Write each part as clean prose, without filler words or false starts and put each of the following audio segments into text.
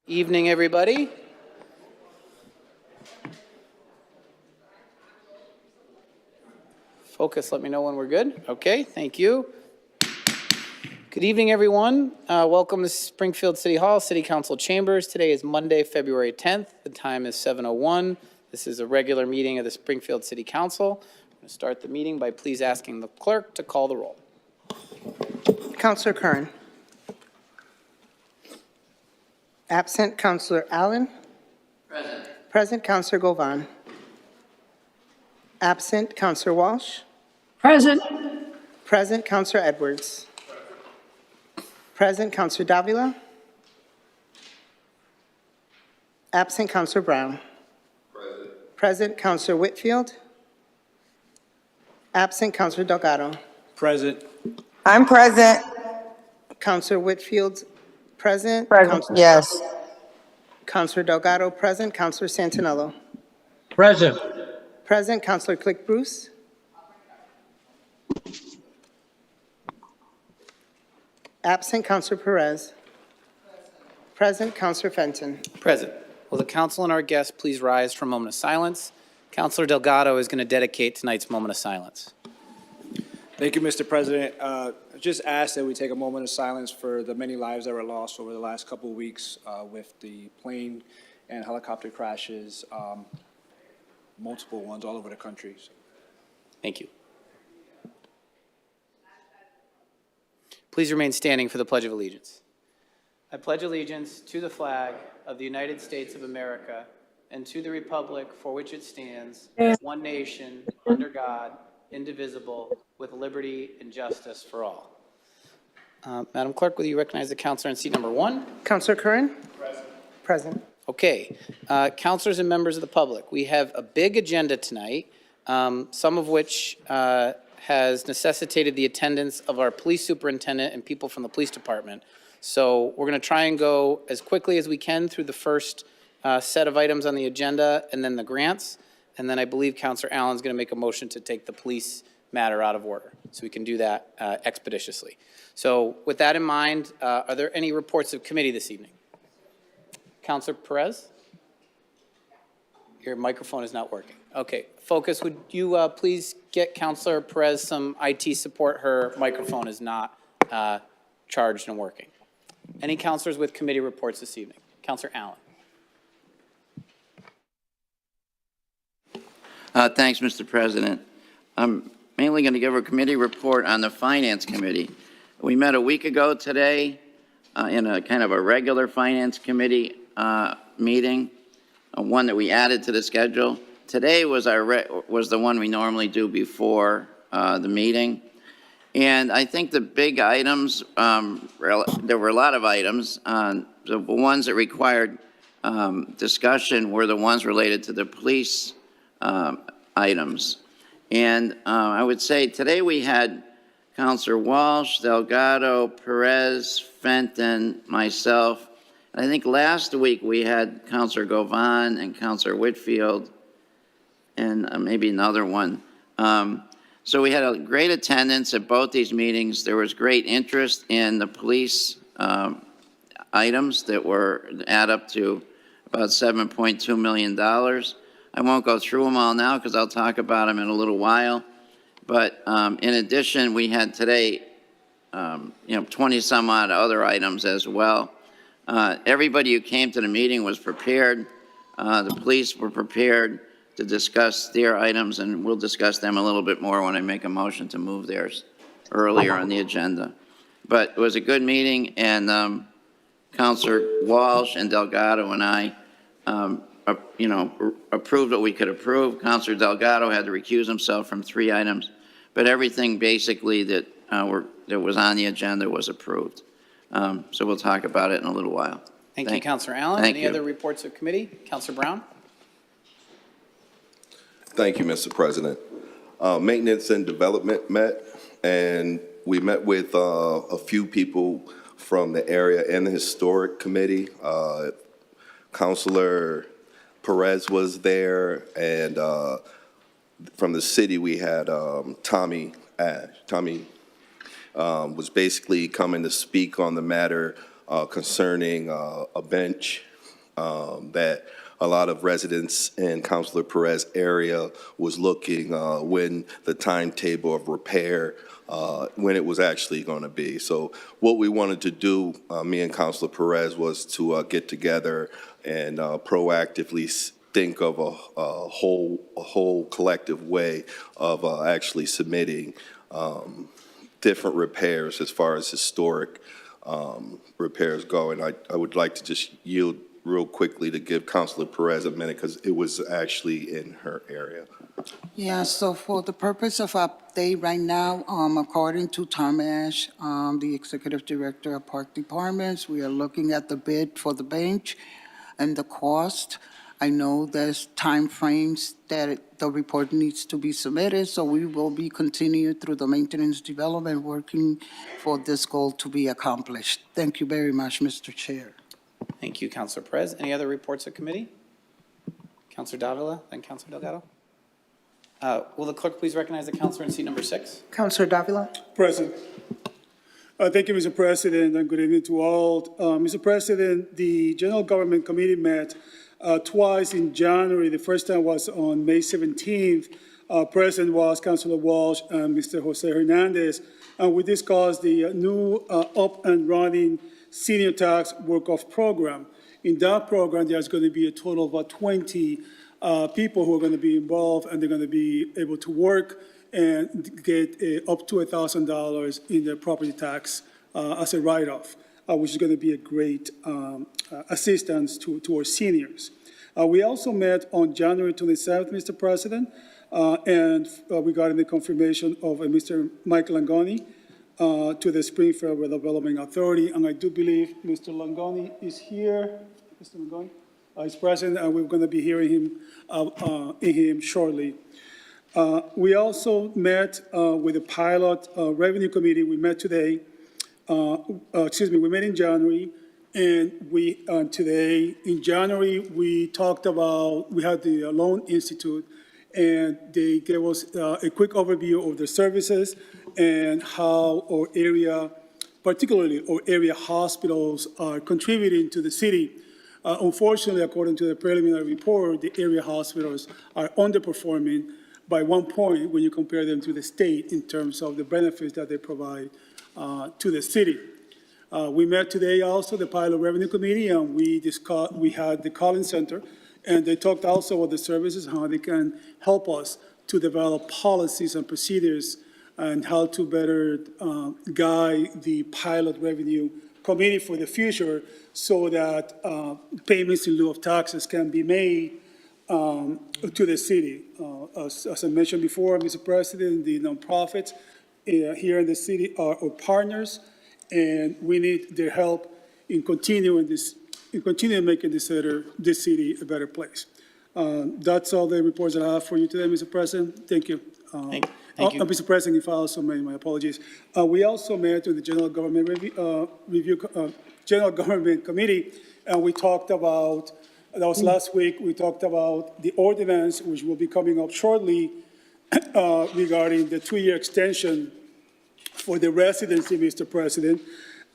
Evening, everybody. Focus, let me know when we're good. Okay, thank you. Good evening, everyone. Welcome to Springfield City Hall, City Council Chambers. Today is Monday, February 10th. The time is 7:01. This is a regular meeting of the Springfield City Council. I'm going to start the meeting by please asking the clerk to call the roll. Councillor Kern. Absent Councillor Allen. Present. Present Councillor Govan. Absent Councillor Walsh. Present. Present Councillor Edwards. Present Councillor Davila. Absent Councillor Brown. Present Councillor Whitfield. Absent Councillor Delgado. Present. I'm present. Councillor Whitfield present. Present, yes. Councillor Delgado present. Councillor Santinello. Present. Present Councillor Click Bruce. Absent Councillor Perez. Present Councillor Fenton. Present. Will the council and our guests please rise for a moment of silence? Councillor Delgado is going to dedicate tonight's moment of silence. Thank you, Mr. President. I just ask that we take a moment of silence for the many lives that were lost over the last couple of weeks with the plane and helicopter crashes, multiple ones all over the country. Thank you. Please remain standing for the Pledge of Allegiance. I pledge allegiance to the flag of the United States of America and to the republic for which it stands, one nation, under God, indivisible, with liberty and justice for all. Madam Clerk, will you recognize the councilor in seat number 1? Councillor Curran. Present. Okay. Councilors and members of the public, we have a big agenda tonight, some of which has necessitated the attendance of our police superintendent and people from the police department. So we're going to try and go as quickly as we can through the first set of items on the agenda and then the grants. And then I believe Councillor Allen's going to make a motion to take the police matter out of order. So we can do that expeditiously. So with that in mind, are there any reports of committee this evening? Councillor Perez? Your microphone is not working. Okay. Focus, would you please get Councillor Perez some IT support? Her microphone is not charged and working. Any councillors with committee reports this evening? Councillor Allen. Thanks, Mr. President. I'm mainly going to give a committee report on the Finance Committee. We met a week ago today in a kind of a regular Finance Committee meeting, one that we added to the schedule. Today was the one we normally do before the meeting. And I think the big items, there were a lot of items. The ones that required discussion were the ones related to the police items. And I would say today we had Councillor Walsh, Delgado, Perez, Fenton, myself. And I think last week we had Councillor Govan and Councillor Whitfield and maybe another one. So we had a great attendance at both these meetings. There was great interest in the police items that were add up to about $7.2 million. I won't go through them all now because I'll talk about them in a little while. But in addition, we had today, 20 some odd other items as well. Everybody who came to the meeting was prepared. The police were prepared to discuss their items, and we'll discuss them a little bit more when I make a motion to move theirs earlier on the agenda. But it was a good meeting, and Councillor Walsh and Delgado and I approved what we could approve. Councillor Delgado had to recuse himself from 3 items, but everything basically that was on the agenda was approved. So we'll talk about it in a little while. Thank you, Councillor Allen. Any other reports of committee? Councillor Brown? Thank you, Mr. President. Maintenance and Development met, and we met with a few people from the area and the Historic Committee. Councillor Perez was there, and from the city we had Tommy Ash. Tommy was basically coming to speak on the matter concerning a bench that a lot of residents in Councilor Perez area was looking when the timetable of repair, when it was actually going to be. So what we wanted to do, me and Councilor Perez, was to get together and proactively think of a whole collective way of actually submitting different repairs as far as historic repairs go. And I would like to just yield real quickly to give Councilor Perez a minute because it was actually in her area. Yeah, so for the purpose of update right now, according to Tom Ash, the Executive Director of Park Departments, we are looking at the bid for the bench and the cost. I know there's timeframes that the report needs to be submitted, so we will be continued through the maintenance development, working for this goal to be accomplished. Thank you very much, Mr. Chair. Thank you, Councilor Perez. Any other reports of committee? Councilor Davila, then Councilor Delgado. Will the clerk please recognize the councilor in seat number 6? Councilor Davila? Present. Thank you, Mr. President, and good evening to all. Mr. President, the General Government Committee met twice in January. The first time was on May 17th. Present was Councilor Walsh and Mr. Jose Hernandez. And we discussed the new up and running senior tax work-off program. In that program, there's going to be a total of about 20 people who are going to be involved, and they're going to be able to work and get up to $1,000 in their property tax as a write-off, which is going to be a great assistance to our seniors. We also met on January 27th, Mr. President, and regarding the confirmation of Mr. Mike Langoni to the Springfield Development Authority, and I do believe Mr. Langoni is here. Mr. Langoni is present, and we're going to be hearing him shortly. We also met with the Pilot Revenue Committee. We met today. We met in January, and today in January we talked about, we had the Loan Institute, and they gave us a quick overview of the services and how our area, particularly our area hospitals, are contributing to the city. Unfortunately, according to the preliminary report, the area hospitals are underperforming by 1 point when you compare them to the state in terms of the benefits that they provide to the city. We met today also, the Pilot Revenue Committee, and we had the Collins Center, and they talked also about the services, how they can help us to develop policies and procedures and how to better guide the Pilot Revenue Committee for the future so that payments in lieu of taxes can be made to the city. As I mentioned before, Mr. President, the nonprofits here in the city are our partners, and we need their help in continuing making this city a better place. That's all the reports that I have for you today, Mr. President. Thank you. Thank you. Mr. President, if I also may, my apologies. We also met with the General Government General Government Committee, and we talked about, that was last week, we talked about the ordinance, which will be coming up shortly, regarding the 2-year extension for the residency, Mr. President.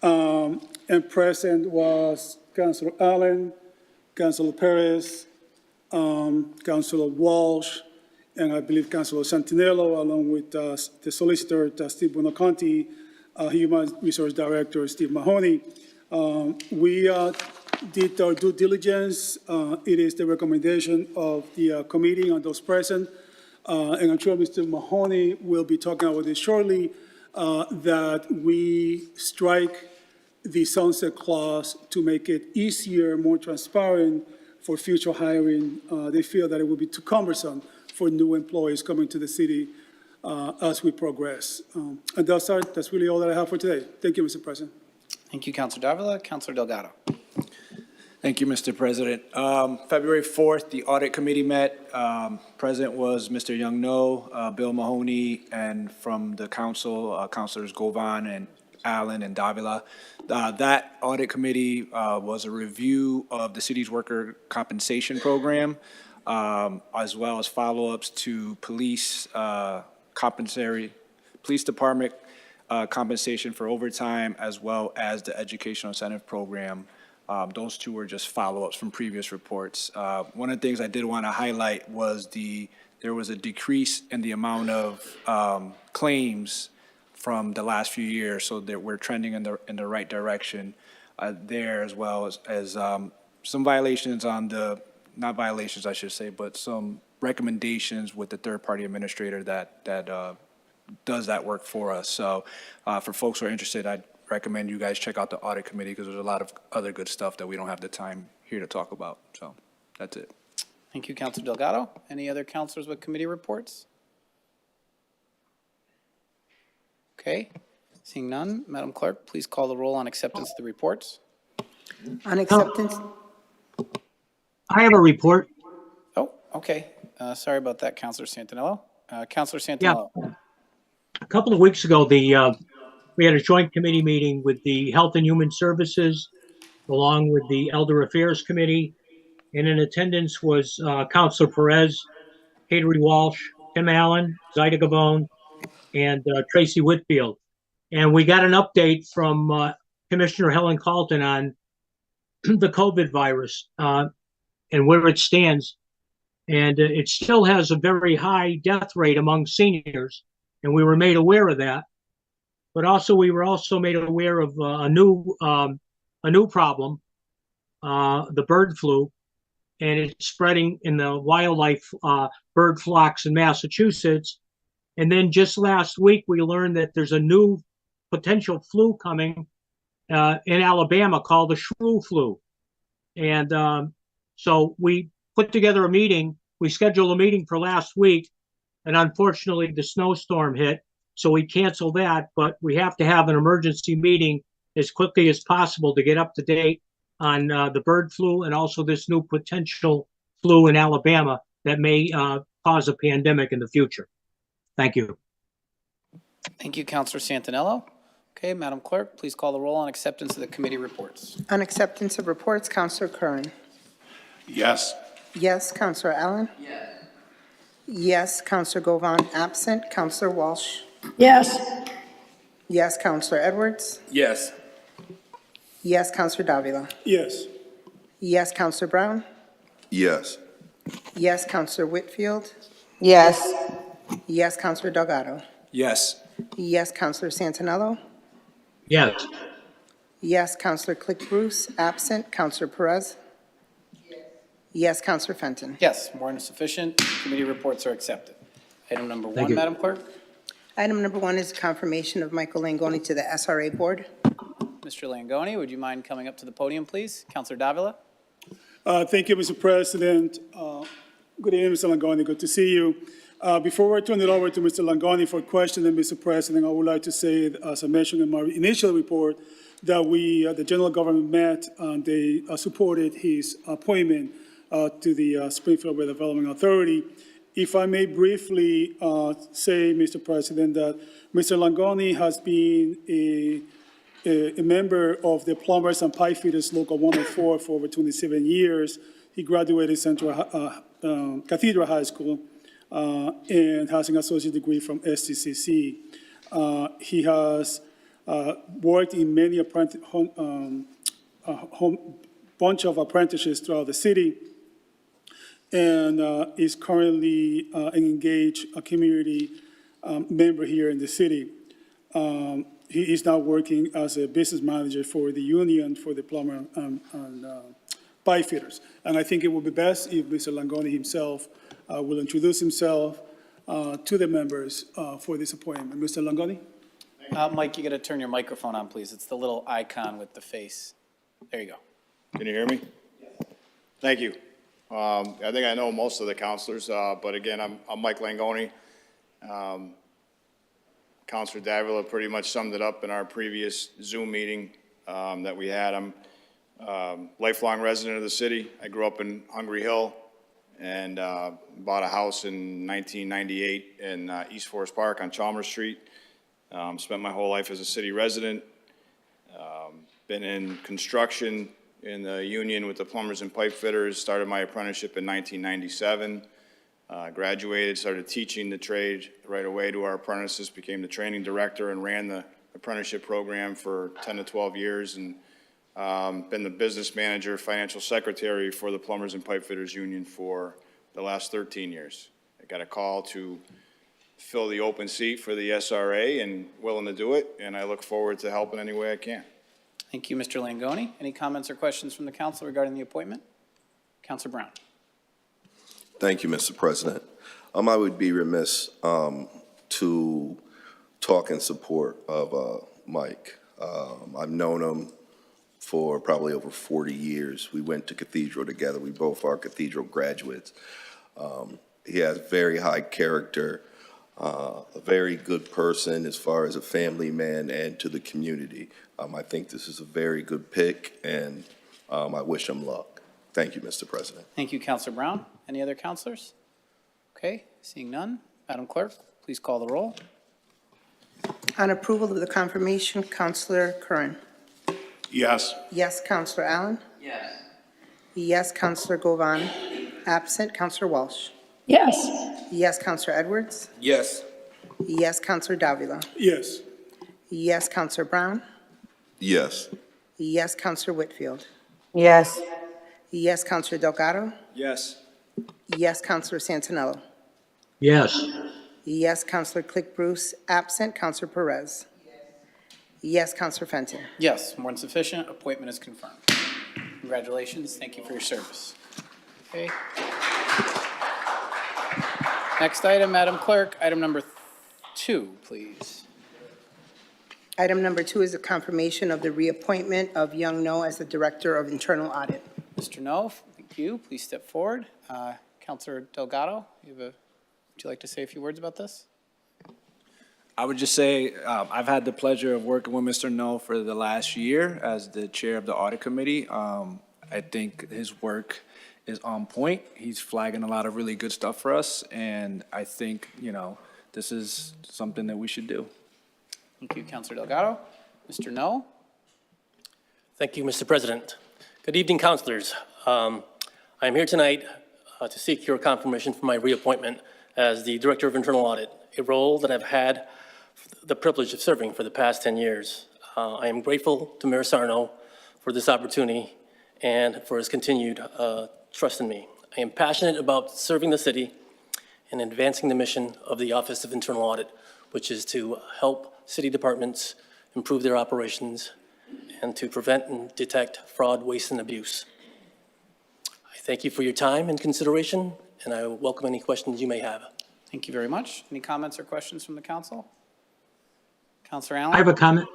And present was Councilor Allen, Councilor Perez, Councilor Walsh, and I believe Councilor Santinello, along with the Solicitor, Steve Bonaconti, Human Resource Director, Steve Mahoney. We did our due diligence. It is the recommendation of the committee and those present, and I'm sure Mr. Mahoney will be talking about this shortly, that we strike the sunset clause to make it easier, more transparent for future hiring. They feel that it would be too cumbersome for new employees coming to the city as we progress. And that's really all that I have for today. Thank you, Mr. President. Thank you, Councilor Davila. Councilor Delgado. Thank you, Mr. President. February 4th, the Audit Committee met. Present was Mr. Young-No, Bill Mahoney, and from the council, Councilors Govan and Allen and Davila. That Audit Committee was a review of the city's worker compensation program, as well as follow-ups to police police department compensation for overtime, as well as the educational incentive program Those two were just follow-ups from previous reports. One of the things I did want to highlight was there was a decrease in the amount of claims from the last few years, so that we're trending in the right direction there, as well as some violations on not violations, I should say, but some recommendations with the third-party administrator that does that work for us. So for folks who are interested, I'd recommend you guys check out the audit committee, because there's a lot of other good stuff that we don't have the time here to talk about. So that's it. Thank you, Councilor Delgado. Any other councilors with committee reports? Okay, seeing none, Madam Clerk, please call the roll on acceptance of the reports. On acceptance, I have a report. Oh, okay. Sorry about that, Councilor Santinello. Councilor Yeah. Santinello. A couple of weeks ago, we had a joint committee meeting with the Health and Human Services, along with the Elder Affairs Committee, and in attendance was Councilor Perez, Kateri Walsh, Tim Allen, Zaida Gabon, and Tracy Whitfield. And we got an update from Commissioner Helen Calton on the COVID virus and where it stands. And it still has a very high death rate among seniors, and we were made aware of that. But also, we were also made aware of a new problem, the bird flu, and it's spreading in the wildlife bird flocks in Massachusetts. And then just last week, we learned that there's a new potential flu coming in Alabama called the shrew flu. And so we put together a meeting. We scheduled a meeting for last week, and unfortunately, the snowstorm hit. So we canceled that, but we have to have an emergency meeting as quickly as possible to get up to date on the bird flu and also this new potential flu in Alabama that may cause a pandemic in the future. Thank you. Thank you, Councilor Santinello. Okay, Madam Clerk, please call the roll on acceptance of the committee reports. on acceptance of reports, Councilor Curran. Yes. Yes, Councilor Allen. Yes, Councilor Govan, absent. Councilor Walsh. yes, Yes, Councilor Edwards. Yes. Yes, Councilor Davila. Yes. Yes, Councilor Brown. Yes. Yes, Councilor Whitfield. Yes. Yes, Councilor Delgado. Yes. Yes, Councilor Santinello. Yes. Yes, Councilor Click Bruce, absent. Councilor Perez. Yes, Councilor Fenton. Yes, more than sufficient. Committee reports are accepted. Item number Thank one, you. Madam Clerk. Item number one is confirmation of Michael Langoni to the SRA Board. Mr. Langoni, would you mind coming up to the podium, please? Councilor Davila. Thank you, Mr. President. Good evening, Mr. Langoni. Good to see you. Before I turn it over to Mr. Langoni for questioning, Mr. President, I would like to say, as I mentioned in my initial report, that the general government met and they supported his appointment to the Springfield Redevelopment Authority. If I may briefly say, Mr. President, that Mr. Langoni has been a member of the Plumbers and Pipe Fitters Local 104 for over 27 years. He graduated Cathedral High School and has an associate degree from STCC. He has worked in many bunch of apprenticeships throughout the city, and is currently an engaged community member here in the city. He is now working as a business manager for the union for the plumber and pipe fitters. And I think it would be best if Mr. Langoni himself will introduce himself to the members for this appointment. Mr. Langoni? Mike, you got to turn your microphone on, please. It's the little icon with the face. There you go. Can you hear me? Thank you. I think I know most of the counselors, but again, I'm Mike Langoni. Counselor Davila pretty much summed it up in our previous Zoom meeting that we had. I'm a lifelong resident of the city. I grew up in Hungry Hill and bought a house in 1998 in East Forest Park on Chalmers Street. Spent my whole life as a city resident. Been in construction in the union with the plumbers and pipe fitters. Started my apprenticeship in 1997. Graduated, started teaching the trade right away to our apprentices, became the training director and ran the apprenticeship program for 10 to 12 years, and Been the business manager, financial secretary for the Plumbers and Pipe Fitters Union for the last 13 years. I got a call to fill the open seat for the SRA and willing to do it, and I look forward to helping any way I can. Thank you, Mr. Langoni. Any comments or questions from the council regarding the appointment? Councilor Brown. Thank you, Mr. President. I would be remiss to talk in support of Mike. I've known him for probably over 40 years. We went to Cathedral together. We both are Cathedral graduates. He has very high character, a very good person as far as a family man and to the community. I think this is a very good pick, and I wish him luck. Thank you, Mr. President. Thank you, Councilor Brown. Any other councilors? Okay, seeing none. Madam Clerk, please call the roll. On approval of the confirmation, Councilor Curran. Yes. Yes, Councilor Allen. Yes. Yes, Councilor Govan. Absent, Councilor Walsh. Yes. Yes, Councilor Edwards. Yes. Yes, Councilor Davila. Yes. Yes, Councilor Brown. Yes. Yes, Councilor Whitfield. Yes. Yes, Councilor Delgado. Yes. Yes, Councilor Santinello. Yes. Yes, Councilor Click Bruce. Absent, Councilor Perez. Yes, Councilor Fenton. Yes, more than sufficient. Appointment is confirmed. Congratulations. Thank you for your service. Okay. Next item, Madam Clerk, item number 2, please. Item number 2 is a confirmation of the reappointment of Young No as the Director of Internal Audit. Mr. No, thank you. Please step forward. Councilor Delgado, would you like to say a few words about this? I would just say I've had the pleasure of working with Mr. No for the last year as the chair of the audit committee. I think his work is on point. He's flagging a lot of really good stuff for us, and I think, this is something that we should do. Thank you, Councilor Delgado. Mr. No? Thank you, Mr. President. Good evening, councilors. I am here tonight to seek your confirmation for my reappointment as the Director of Internal Audit, a role that I've had the privilege of serving for the past 10 years. I am grateful to Mayor Sarno for this opportunity and for his continued trust in me. I am passionate about serving the city and advancing the mission of the Office of Internal Audit, which is to help city departments improve their operations and to prevent and detect fraud, waste, and abuse. I thank you for your time and consideration, and I welcome any questions you may have. Thank you very much. Any comments or questions from the council? Councilor Allen? I have a comment.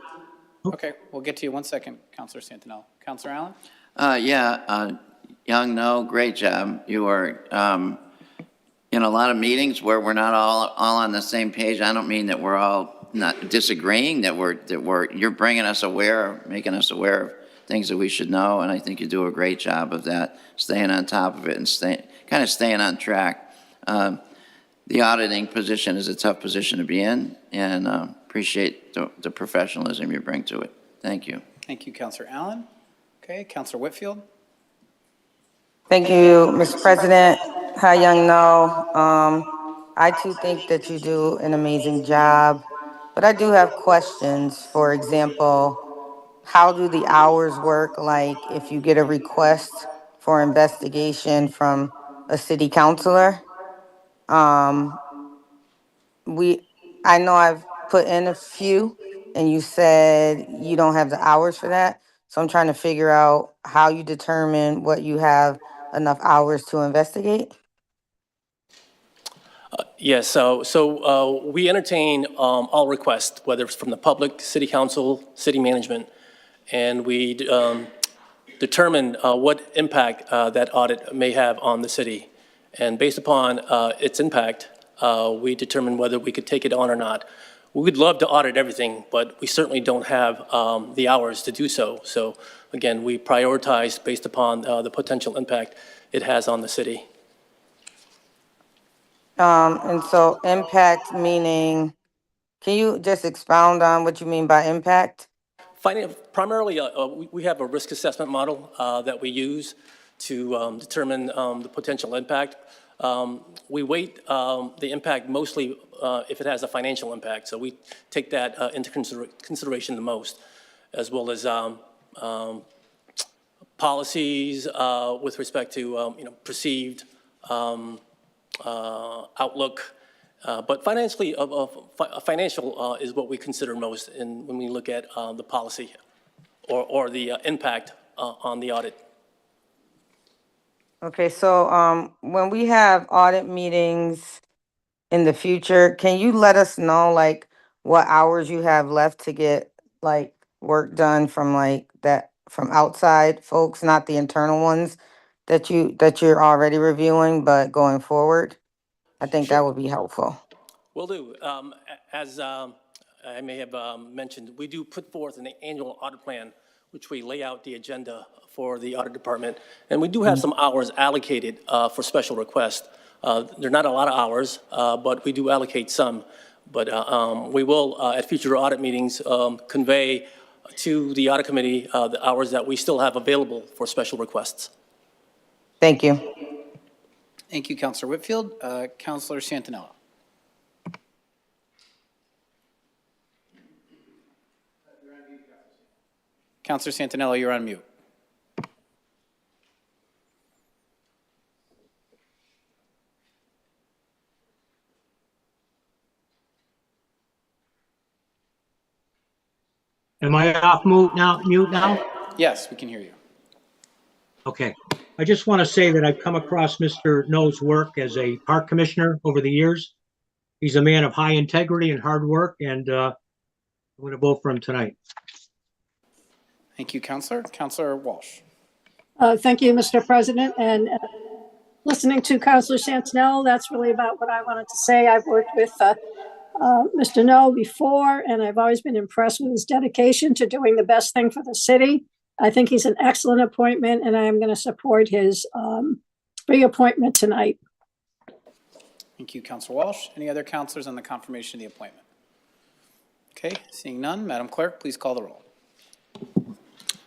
Okay, we'll get to you. 1 second, Councilor Santinello. Councilor Allen? Young, no, great job. You are in a lot of meetings where we're not all on the same page. I don't mean that we're all not disagreeing, you're bringing us aware, making us aware of things that we should know, and I think you do a great job of that, staying on top of it and staying on track. The auditing position is a tough position to be in, and appreciate the professionalism you bring to it. Thank you. Thank you, Councilor Allen. Okay, Councilor Whitfield? Thank you, Mr. President. Hi, Young No. I too think that you do an amazing job, but I do have questions. For example, how do the hours work? Like if you get a request for investigation from a city councilor, I know I've put in a few and you said you don't have the hours for that. So I'm trying to figure out how you determine what you have enough hours to investigate. Yes, so we entertain all requests, whether it's from the public, city council, city management, and we determine what impact that audit may have on the city. And based upon its impact, we determine whether we could take it on or not. We would love to audit everything, but we certainly don't have the hours to do so. So again, we prioritize based upon the potential impact it has on the city. And so impact meaning, can you just expound on what you mean by impact? Primarily, we have a risk assessment model that we use to determine the potential impact. We weight the impact mostly if it has a financial impact. So we take that into consideration the most, as well as policies with respect to, perceived outlook. But financial is what we consider most when we look at the policy or the impact on the audit. Okay, so when we have audit meetings in the future, can you let us know like what hours you have left to get like work done from like that from outside folks, not the internal ones that you're already reviewing, but going forward? I think that would be helpful. Will do. As I may have mentioned, we do put forth an annual audit plan, which we lay out the agenda for the audit department. And we do have some hours allocated for special requests. They're not a lot of hours, but we do allocate some. But we will, at future audit meetings, convey to the audit committee the hours that we still have available for special requests. Thank you. Thank you, Councilor Whitfield. Councilor Santinello. Councilor Santinello, you're on mute. Am I off mute now? Yes, we can hear you. Okay. I just want to say that I've come across Mr. No's work as a park commissioner over the years. He's a man of high integrity and hard work, and I'm going to vote for him tonight. Thank you, Councilor. Councilor Walsh. Thank you, Mr. President. And listening to Councilor Santinello, that's really about what I wanted to say. I've worked with Mr. No before, and I've always been impressed with his dedication to doing the best thing for the city. I think he's an excellent appointment, and I am going to support his reappointment tonight. Thank you, Councilor Walsh. Any other councilors on the confirmation of the appointment? Okay, seeing none, Madam Clerk, please call the roll.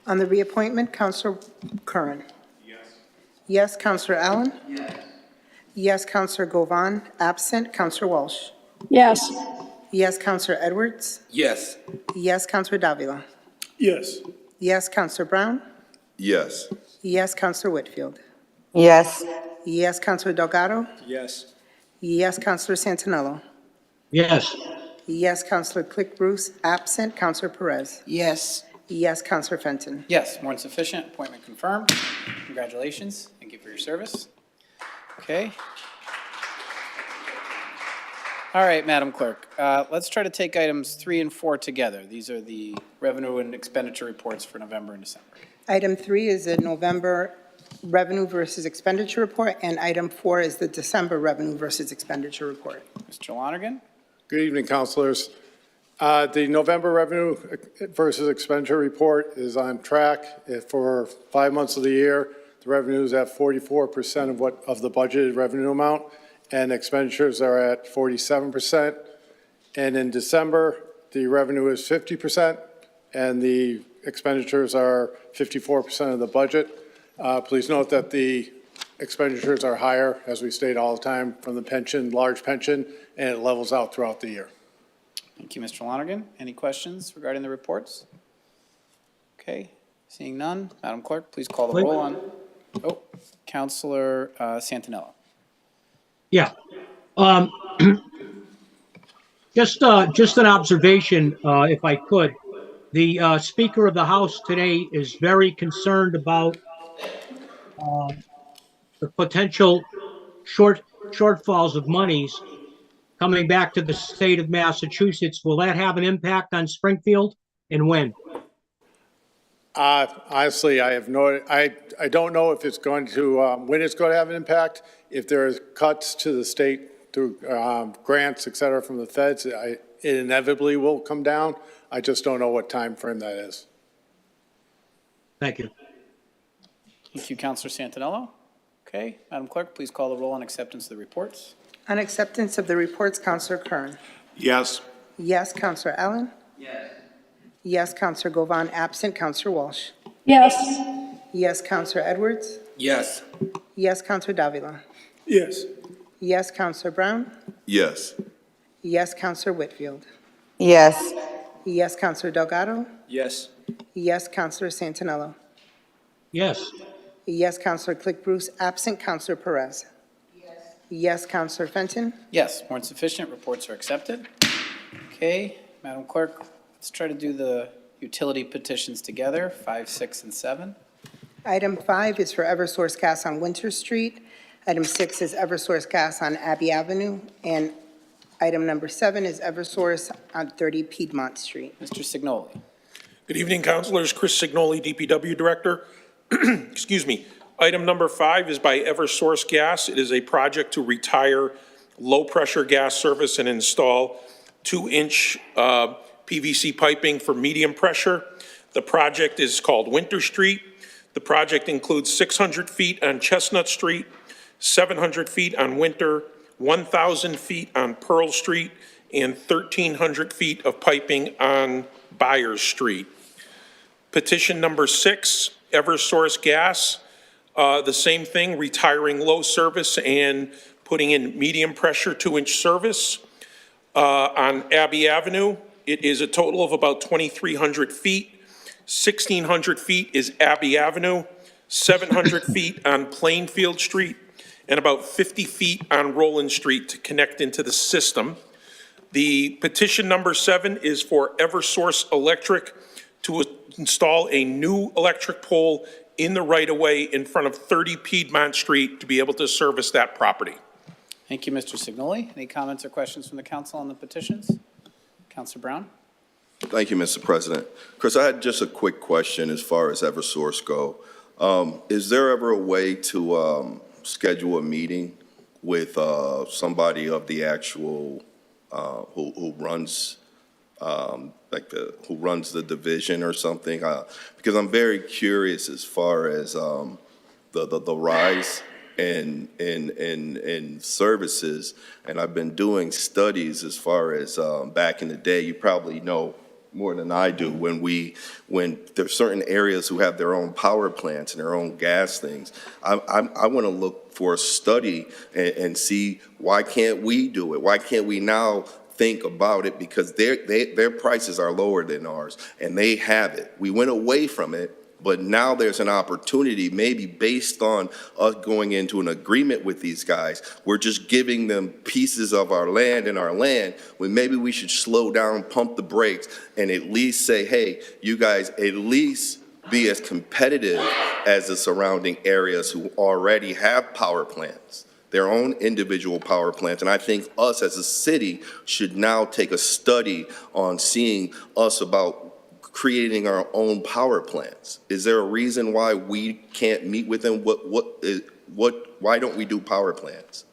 On the reappointment, Councilor Curran. Yes. Yes, Councilor Allen. Yes. Yes, Councilor Govan. Absent, Councilor Walsh. Yes. Yes, Councilor Edwards. Yes. Yes, Councilor Davila. Yes. Yes, Councilor Brown. Yes. Yes, Councilor Whitfield. Yes. Yes, Councilor Delgado. Yes. Yes, Councilor Santinello. Yes. Yes, Councilor Click Bruce. Absent, Councilor Perez. Yes. Yes, Councilor Fenton. Yes, more than sufficient. Appointment confirmed. Congratulations. Thank you for your service. Okay. All right, Madam Clerk, let's try to take items 3 and 4 together. These are the revenue and expenditure reports for November and December. Item 3 is the November revenue versus expenditure report, and item 4 is the December revenue versus expenditure report. Mr. Lonergan? Good evening, councilors. The November revenue versus expenditure report is on track. For 5 months of the year, the revenue is at 44% of the budgeted revenue amount, and expenditures are at 47%. And in December, the revenue is 50%, and the expenditures are 54% of the budget. Please note that the expenditures are higher, as we state all the time, from the pension, large pension, and it levels out throughout the year. Thank you, Mr. Lonergan. Any questions regarding the reports? Okay, seeing none, Madam Clerk, please call the roll on. Oh, Councilor Santinello. Yeah. Just an observation, if I could. The Speaker of the House today is very concerned about the potential shortfalls of monies coming back to the state of Massachusetts. Will that have an impact on Springfield, and when? Honestly, I don't know if it's going to, when it's going to have an impact. If there's cuts to the state through grants, et cetera, from the feds, it inevitably will come down. I just don't know what time frame that is. Thank you. Thank you, Councilor Santinello. Okay, Madam Clerk, please call the roll on acceptance of the reports. On acceptance of the reports, Councilor Curran. Yes. Yes, Councilor Allen. Yes. Yes, Councilor Govan. Absent, Councilor Walsh. Yes. Yes, Councilor Edwards. Yes. Yes, Councilor Davila. Yes. Yes, Councilor Brown. Yes. Yes, Councilor Whitfield. Yes. Yes, Councilor Delgado. Yes. Yes, Councilor Santinello. Yes. Yes, Counselor Click Bruce, absent Counselor Perez. Yes, Counselor Fenton. Yes, more than sufficient. Reports are accepted. Okay, Madam Clerk, let's try to do the utility petitions together, 5, 6, and 7. Item 5 is for Eversource Gas on Winter Street. Item 6 is Eversource Gas on Abbey Avenue. And item number 7 is Eversource on 30 Piedmont Street. Mr. Signoli. Good evening, councilors. Chris Signoli, DPW Director. Excuse me. Item number 5 is by Eversource Gas. It is a project to retire low-pressure gas service and install 2-inch PVC piping for medium pressure. The project is called Winter Street. The project includes 600 feet on Chestnut Street, 700 feet on Winter, 1,000 feet on Pearl Street, and 1,300 feet of piping on Byers Street. Petition number 6, Eversource Gas, the same thing, retiring low service and putting in medium pressure 2-inch service on Abbey Avenue. It is a total of about 2,300 feet. 1,600 feet is Abbey Avenue, 700 feet on Plainfield Street, and about 50 feet on Roland Street to connect into the system. The petition number 7 is for Eversource Electric to install a new electric pole in the right-of-way in front of 30 Piedmont Street to be able to service that property. Thank you, Mr. Signoli. Any comments or questions from the council on the petitions? Councilor Brown? Thank you, Mr. President. Chris, I had just a quick question as far as Eversource go. Is there ever a way to schedule a meeting with somebody of the actual who runs who runs the division or something? Because I'm very curious as far as the rise in services, and I've been doing studies as far as back in the day. You probably know more than I do when there's certain areas who have their own power plants and their own gas things. I want to look for a study and see, why can't we do it? Why can't we now think about it? Because their prices are lower than ours, and they have it. We went away from it, but now there's an opportunity, maybe based on us going into an agreement with these guys. We're just giving them pieces of our land and our land, when maybe we should slow down, pump the brakes, and at least say, hey, you guys at least be as competitive as the surrounding areas who already have power plants, their own individual power plants. And I think us as a city should now take a study on seeing us about creating our own power plants. Is there a reason why we can't meet with them? Why don't we do power plants?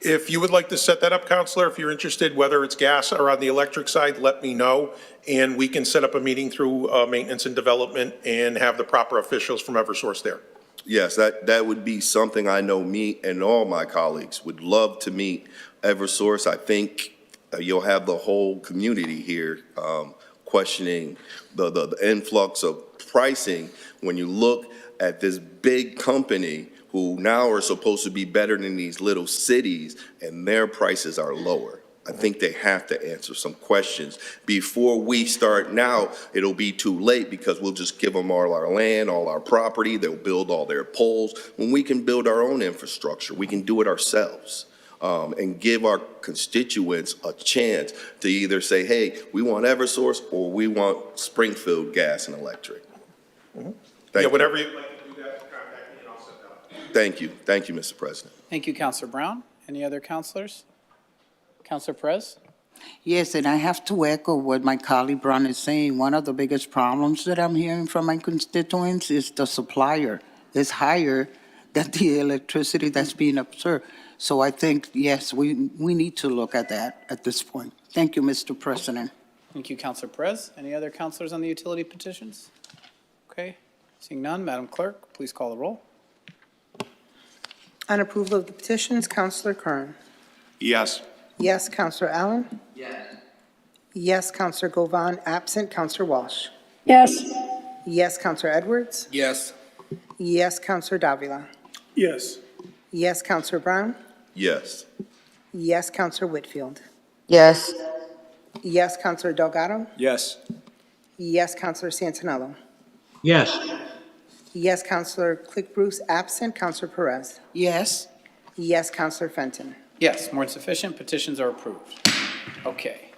If you would like to set that up, Counselor, if you're interested, whether it's gas or on the electric side, let me know, and we can set up a meeting through Maintenance and Development and have the proper officials from Eversource there. Yes, that would be something I know me and all my colleagues would love to meet Eversource. I think you'll have the whole community here questioning the influx of pricing when you look at this big company who now are supposed to be better than these little cities, and their prices are lower. I think they have to answer some questions before we start. Now it'll be too late, because we'll just give them all our land, all our property. They'll build all their poles. When we can build our own infrastructure, we can do it ourselves. And give our constituents a chance to either say, hey, we want Eversource, or we want Springfield Gas and Electric. Yeah, whatever you'd like to do that, contact me and I'll set that up. Thank you. Thank you, Mr. President. Thank you, Councilor Brown. Any other councilors? Councilor Perez? Yes, and I have to echo what my colleague Brown is saying. One of the biggest problems that I'm hearing from my constituents is the supplier is higher than the electricity that's being observed. So I think, yes, we need to look at that at this point. Thank you, Mr. President. Thank you, Councilor Perez. Any other councilors on the utility petitions? Okay, seeing none, Madam Clerk, please call the roll. On approval of the petitions, Counselor Kern. Yes. Yes, Counselor Allen. Yes. Yes, Counselor Govan, absent Counselor Walsh. Yes. Yes, Counselor Edwards. Yes. Yes, Counselor Davila. Yes. Yes, Counselor Brown. Yes. Yes, Counselor Whitfield. Yes. Yes, Counselor Delgado. Yes. Yes, Counselor Santinello. Yes. Yes, Counselor Click Bruce, absent. Counselor Perez. Yes. Yes, Counselor Fenton. Yes, more than sufficient. Petitions are approved. Okay.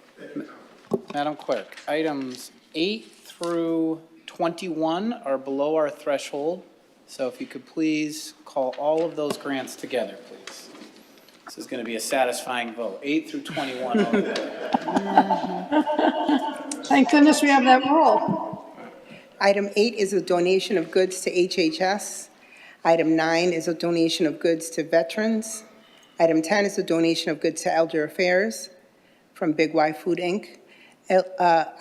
Madam Clerk, items 8 through 21 are below our threshold. So if you could please call all of those grants together, please. This is going to be a satisfying vote. 8 through 21. All together. Thank goodness we have that rule. Item 8 is a donation of goods to HHS. Item 9 is a donation of goods to veterans. Item 10 is a donation of goods to Elder Affairs from Big Y Food, Inc.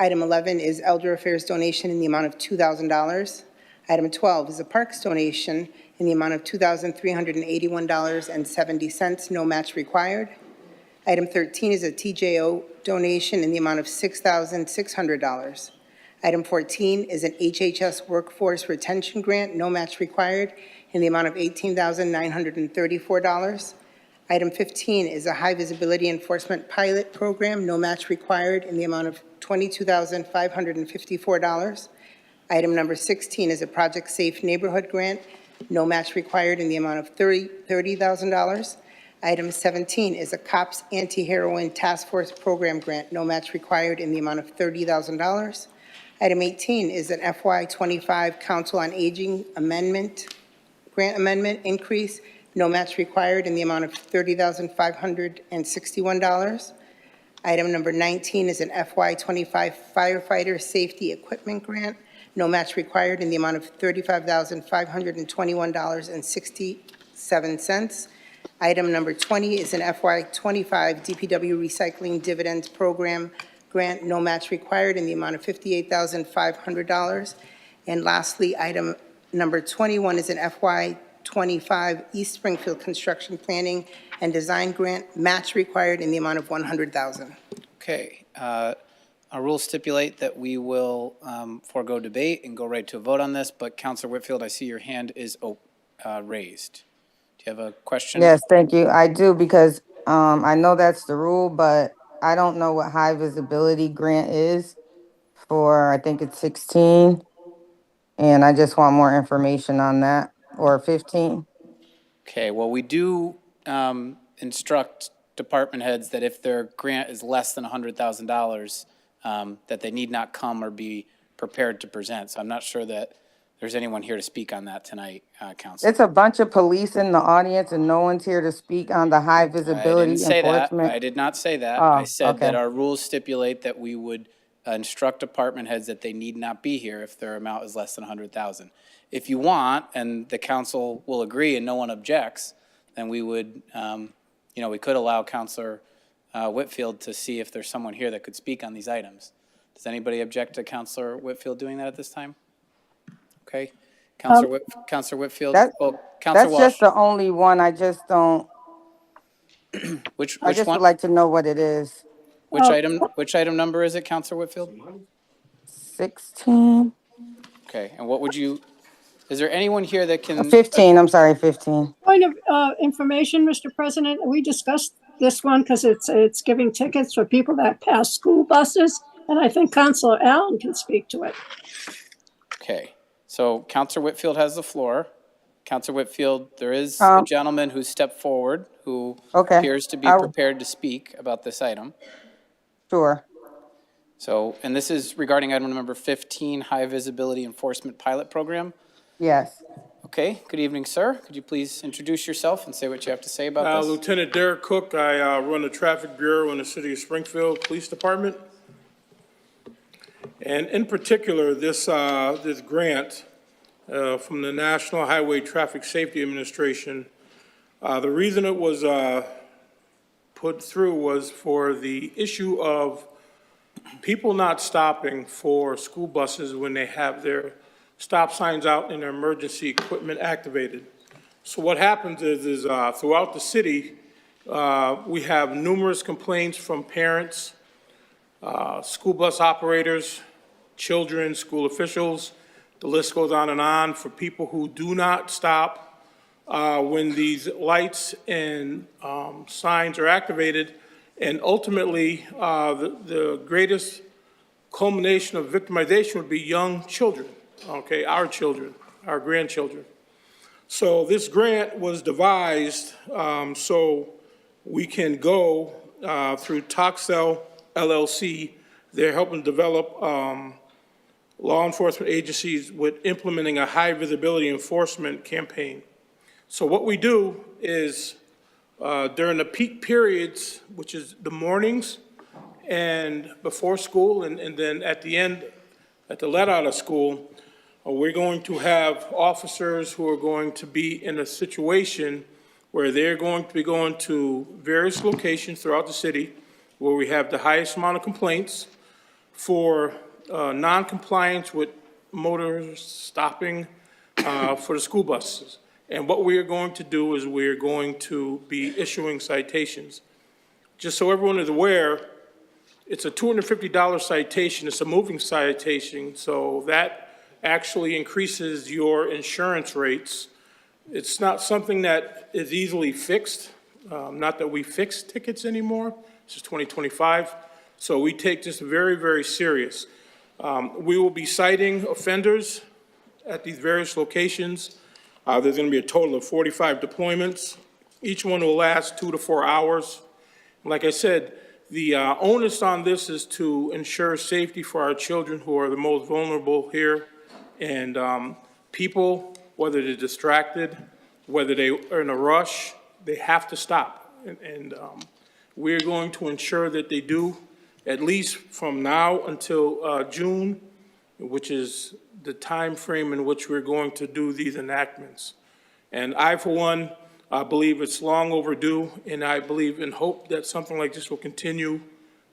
Item 11 is Elder Affairs donation in the amount of $2,000. Item 12 is a Parks donation in the amount of $2,381.70, no match required. Item 13 is a TJO donation in the amount of $6,600. Item 14 is an HHS Workforce Retention Grant, no match required, in the amount of $18,934. Item 15 is a High Visibility Enforcement Pilot Program, no match required, in the amount of $22,554. Item number 16 is a Project Safe Neighborhood Grant, no match required, in the amount of $30,000. Item 17 is a COPS Anti-Heroin Task Force Program Grant, no match required, in the amount of $30,000. Item 18 is an FY25 Council on Aging Grant Amendment Increase, no match required, in the amount of $30,561. Item number 19 is an FY25 Firefighter Safety Equipment Grant, no match required, in the amount of $35,521.67. Item number 20 is an FY25 DPW Recycling Dividends Program Grant, no match required, in the amount of $58,500. And lastly, item number 21 is an FY25 East Springfield Construction Planning and Design Grant, match required, in the amount of $100,000. Okay. Our rules stipulate that we will forego debate and go right to a vote on this, but Counselor Whitfield, I see your hand is raised. Do you have a question? Yes, thank you. I do, because I know that's the rule, but I don't know what high visibility grant is for, I think it's 16. And I just want more information on that, or 15. Okay, well, we do instruct department heads that if their grant is less than $100,000, that they need not come or be prepared to present. So I'm not sure that there's anyone here to speak on that tonight, Council. It's a bunch of police in the audience and no one's here to speak on the high I visibility didn't say that. enforcement. I did not say that. Oh, I said that okay. our rules stipulate that we would instruct department heads that they need not be here if their amount is less than 100,000. If you want, and the council will agree and no one objects, then we would, we could allow Councilor Whitfield to see if there's someone here that could speak on these items. Does anybody object to Councilor Whitfield doing that at this time? Okay. Councilor Whitfield, Councilor That's Walsh. just the only one. I just don't, Which I just one? would like to know what it is. Which item number is it, Councilor Whitfield? 16? Okay, and what would you, is there anyone here that can? 15, I'm sorry, 15. Point of information, Mr. President, we discussed this one because it's giving tickets for people that pass school buses, and I think Councilor Allen can speak to it. Okay, so Councilor Whitfield has the floor. Councilor Whitfield, there is a gentleman who stepped forward who appears to be prepared to speak about this item. Sure. So, and this is regarding item number 15, High Visibility Enforcement Pilot Program. Yes. Okay, good evening, sir. Could you please introduce yourself and say what you have to say about this? Lieutenant Derek Cook. I run the Traffic Bureau in the City of Springfield Police Department. And in particular, this grant from the National Highway Traffic Safety Administration, the reason it was put through was for the issue of people not stopping for school buses when they have their stop signs out and their emergency equipment activated. So what happens is throughout the city, we have numerous complaints from parents, school bus operators, children, school officials. The list goes on for people who do not stop when these lights and signs are activated. And ultimately, the greatest culmination of victimization would be young children, okay, our children, our grandchildren. So this grant was devised so we can go through Toxel LLC. They're helping develop law enforcement agencies with implementing a high visibility enforcement campaign. So what we do is during the peak periods, which is the mornings and before school, and then at the end, at the let out of school, we're going to have officers who are going to be in a situation where they're going to be going to various locations throughout the city where we have the highest amount of complaints for non-compliance with motorists stopping for the school buses. And what we are going to do is we're going to be issuing citations. Just so everyone is aware, it's a $250 citation. It's a moving citation, so that actually increases your insurance rates. It's not something that is easily fixed. Not that we fix tickets anymore. This is 2025. So we take this very, very serious. We will be citing offenders at these various locations. There's going to be a total of 45 deployments. Each one will last 2 to 4 hours. Like I said, the onus on this is to ensure safety for our children who are the most vulnerable here. And people, whether they're distracted, whether they are in a rush, they have to stop. And we're going to ensure that they do, at least from now until June, which is the time frame in which we're going to do these enactments. And I, for one, believe it's long overdue, and I believe and hope that something like this will continue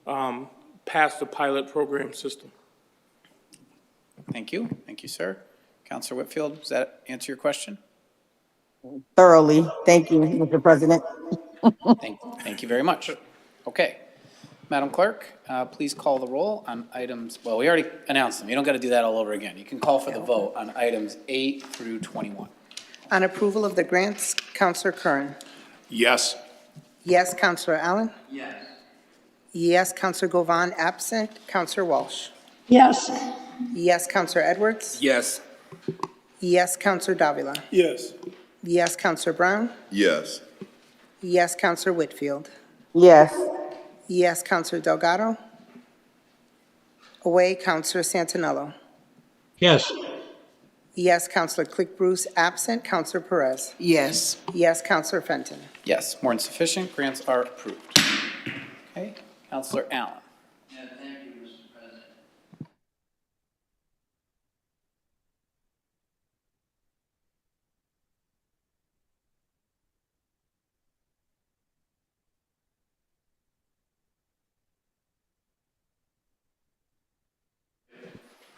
past the pilot program system. Thank you. Thank you, sir. Counselor Whitfield, does that answer your question? Thoroughly. Thank you, Mr. President. Thank you very much. Okay. Madam Clerk, please call the roll on items, well, we already announced them. You don't got to do that all over again. You can call for the vote on items 8 through 21. On approval of the grants, Counselor Curran. Yes. Yes, Counselor Allen. Yes. Yes, Counselor Govan, absent. Counselor Walsh. Yes. Yes, Counselor Edwards. Yes. Yes, Counselor Davila. Yes. Yes, Counselor Brown. Yes. Yes, Counselor Whitfield. Yes. Yes, Counselor Delgado. Away, Counselor Santinello. Yes. Yes, Counselor Click Bruce, absent. Counselor Perez. Yes. Yes, Counselor Fenton. Yes, more than sufficient. Grants are approved. Okay. Counselor Allen. Yeah, thank you, Mr. President.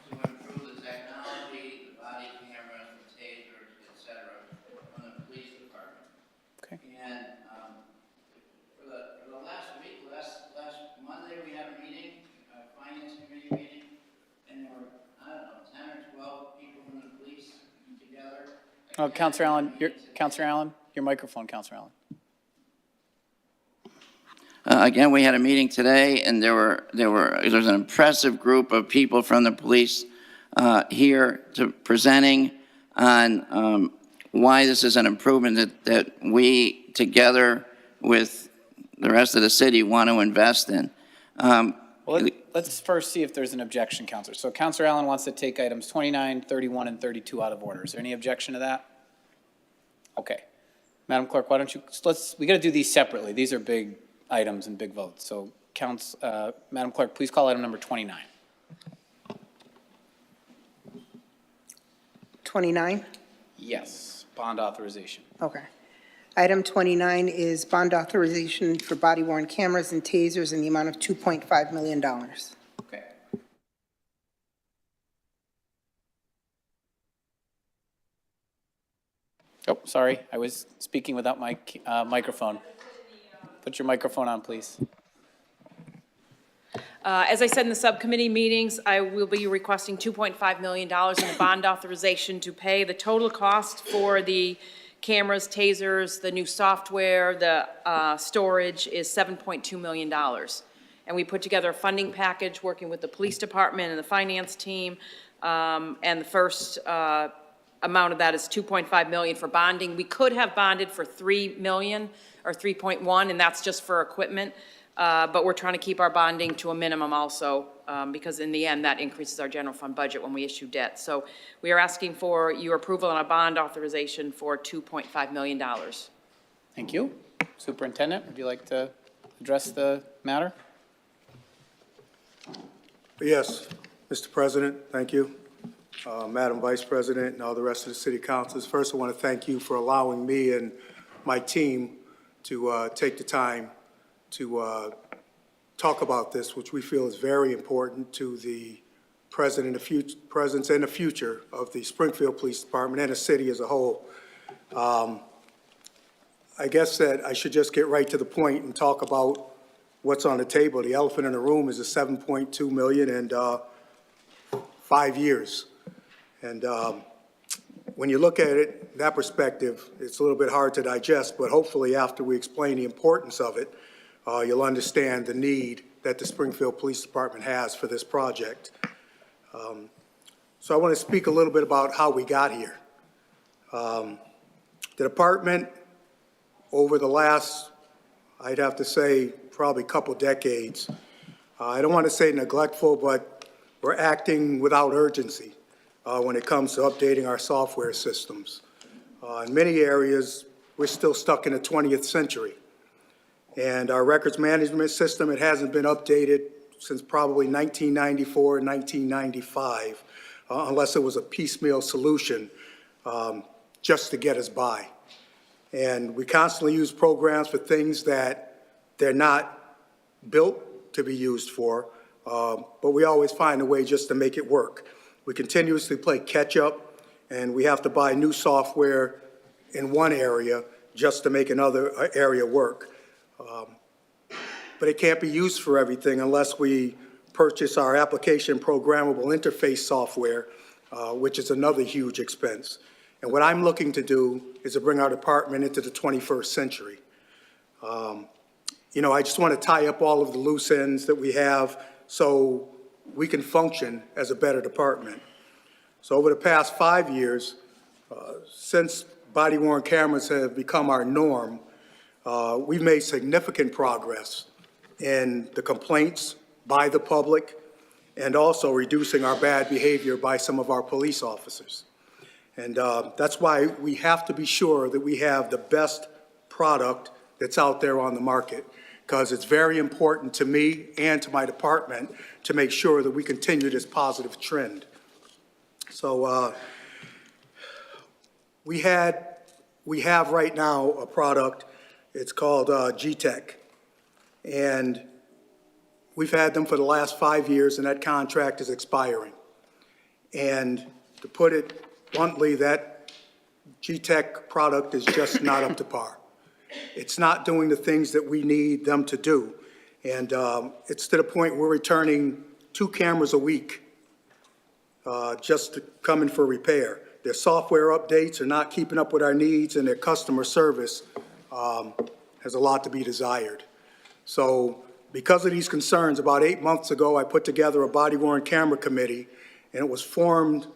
To improve the technology, the body cameras, the tasers, et cetera, from the police department. Okay. And for the last week, last Monday, we had a meeting, a finance committee meeting, and there were, I don't know, 10 or 12 people from the police together. Oh, Counselor Allen, your microphone, Counselor Allen. Again, we had a meeting today, and there was an impressive group of people from the police here presenting on why this is an improvement that we, together with the rest of the city, want to invest in. Well, let's first see if there's an objection, Counselor. So Counselor Allen wants to take items 29, 31, and 32 out of order. Is there any objection to that? Okay. Madam Clerk, why don't you, we got to do these separately. These are big items and big votes. So Madam Clerk, please call item number 29. 29? Yes, bond authorization. Okay. Item 29 is bond authorization for body-worn cameras and tasers in the amount of $2.5 million. Okay. Oh, sorry, I was speaking without my microphone. Put your microphone on, please. As I said in the subcommittee meetings, I will be requesting $2.5 million in the bond authorization to pay the total cost for the cameras, tasers, the new software, the storage is $7.2 million. And we put together a funding package working with the police department and the finance team. And the first amount of that is 2.5 million for bonding. We could have bonded for 3 million or 3.1, and that's just for equipment. But we're trying to keep our bonding to a minimum also, because in the end, that increases our general fund budget when we issue debt. So we are asking for your approval on a bond authorization for $2.5 million. Thank you. Superintendent, would you like to address the matter? Yes, Mr. President, thank you. Madam Vice President and all the rest of the city councilors. First, I want to thank you for allowing me and my team to take the time to talk about this, which we feel is very important to the presence and the future of the Springfield Police Department and the city as a whole. I guess that I should just get right to the point and talk about what's on the table. The elephant in the room is the $7.2 million and 5 years. And when you look at it, that perspective, it's a little bit hard to digest, but hopefully after we explain the importance of it, you'll understand the need that the Springfield Police Department has for this project. So I want to speak a little bit about how we got here. The department, over the last, I'd have to say, probably couple decades, I don't want to say neglectful, but we're acting without urgency when it comes to updating our software systems. In many areas, we're still stuck in the 20th century. And our records management system, it hasn't been updated since probably 1994, 1995, unless it was a piecemeal solution just to get us by. And we constantly use programs for things that they're not built to be used for, but we always find a way just to make it work. We continuously play catch up, and we have to buy new software in one area just to make another area work. But it can't be used for everything unless we purchase our application programmable interface software, which is another huge expense. And what I'm looking to do is to bring our department into the 21st century. You know, I just want to tie up all of the loose ends that we have so we can function as a better department. So over the past 5 years, since body-worn cameras have become our norm, we've made significant progress in the complaints by the public and also reducing our bad behavior by some of our police officers. And that's why we have to be sure that we have the best product that's out there on the market, because it's very important to me and to my department to make sure that we continue this positive trend. So we have right now a product, it's called G-Tech. And we've had them for the last 5 years, and that contract is expiring. And to put it bluntly, that G-Tech product is just not up to par. It's not doing the things that we need them to do. And it's to the point we're returning 2 cameras a week just to come in for repair. Their software updates are not keeping up with our needs, and their customer service has a lot to be desired. So because of these concerns, about 8 months ago, I put together a body-worn camera committee, and it was formed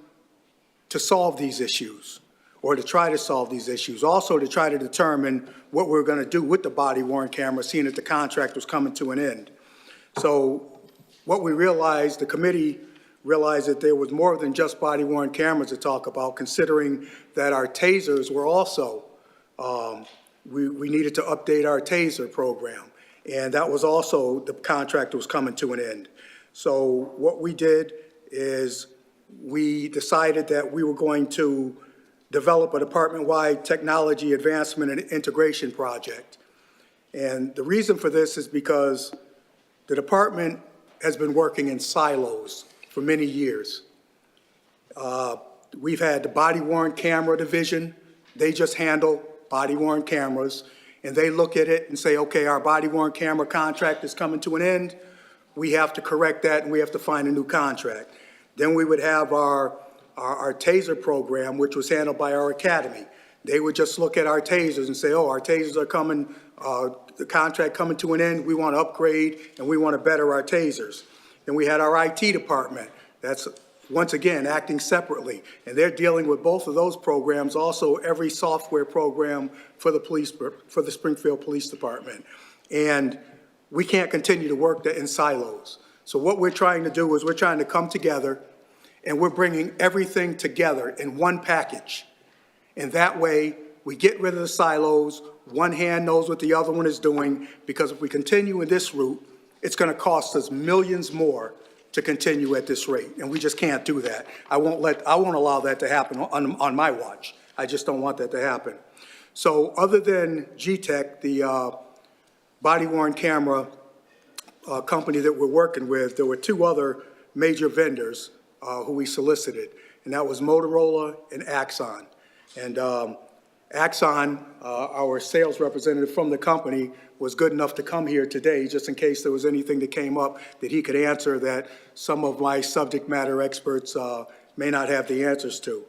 to solve these issues, or to try to solve these issues. Also to try to determine what we're going to do with the body-worn camera, seeing that the contract was coming to an end. So what we realized, the committee realized that there was more than just body-worn cameras to talk about, considering that our tasers were also, we needed to update our taser program. And that was also, the contract was coming to an end. So what we did is we decided that we were going to develop a department-wide technology advancement and integration project. And the reason for this is because the department has been working in silos for many years. We've had the body-worn camera division. They just handle body-worn cameras, and they look at it and say, okay, our body-worn camera contract is coming to an end. We have to correct that, and we have to find a new contract. Then we would have our taser program, which was handled by our academy. They would just look at our tasers and say, oh, our tasers are coming, the contract coming to an end, we want to upgrade, and we want to better our tasers. Then we had our IT department. That's once again, acting separately. And they're dealing with both of those programs, also every software program for the Springfield Police Department. And we can't continue to work in silos. So what we're trying to do is we're trying to come together, and we're bringing everything together in one package. And that way, we get rid of the silos, one hand knows what the other one is doing, because if we continue in this route, it's going to cost us millions more to continue at this rate, and we just can't do that. I won't allow that to happen on my watch. I just don't want that to happen. So other than G-Tech, the body-worn camera company that we're working with, there were two other major vendors who we solicited, and that was Motorola and Axon. And Axon, our sales representative from the company, was good enough to come here today just in case there was anything that came up that he could answer that some of my subject matter experts may not have the answers to.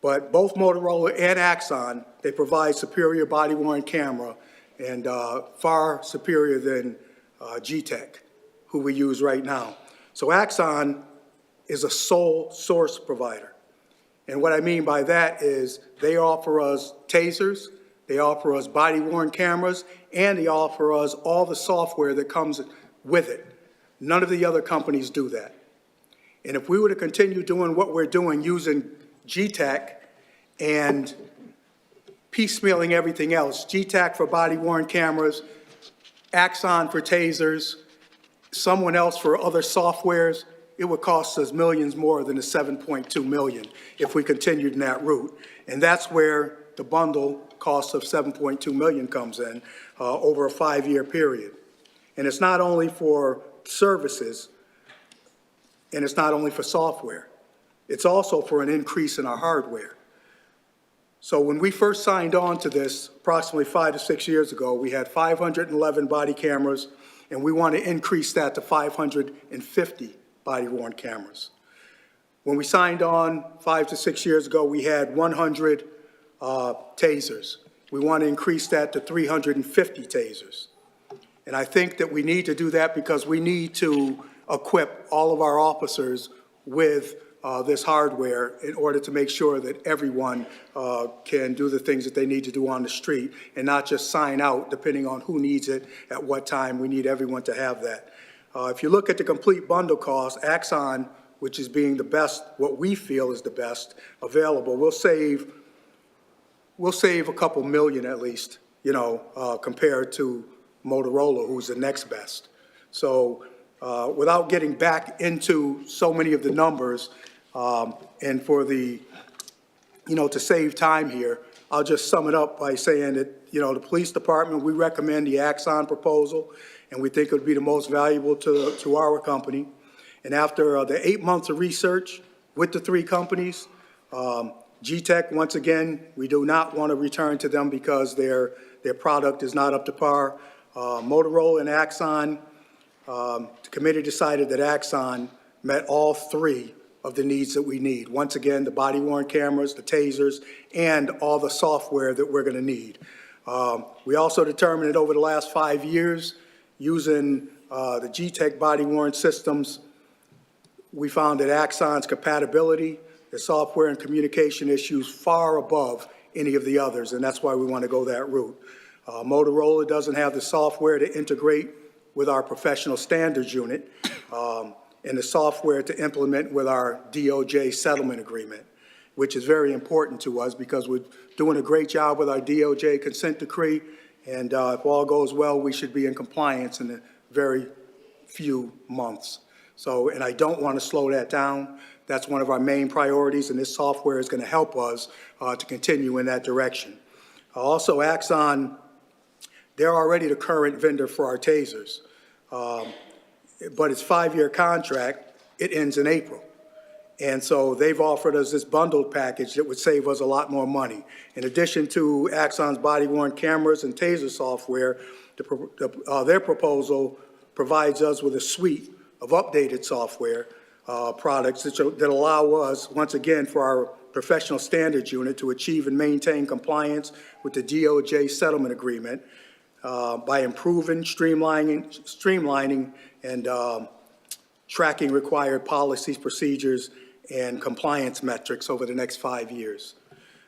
But both Motorola and Axon, they provide superior body-worn camera and far superior than G-Tech, who we use right now. So Axon is a sole source provider. And what I mean by that is they offer us tasers, they offer us body-worn cameras, and they offer us all the software that comes with it. None of the other companies do that. And if we were to continue doing what we're doing using G-Tech and piecemealing everything else, G-Tech for body-worn cameras, Axon for tasers, someone else for other softwares, it would cost us millions more than the $7.2 million if we continued in that route. And that's where the bundle cost of $7.2 million comes in over a 5-year period. And it's not only for services, and it's not only for software. It's also for an increase in our hardware. So when we first signed on to this, approximately 5 to 6 years ago, we had 511 body cameras, and we want to increase that to 550 body-worn cameras. When we signed on 5 to 6 years ago, we had 100 tasers. We want to increase that to 350 tasers. And I think that we need to do that because we need to equip all of our officers with this hardware in order to make sure that everyone can do the things that they need to do on the street and not just sign out depending on who needs it at what time. We need everyone to have that. If you look at the complete bundle cost, Axon, which is being the best, what we feel is the best available, we'll save a couple million at least, compared to Motorola, who's the next best. So without getting back into so many of the numbers, and for the, to save time here, I'll just sum it up by saying that, the police department, we recommend the Axon proposal, and we think it would be the most valuable to our company. And after the 8 months of research with the 3 companies, G-Tech, once again, we do not want to return to them because their product is not up to par. Motorola and Axon, the committee decided that Axon met all 3 of the needs that we need. Once again, the body-worn cameras, the tasers, and all the software that we're going to need. We also determined that over the last 5 years, using the G-Tech body-worn systems, we found that Axon's compatibility, the software and communication issues far above any of the others, and that's why we want to go that route. Motorola doesn't have the software to integrate with our professional standards unit and the software to implement with our DOJ settlement agreement, which is very important to us because we're doing a great job with our DOJ consent decree, and if all goes well, we should be in compliance in a very few months. So, and I don't want to slow that down. That's one of our main priorities, and this software is going to help us to continue in that direction. Also, Axon, they're already the current vendor for our tasers, but it's 5-year contract. It ends in April. And so they've offered us this bundled package that would save us a lot more money. In addition to Axon's body-worn cameras and taser software, their proposal provides us with a suite of updated software products that allow us, once again, for our professional standards unit to achieve and maintain compliance with the DOJ settlement agreement by improving, streamlining, and tracking required policies, procedures, and compliance metrics over the next 5 years.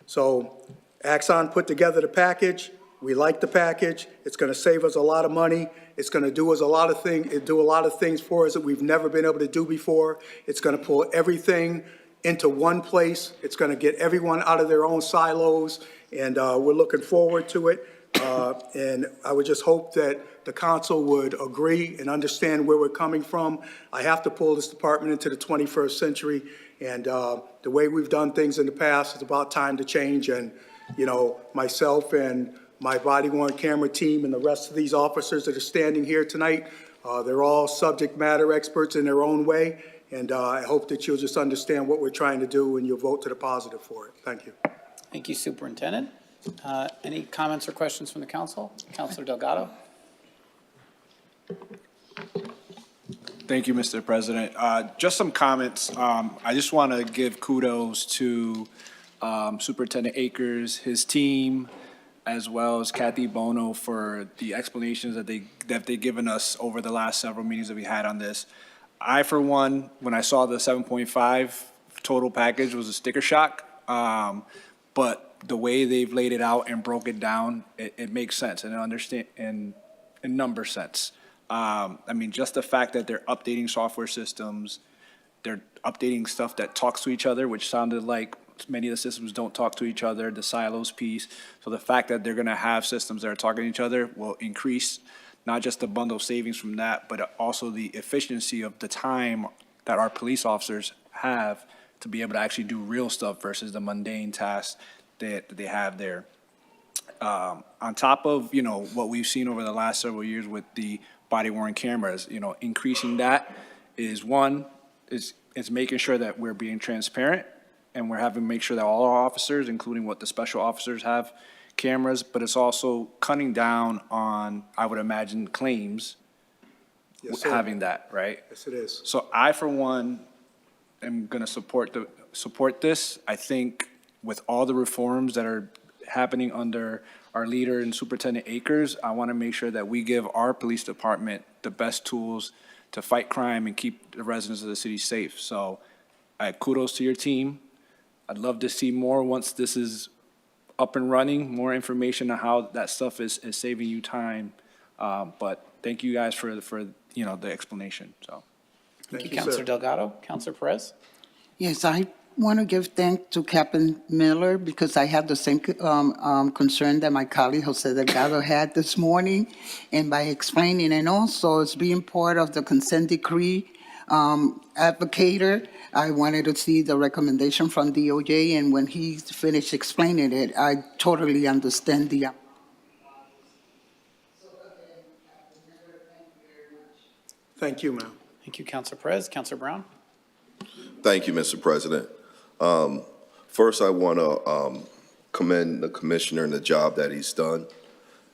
So Axon put together the package. We like the package. It's going to save us a lot of money. It's going to do a lot of things for us that we've never been able to do before. It's going to pull everything into one place. It's going to get everyone out of their own silos, and we're looking forward to it. And I would just hope that the council would agree and understand where we're coming from. I have to pull this department into the 21st century, and the way we've done things in the past, it's about time to change. And, you know, myself and my body-worn camera team and the rest of these officers that are standing here tonight, they're all subject matter experts in their own way, and I hope that you'll just understand what we're trying to do and you'll vote to the positive for it. Thank you. Thank you, Superintendent. Any comments or questions from the council? Councilor Delgado? Thank you, Mr. President. Just some comments. I just want to give kudos to Superintendent Akers, his team, as well as Kathy Bono for the explanations that they've given us over the last several meetings that we had on this. I, for one, when I saw the 7.5 total package, was a sticker shock. But the way they've laid it out and broke it down, it makes sense and number sense. I mean, just the fact that they're updating software systems, they're updating stuff that talks to each other, which sounded like many of the systems don't talk to each other, the silos piece. So the fact that they're going to have systems that are talking to each other will increase not just the bundle savings from that, but also the efficiency of the time that our police officers have to be able to actually do real stuff versus the mundane tasks that they have there. On top of, you know, what we've seen over the last several years with the body-worn cameras, you know, increasing that is making sure that we're being transparent and we're having to make sure that all our officers, including what the special officers have cameras, but it's also cutting down on, I would imagine, claims. Yes, sir. Having that, right? Yes, it is. So I, for one, am going to support this. I think with all the reforms that are happening under our leader and Superintendent Akers, I want to make sure that we give our police department the best tools to fight crime and keep the residents of the city safe. So kudos to your team. I'd love to see more once this is up and running, more information on how that stuff is saving you time. But thank you guys for you know, the explanation. So Thank you, Councilor Delgado. Councilor Perez? Yes, I want to give thanks to Captain Miller because I have the same concern that my colleague Jose Delgado had this morning, and by explaining, and also as being part of the consent decree advocator, I wanted to see the recommendation from DOJ, and when he finished explaining it, I totally understand the. Thank you, ma'am. Thank you, Councilor Perez. Councilor Brown? Thank you, Mr. President. First, I want to commend the commissioner and the job that he's done.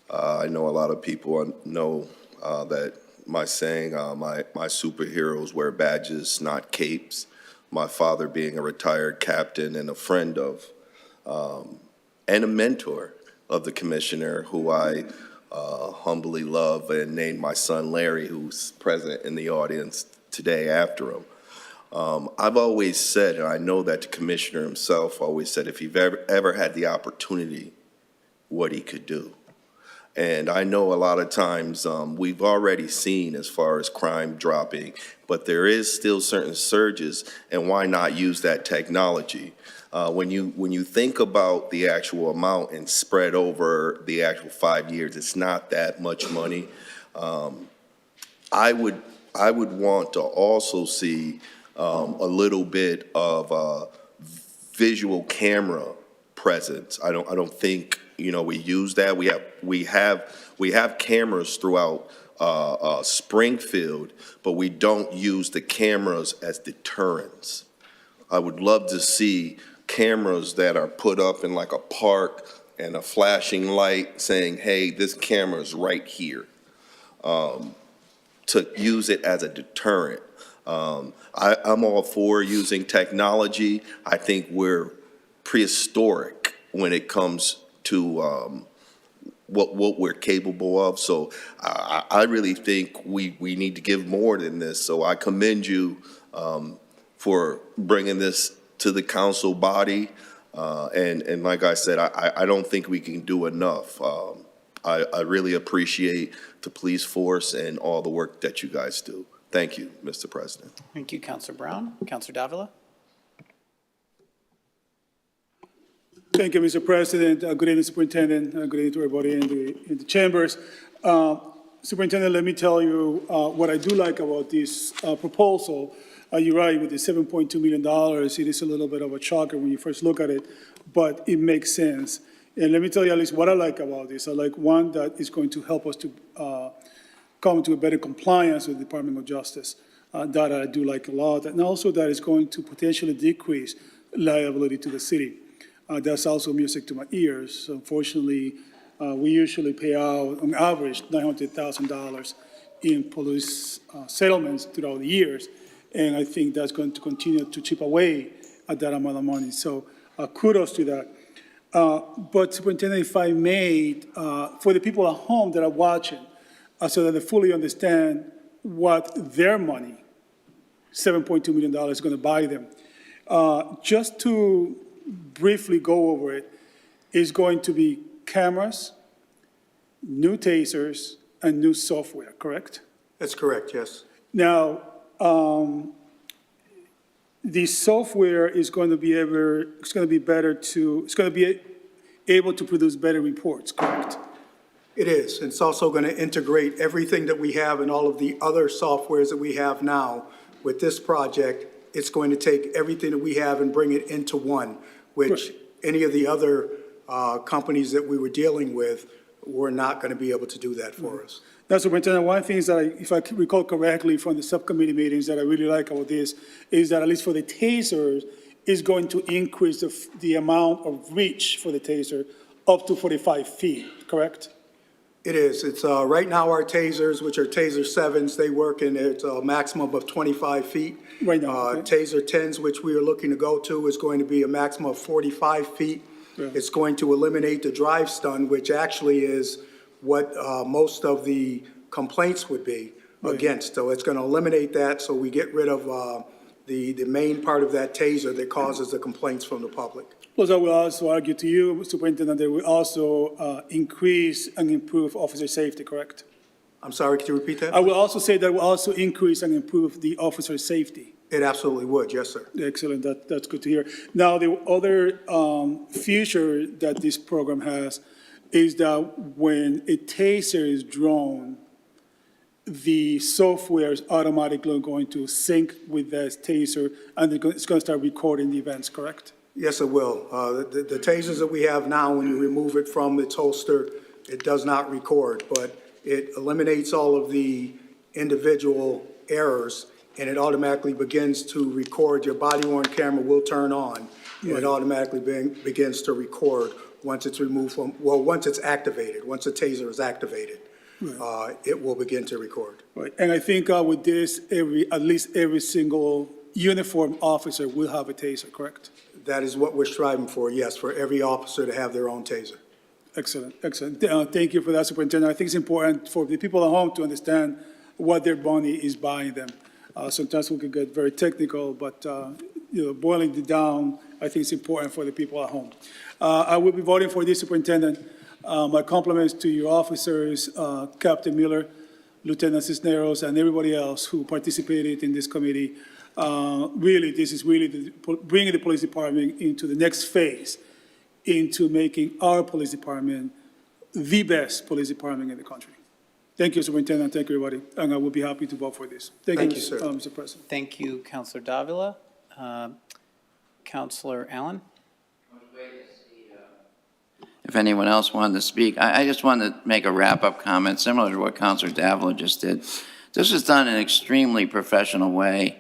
I know a lot of people know that my saying, my superheroes wear badges, not capes. My father being a retired captain and a friend of, and a mentor of the commissioner, who I humbly love and named my son Larry, who's present in the audience today after him. I've always said, and I know that the commissioner himself always said, if he ever had the opportunity, what he could do. And I know a lot of times we've already seen as far as crime dropping, but there is still certain surges, and why not use that technology? When you think about the actual amount and spread over the actual 5 years, it's not that much money. I would want to also see a little bit of visual camera presence. I don't think, you know, we use that. We have cameras throughout Springfield, but we don't use the cameras as deterrents. I would love to see cameras that are put up in like a park and a flashing light saying, hey, this camera is right here, to use it as a deterrent. I'm all for using technology. I think we're prehistoric when it comes to what we're capable of. So I really think we need to give more than this. So I commend you for bringing this to the council body. And like I said, I don't think we can do enough. I really appreciate the police force and all the work that you guys do. Thank you, Mr. President. Thank you, Counselor Brown. Counselor Davila? Thank you, Mr. President. Good evening, Superintendent. Good evening to everybody in the chambers. Superintendent, let me tell you what I do like about this proposal. You're right, with the $7.2 million, it is a little bit of a shocker when you first look at it, but it makes sense. And let me tell you at least what I like about this. I like one that is going to help us to come to a better compliance with the Department of Justice. That I do like a lot. And also that is going to potentially decrease liability to the city. That's also music to my ears. Unfortunately, we usually pay out, on average, $900,000 in police settlements throughout the years. And I think that's going to continue to chip away at that amount of money. So kudos to that. But Superintendent, if I may, for the people at home that are watching, so that they fully understand what their money, $7.2 million, is going to buy them. Just to briefly go over it, is going to be cameras, new tasers, and new software, correct? That's correct, yes. Now, the software is going to be able to produce better reports, correct? It is. It's also going to integrate everything that we have and all of the other softwares that we have now. With this project, it's going to take everything that we have and bring it into one, which any of the other companies that we were dealing with were not going to be able to do that for us. Now, Superintendent, one of the things that if I recall correctly from the subcommittee meetings that I really like about this is that at least for the tasers, is going to increase the amount of reach for the taser up to 45 feet, correct? It is. It's right now our tasers, which are Taser 7s, they work in a maximum of 25 feet. Right now. Okay. Taser 10s, which we are looking to go to, is going to be a maximum of 45 feet. Yeah. It's going to eliminate the drive stun, which actually is what most of the complaints would be against. So it's going to eliminate that, so we get rid of the main part of that taser that causes the complaints from the public. Plus, I will also argue to you, Superintendent, that will also increase and improve officer safety, correct? I'm sorry, could you repeat that? I will also say that will also increase and improve the officer safety. It absolutely would, yes, sir. Excellent, that's good to hear. Now, the other feature that this program has is that when a taser is drawn, the software is automatically going to sync with the taser, and it's going to start recording the events, correct? Yes, it will. The tasers that we have now, when you remove it from its holster, it does not record, but it eliminates all of the individual errors, and it automatically begins to record. Your body-worn camera will turn on, and it automatically begins to record once it's removed from, once it's activated. Once the taser is activated, it will begin to record. Right, and I think with this, at least every single uniformed officer will have a taser, correct? That is what we're striving for, yes, for every officer to have their own taser. Excellent, excellent. Thank you for that, Superintendent. I think it's important for the people at home to understand what their money is buying them. Sometimes we can get very technical, but boiling it down, I think it's important for the people at home. I will be voting for this, Superintendent. My compliments to your officers, Captain Miller, Lieutenant Cisneros, and everybody else who participated in this committee. Really, this is really bringing the police department into the next phase, into making our police department the best police department in the country. Thank you, Superintendent. Thank you, everybody. And I will be happy to vote for this. Thank you, sir. Mr. President. Thank you, Counselor Davila. Counselor Allen? If anyone else wanted to speak, I just wanted to make a wrap-up comment similar to what Counselor Davila just did. This was done in an extremely professional way.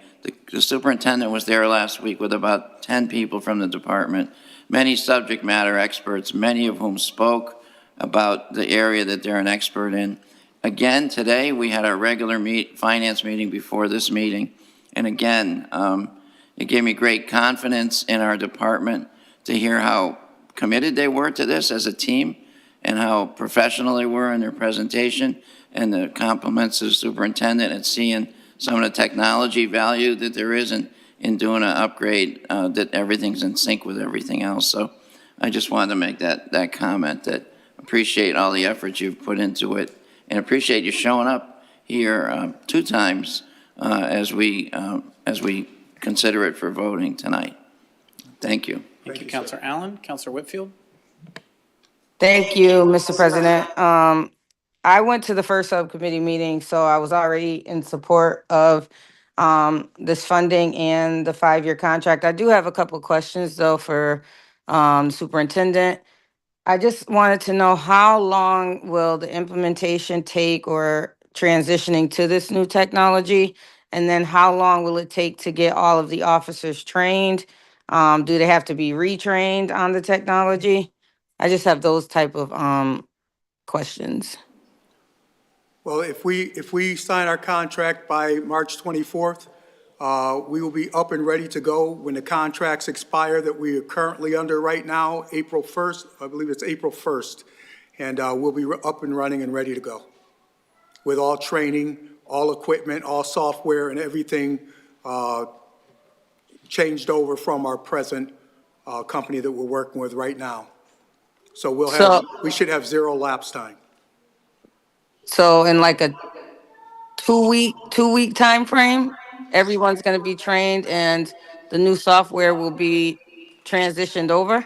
The superintendent was there last week with about 10 people from the department, many subject matter experts, many of whom spoke about the area that they're an expert in. Again, today we had our regular finance meeting before this meeting, and again, it gave me great confidence in our department to hear how committed they were to this as a team and how professional they were in their presentation, and the compliments to the superintendent and seeing some of the technology value that there is in in doing an upgrade, that everything's in sync with everything else. So I just wanted to make that comment, that appreciate all the effort you've put into it, and appreciate you showing up here 2 times as we consider it for voting tonight. Thank you. Thank you, Councilor Allen. Councilor Whitfield? Thank you, Mr. President. I went to the first subcommittee meeting, so I was already in support of this funding and the 5-year contract. I do have a couple of questions, though, for the superintendent. I just wanted to know, how long will the implementation take, or transitioning to this new technology? And then how long will it take to get all of the officers trained? Do they have to be retrained on the technology? I just have those type of questions. Well, if we sign our contract by March 24th, we will be up and ready to go when the contracts expire that we are currently under right now, April 1st. I believe it's April 1st. And we'll be up and running and ready to go with all training, all equipment, all software, and everything changed over from our present company that we're working with right now. So we should have 0 lapse time. So in like a 2-week time frame, everyone's going to be trained and the new software will be transitioned over?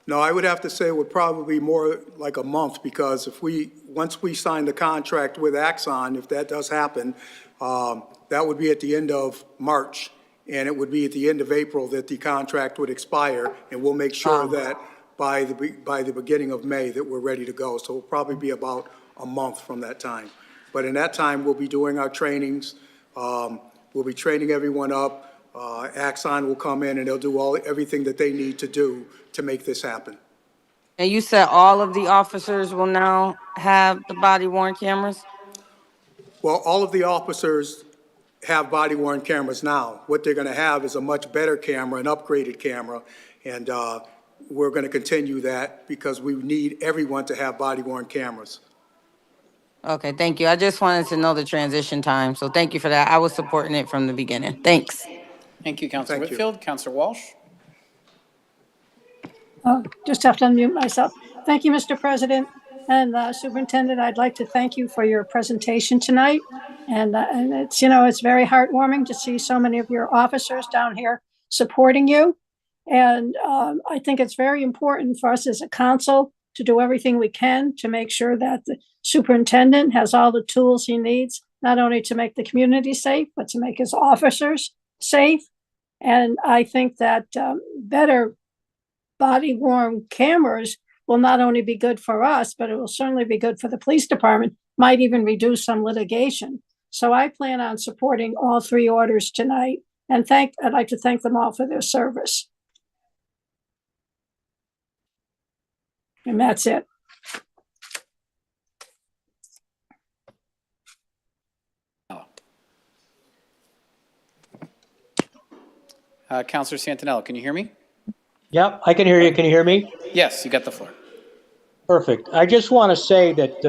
No, I would have to say it would probably be more like a month, because once we sign the contract with Axon, if that does happen, that would be at the end of March, and it would be at the end of April that the contract would expire, and we'll make sure that by the beginning of May that we're ready to go. So it'll probably be about a month from that time. But in that time, we'll be doing our trainings. We'll be training everyone up. Axon will come in and they'll do everything that they need to do to make this happen. And you said all of the officers will now have the body-worn cameras? Well, all of the officers have body-worn cameras now. What they're going to have is a much better camera, an upgraded camera, and we're going to continue that because we need everyone to have body-worn cameras. Okay, thank you. I just wanted to know the transition time, so thank you for that. I was supporting it from the beginning. Thanks. Thank you, Councilor Whitfield. Councilor Walsh? Just have to unmute myself. Thank you, Mr. President. And Superintendent, I'd like to thank you for your presentation tonight. And it's, it's very heartwarming to see so many of your officers down here supporting you. And I think it's very important for us as a council to do everything we can to make sure that the superintendent has all the tools he needs, not only to make the community safe, but to make his officers safe. And I think that better body-worn cameras will not only be good for us, but it will certainly be good for the police department, might even reduce some litigation. So I plan on supporting all 3 orders tonight, and I'd like to thank them all for their service. And that's it. Councilor Santinello, can you hear me? Yep, I can hear you. Can you hear me? Yes, you got the floor. Perfect. I just want to say that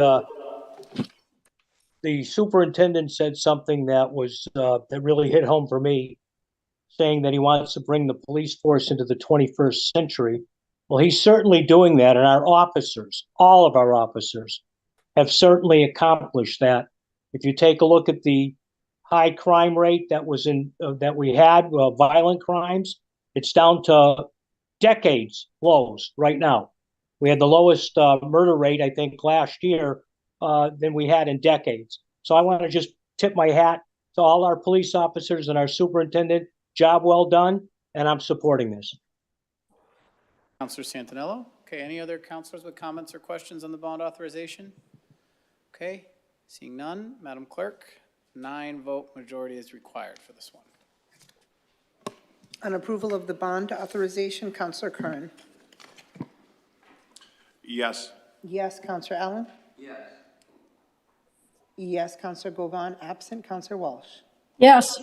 the superintendent said something that was that really hit home for me, saying that he wants to bring the police force into the 21st century. Well, he's certainly doing that, and our officers, all of our officers, have certainly accomplished that. If you take a look at the high crime rate that was that we had, violent crimes, it's down to decades lows right now. We had the lowest murder rate, I think, last year than we had in decades. So I want to just tip my hat to all our police officers and our superintendent. Job well done, and I'm supporting this. Councilor Santinello. Okay, any other councilors with comments or questions on the bond authorization? Okay, seeing none, Madam Clerk, 9-vote majority is required for this one. On approval of the bond authorization, Councilor Kern. Yes. Yes, Councilor Allen. Yes. Yes, Councilor Govan. Absent, Councilor Walsh. Yes.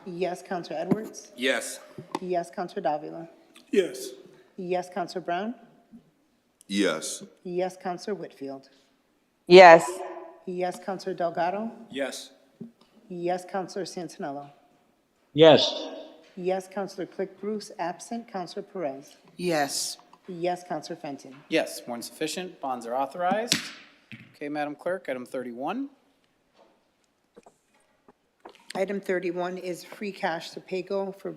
Yes, Councilor Edwards. Yes. Yes, Councilor Davila. Yes. Yes, Councilor Brown. Yes. Yes, Councilor Whitfield. Yes. Yes, Councilor Delgado. Yes. Yes, Councilor Santinello. Yes. Yes, Counselor Click Bruce, absent. Counselor Perez. Yes. Yes, Counselor Fenton. Yes, more than sufficient. Bonds are authorized. Okay, Madam Clerk, item 31. Item 31 is free cash to PAYGO for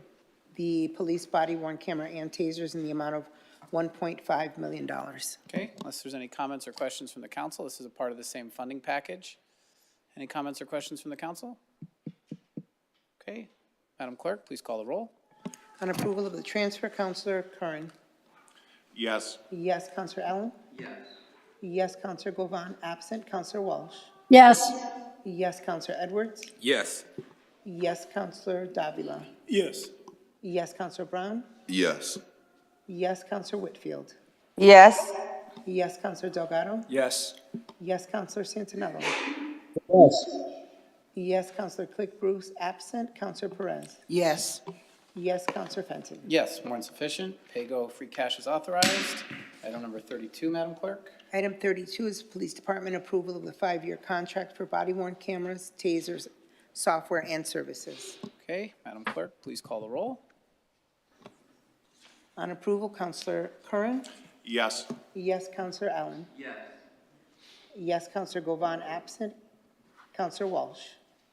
the police body-worn camera and tasers in the amount of $1.5 million. Okay, unless there's any comments or questions from the council, this is a part of the same funding package. Any comments or questions from the council? Okay, Madam Clerk, please call the roll. On approval of the transfer, Counselor Curran. Yes. Yes, Counselor Allen. Yes. Yes, Counselor Govan, absent. Counselor Walsh. Yes. Yes, Counselor Edwards. Yes. Yes, Counselor Davila. Yes. Yes, Counselor Brown. Yes. Yes, Counselor Whitfield. Yes. Yes, Counselor Delgado. Yes. Yes, Counselor Santinello. Yes. Yes, Counselor Click Bruce, absent. Counselor Perez. Yes. Yes, Counselor Fenton. Yes, more than sufficient. PAYGO free cash is authorized. Item number 32, Madam Clerk. Item 32 is Police Department approval of the 5-year contract for body-worn cameras, tasers, software, and services. Okay, Madam Clerk, please call the roll. On approval, Counselor Curran. Yes. Yes, Counselor Allen. Yes. Yes, Counselor Govan, absent. Counselor Walsh.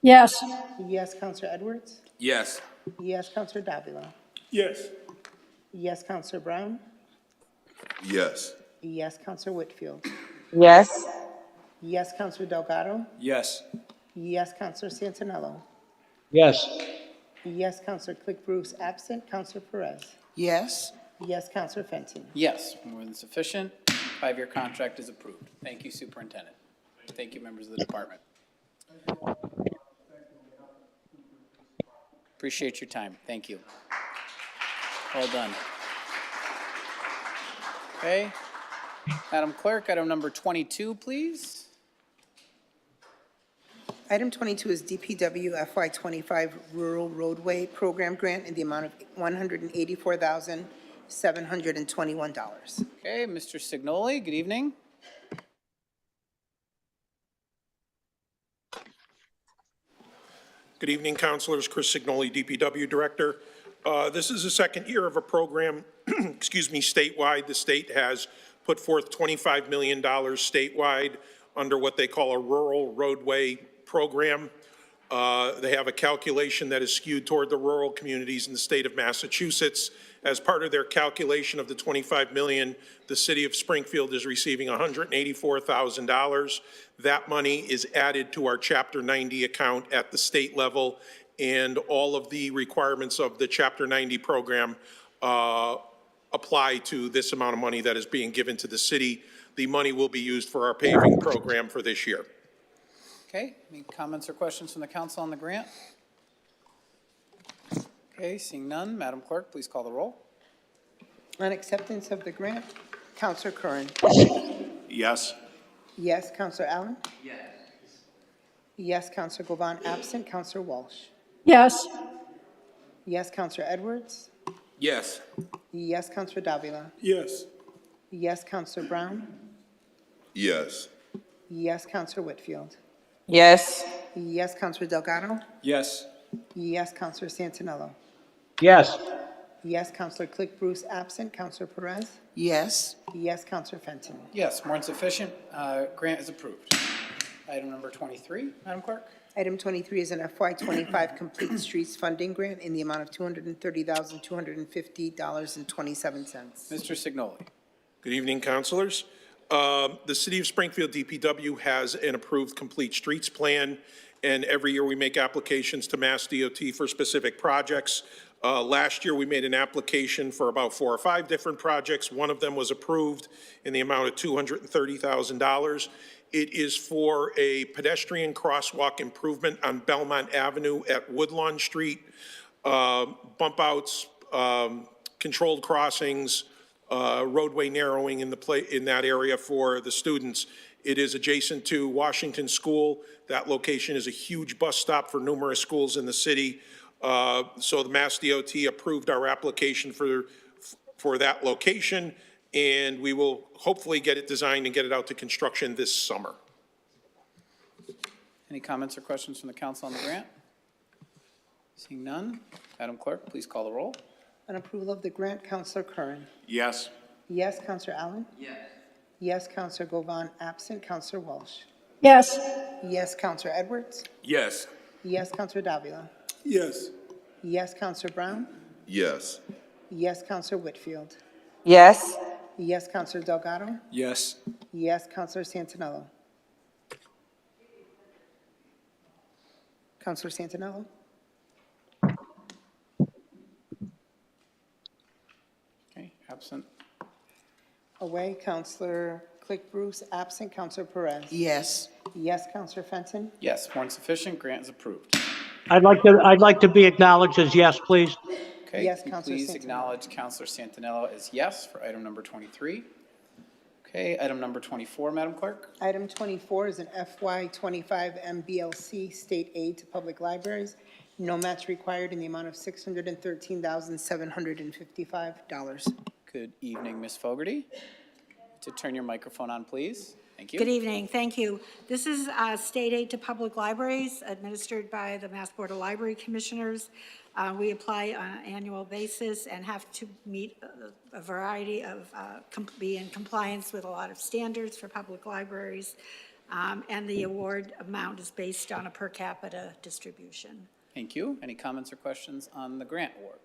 Yes. Yes, Counselor Edwards. Yes. Yes, Counselor Davila. Yes. Yes, Counselor Brown. Yes. Yes, Counselor Whitfield. Yes. Yes, Counselor Delgado. Yes. Yes, Counselor Santinello. Yes. Yes, Counselor Click Bruce, absent. Counselor Perez. Yes. Yes, Counselor Fenton. Yes, more than sufficient. 5-year contract is approved. Thank you, Superintendent. Thank you, members of the department. Appreciate your time. Thank you. Well done. Okay. Madam Clerk, item number 22, please. Item 22 is DPW FY25 Rural Roadway Program Grant in the amount of $184,721. Okay, Mr. Signoli, good evening. Good evening, councilors. Chris Signoli, DPW Director. This is the second year of a program, excuse me, statewide. The state has put forth $25 million statewide under what they call a rural roadway program. They have a calculation that is skewed toward the rural communities in the state of Massachusetts. As part of their calculation of the $25 million, the city of Springfield is receiving $184,000. That money is added to our Chapter 90 account at the state level, and all of the requirements of the Chapter 90 program apply to this amount of money that is being given to the city. The money will be used for our paving program for this year. Okay, any comments or questions from the council on the grant? Okay, seeing none, Madam Clerk, please call the roll. On acceptance of the grant, Counselor Curran. Yes. Yes, Counselor Allen. Yes. Yes, Counselor Govan, absent. Counselor Walsh. Yes. Yes, Counselor Edwards. Yes. Yes, Counselor Davila. Yes. Yes, Counselor Brown. Yes. Yes, Counselor Whitfield. Yes. Yes, Counselor Delgado. Yes. Yes, Counselor Santinello. Yes. Yes, Counselor Click Bruce, absent. Counselor Perez. Yes. Yes, Counselor Fenton. Yes, more than sufficient. Grant is approved. Item number 23, Madam Clerk. Item 23 is an FY25 Complete Streets Funding Grant in the amount of $230,250.27. Mr. Signoli. Good evening, councilors. The City of Springfield DPW has an approved complete streets plan, and every year we make applications to Mass DOT for specific projects. Last year, we made an application for about 4 or 5 different projects. One of them was approved in the amount of $230,000. It is for a pedestrian crosswalk improvement on Belmont Avenue at Woodlawn Street, bump outs, controlled crossings, roadway narrowing in that area for the students. It is adjacent to Washington School. That location is a huge bus stop for numerous schools in the city. So the Mass DOT approved our application for that location, and we will hopefully get it designed and get it out to construction this summer. Any comments or questions from the council on the grant? Seeing none, Madam Clerk, please call the roll. On approval of the grant, Counselor Curran. Yes. Yes, Counselor Allen. Yes, Counselor Govan, absent. Counselor Walsh. Yes. Yes, Counselor Edwards. Yes. Yes, Counselor Davila. Yes. Yes, Counselor Brown. Yes. Yes, Counselor Whitfield. Yes. Yes, Counselor Delgado. Yes. Yes, Counselor Santinello. Counselor Santinello. Okay, absent. Away, Counselor Click Bruce, absent. Counselor Perez. Yes. Yes, Counselor Fenton. Yes, more than sufficient. Grant is approved. I'd like to be acknowledged as yes, please. Okay, Yes, can you Counselor please Santinello. acknowledge Counselor Santinello as yes for item number 23? Okay, item number 24, Madam Clerk. Item 24 is an FY25 MBLC state aid to public libraries. No match required in the amount of $613,755. Good evening, Ms. Fogarty. To turn your microphone on, please. Thank you. Good evening, thank you. This is state aid to public libraries administered by the Mass Board of Library Commissioners. We apply on an annual basis and have to meet a variety of, be in compliance with a lot of standards for public libraries. And the award amount is based on a per capita distribution. Thank you. Any comments or questions on the grant award?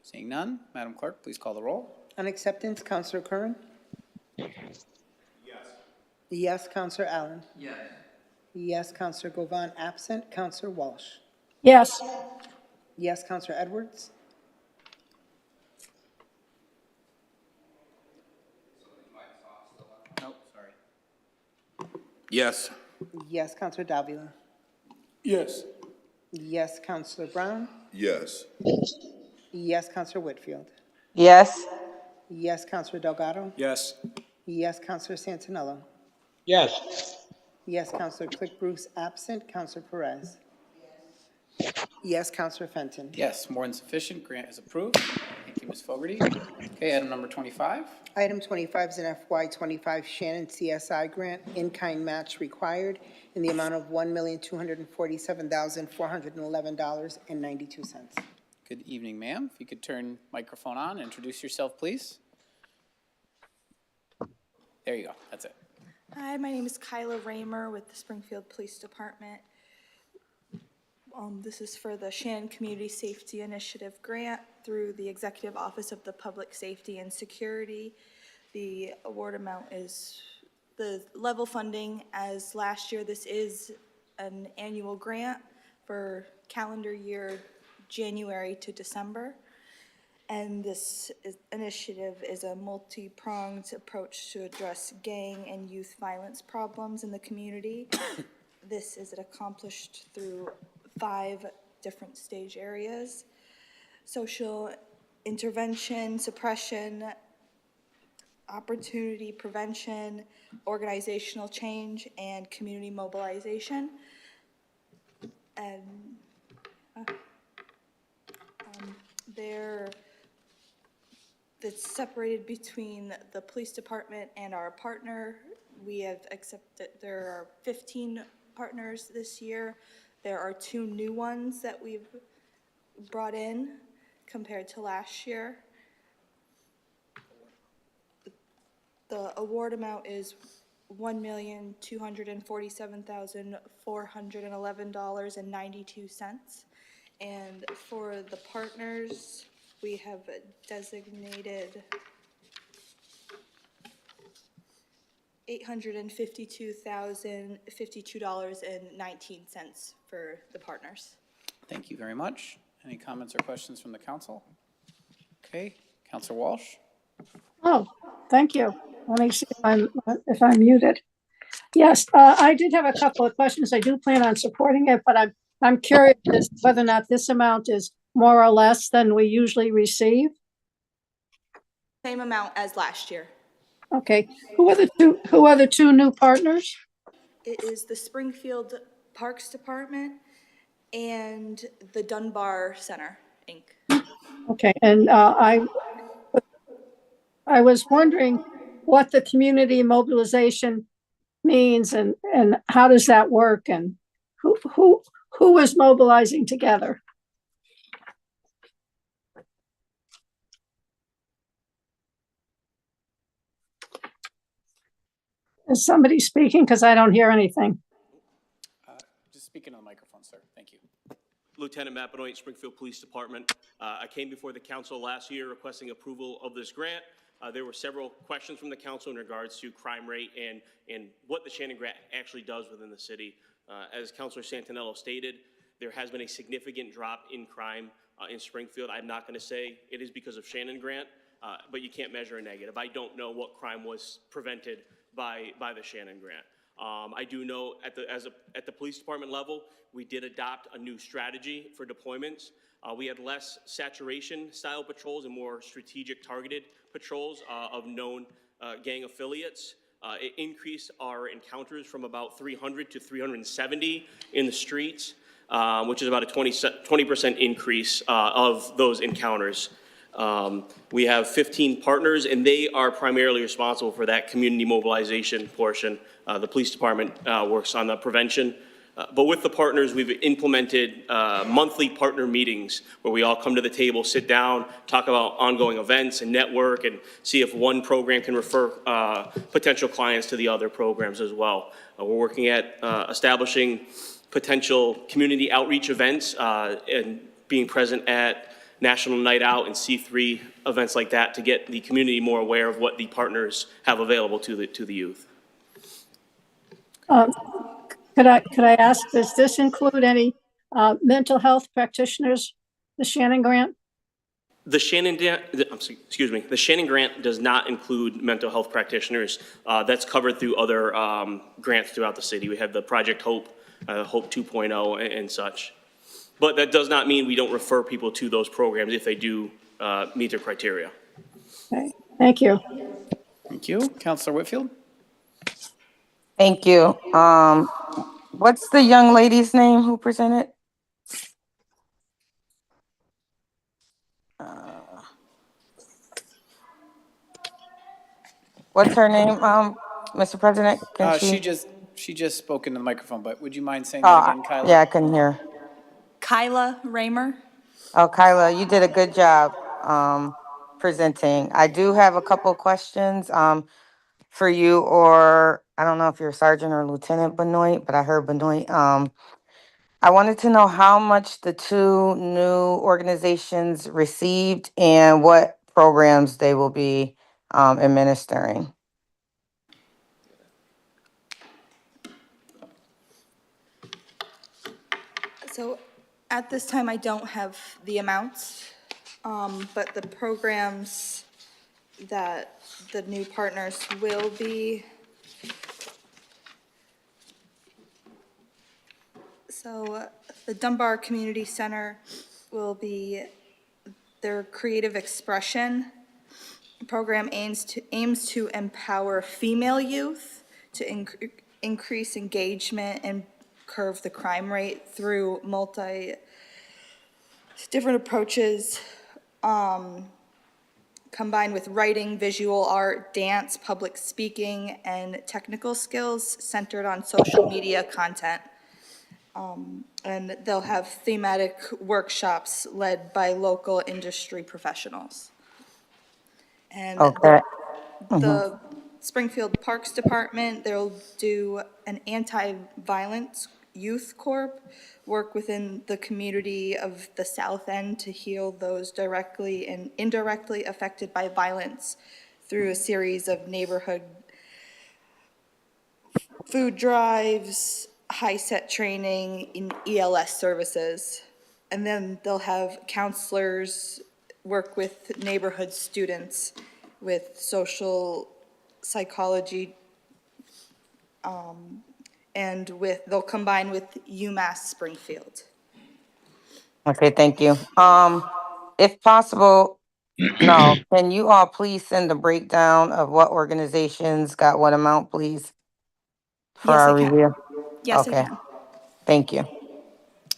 Seeing none, Madam Clerk, please call the roll. On acceptance, Counselor Curran. Yes, Counselor Allen. Yes, Counselor Govan, absent. Counselor Walsh. Yes. Yes, Counselor Edwards. Nope, sorry. Yes. Yes, Counselor Davila. Yes. Yes, Counselor Brown. Yes. Yes, Counselor Whitfield. Yes. Yes, Counselor Delgado. Yes. Yes, Counselor Santinello. Yes. Yes, Counselor Click Bruce, absent. Counselor Perez. Yes, Counselor Fenton. Yes, more than sufficient. Grant is approved. Thank you, Ms. Fogarty. Okay, item number 25. Item 25 is an FY25 Shannon CSI grant, in-kind match required in the amount of $1,247,411.92. Good evening, ma'am. If you could turn microphone on, introduce yourself, please. There you go. That's it. Hi, my name is Kyla Raymer with the Springfield Police Department. This is for the Shannon Community Safety Initiative grant through the Executive Office of the Public Safety and Security. The award amount is the level funding as last year. This is an annual grant for calendar year January to December. And this initiative is a multi-pronged approach to address gang and youth violence problems in the community. This is accomplished through 5 different stage areas: social intervention, suppression, opportunity prevention, organizational change, and community mobilization. And it's separated between the police department and our partner. We have accepted, there are 15 partners this year. There are 2 new ones that we've brought in compared to last year. The award amount is $1,247,411.92. And for the partners, we have designated $852,052.19 for the partners. Thank you very much. Any comments or questions from the council? Okay, Councilor Walsh. Oh, thank you. Let me see if I'm muted. Yes, I did have a couple of questions. I do plan on supporting it, but I'm curious as to whether or not this amount is more or less than we usually receive. Same amount as last year. Okay. Who are the two new partners? It is the Springfield Parks Department and the Dunbar Center, Inc. Okay, and I was wondering what the community mobilization means and how does that work, and who who was mobilizing together? Is somebody speaking? Because I don't hear anything. Just speaking on the microphone, sir. Thank you. Lieutenant Matt Benoit, Springfield Police Department. I came before the council last year requesting approval of this grant. There were several questions from the council in regards to crime rate and what the Shannon Grant actually does within the city. As Councilor Santinello stated, there has been a significant drop in crime in Springfield. I'm not going to say it is because of Shannon Grant, but you can't measure a negative. I don't know what crime was prevented by the Shannon Grant. I do know at the police department level, we did adopt a new strategy for deployments. We had less saturation style patrols and more strategic targeted patrols of known gang affiliates. It increased our encounters from about 300 to 370 in the streets, which is about a 20% increase of those encounters. We have 15 partners, and they are primarily responsible for that community mobilization portion. The police department works on the prevention. But with the partners, we've implemented monthly partner meetings where we all come to the table, sit down, talk about ongoing events and network, and see if one program can refer potential clients to the other programs as well. We're working at establishing potential community outreach events and being present at National Night Out and C3 events like that to get the community more aware of what the partners have available to the youth. Could I ask, does this include any mental health practitioners, the Shannon Grant? The Shannon Grant does not include mental health practitioners. That's covered through other grants throughout the city. We have the Project Hope, Hope 2.0 and such. But that does not mean we don't refer people to those programs if they do meet their criteria. Okay, thank you. Thank you. Councilor Whitfield? Thank you. What's the young lady's name who presented? What's her name, Mr. President? Can She just spoke into the microphone, but would you mind saying that again, Kyla? Yeah, I couldn't hear. Kyla Raymer. Oh, Kyla, you did a good job presenting. I do have a couple of questions for you, or I don't know if you're Sergeant or Lieutenant Benoit, but I heard Benoit. I wanted to know how much the two new organizations received and what programs they will be administering. So at this time, I don't have the amounts, but the programs that the new partners will be. So the Dunbar Community Center will be their creative expression program aims to empower female youth to increase engagement and curb the crime rate through different approaches, combined with writing, visual art, dance, public speaking, and technical skills centered on social media content. And they'll have thematic workshops led by local industry professionals. And Okay. the Springfield Parks Department, they'll do an anti-violence youth corp, work within the community of the South End to heal those directly and indirectly affected by violence through a series of neighborhood food drives, high-set training in ELS services. And then they'll have counselors work with neighborhood students with social psychology, and they'll combine with UMass Springfield. Okay, thank you. If possible, no, can you all please send a breakdown of what organizations got what amount, please? For Yes, our I can. review? Yes, I Okay. can. Thank you.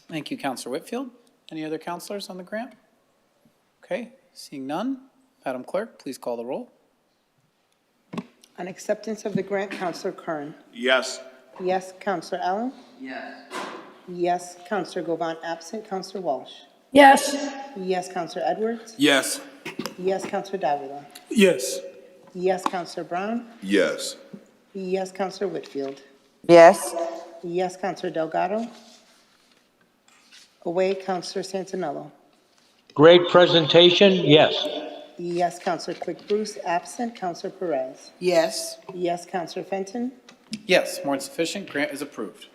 Thank you, Councilor Whitfield. Any other councilors on the grant? Okay, seeing none. Madam Clerk, please call the roll. On acceptance of the grant, Councilor Kern. Yes. Yes, Councilor Allen. Yes. Yes. Counselor Govan absent. Counselor Walsh. Yes. Yes. Counselor Edwards. Yes. Yes. Counselor Davila. Yes. Yes. Counselor Brown. Yes. Yes. Counselor Whitfield. Yes. Yes. Counselor Delgado. Away. Counselor Santinello. Great presentation, yes. Yes. Counselor Click Bruce absent. Counselor Perez. Yes. Yes. Counselor Fenton. Yes, more than sufficient. Grant is approved.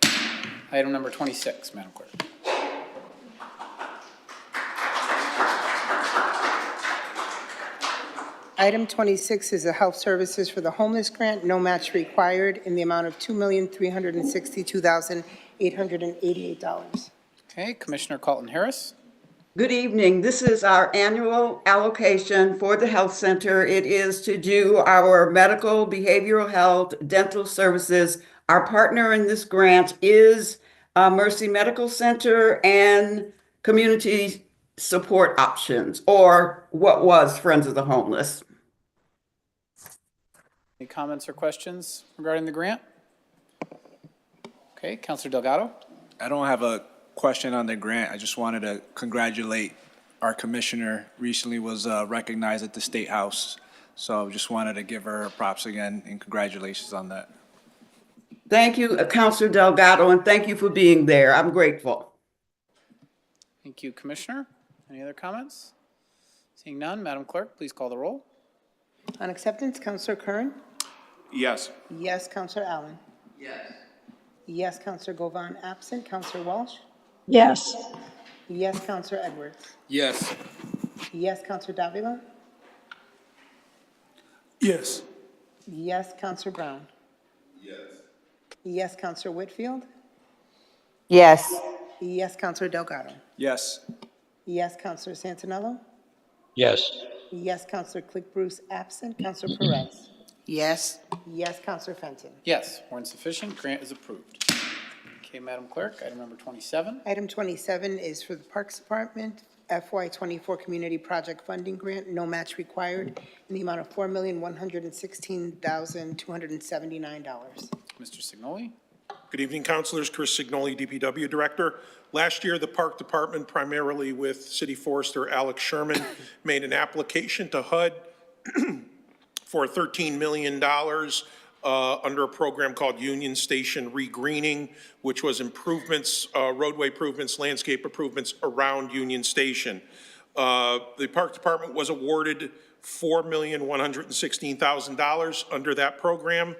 Item number 26, Madam Clerk. Item 26 is a health services for the homeless grant, no match required, in the amount of $2,362,888. Okay, Commissioner Carlton Harris. Good evening. This is our annual allocation for the health center. It is to do our medical, behavioral health, dental services. Our partner in this grant is Mercy Medical Center and Community Support Options, or what was Friends of the Homeless. Any comments or questions regarding the grant? Okay, Councilor Delgado. I don't have a question on the grant. I just wanted to congratulate our commissioner. Recently was recognized at the State House. So just wanted to give her props again and congratulations on that. Thank you, Councilor Delgado, and thank you for being there. I'm grateful. Thank you, Commissioner. Any other comments? Seeing none, Madam Clerk, please call the roll. On acceptance, Counselor Curran. Yes. Yes. Counselor Allen. Yes. Yes. Counselor Govan absent. Counselor Walsh. Yes. Yes. Counselor Edwards. Yes. Yes. Counselor Davila. Yes. Yes. Counselor Brown. Yes. Yes. Counselor Whitfield. Yes. Yes. Counselor Delgado. Yes. Yes. Counselor Santinello. Yes. Yes. Counselor Click Bruce absent. Counselor Perez. Yes. Yes. Counselor Fenton. Yes, more than sufficient. Grant is approved. Okay, Madam Clerk, item number 27. Item 27 is for the Parks Department, FY24 Community Project Funding Grant, no match required, in the amount of $4,116,279. Mr. Signoli. Good evening, councilors. Chris Signoli, DPW Director. Last year, the Park Department, primarily with City Forester Alex Sherman, made an application to HUD for $13 million under a program called Union Station Regreening, which was improvements, roadway improvements, landscape improvements around Union Station. The Park Department was awarded $4,116,000 under that program.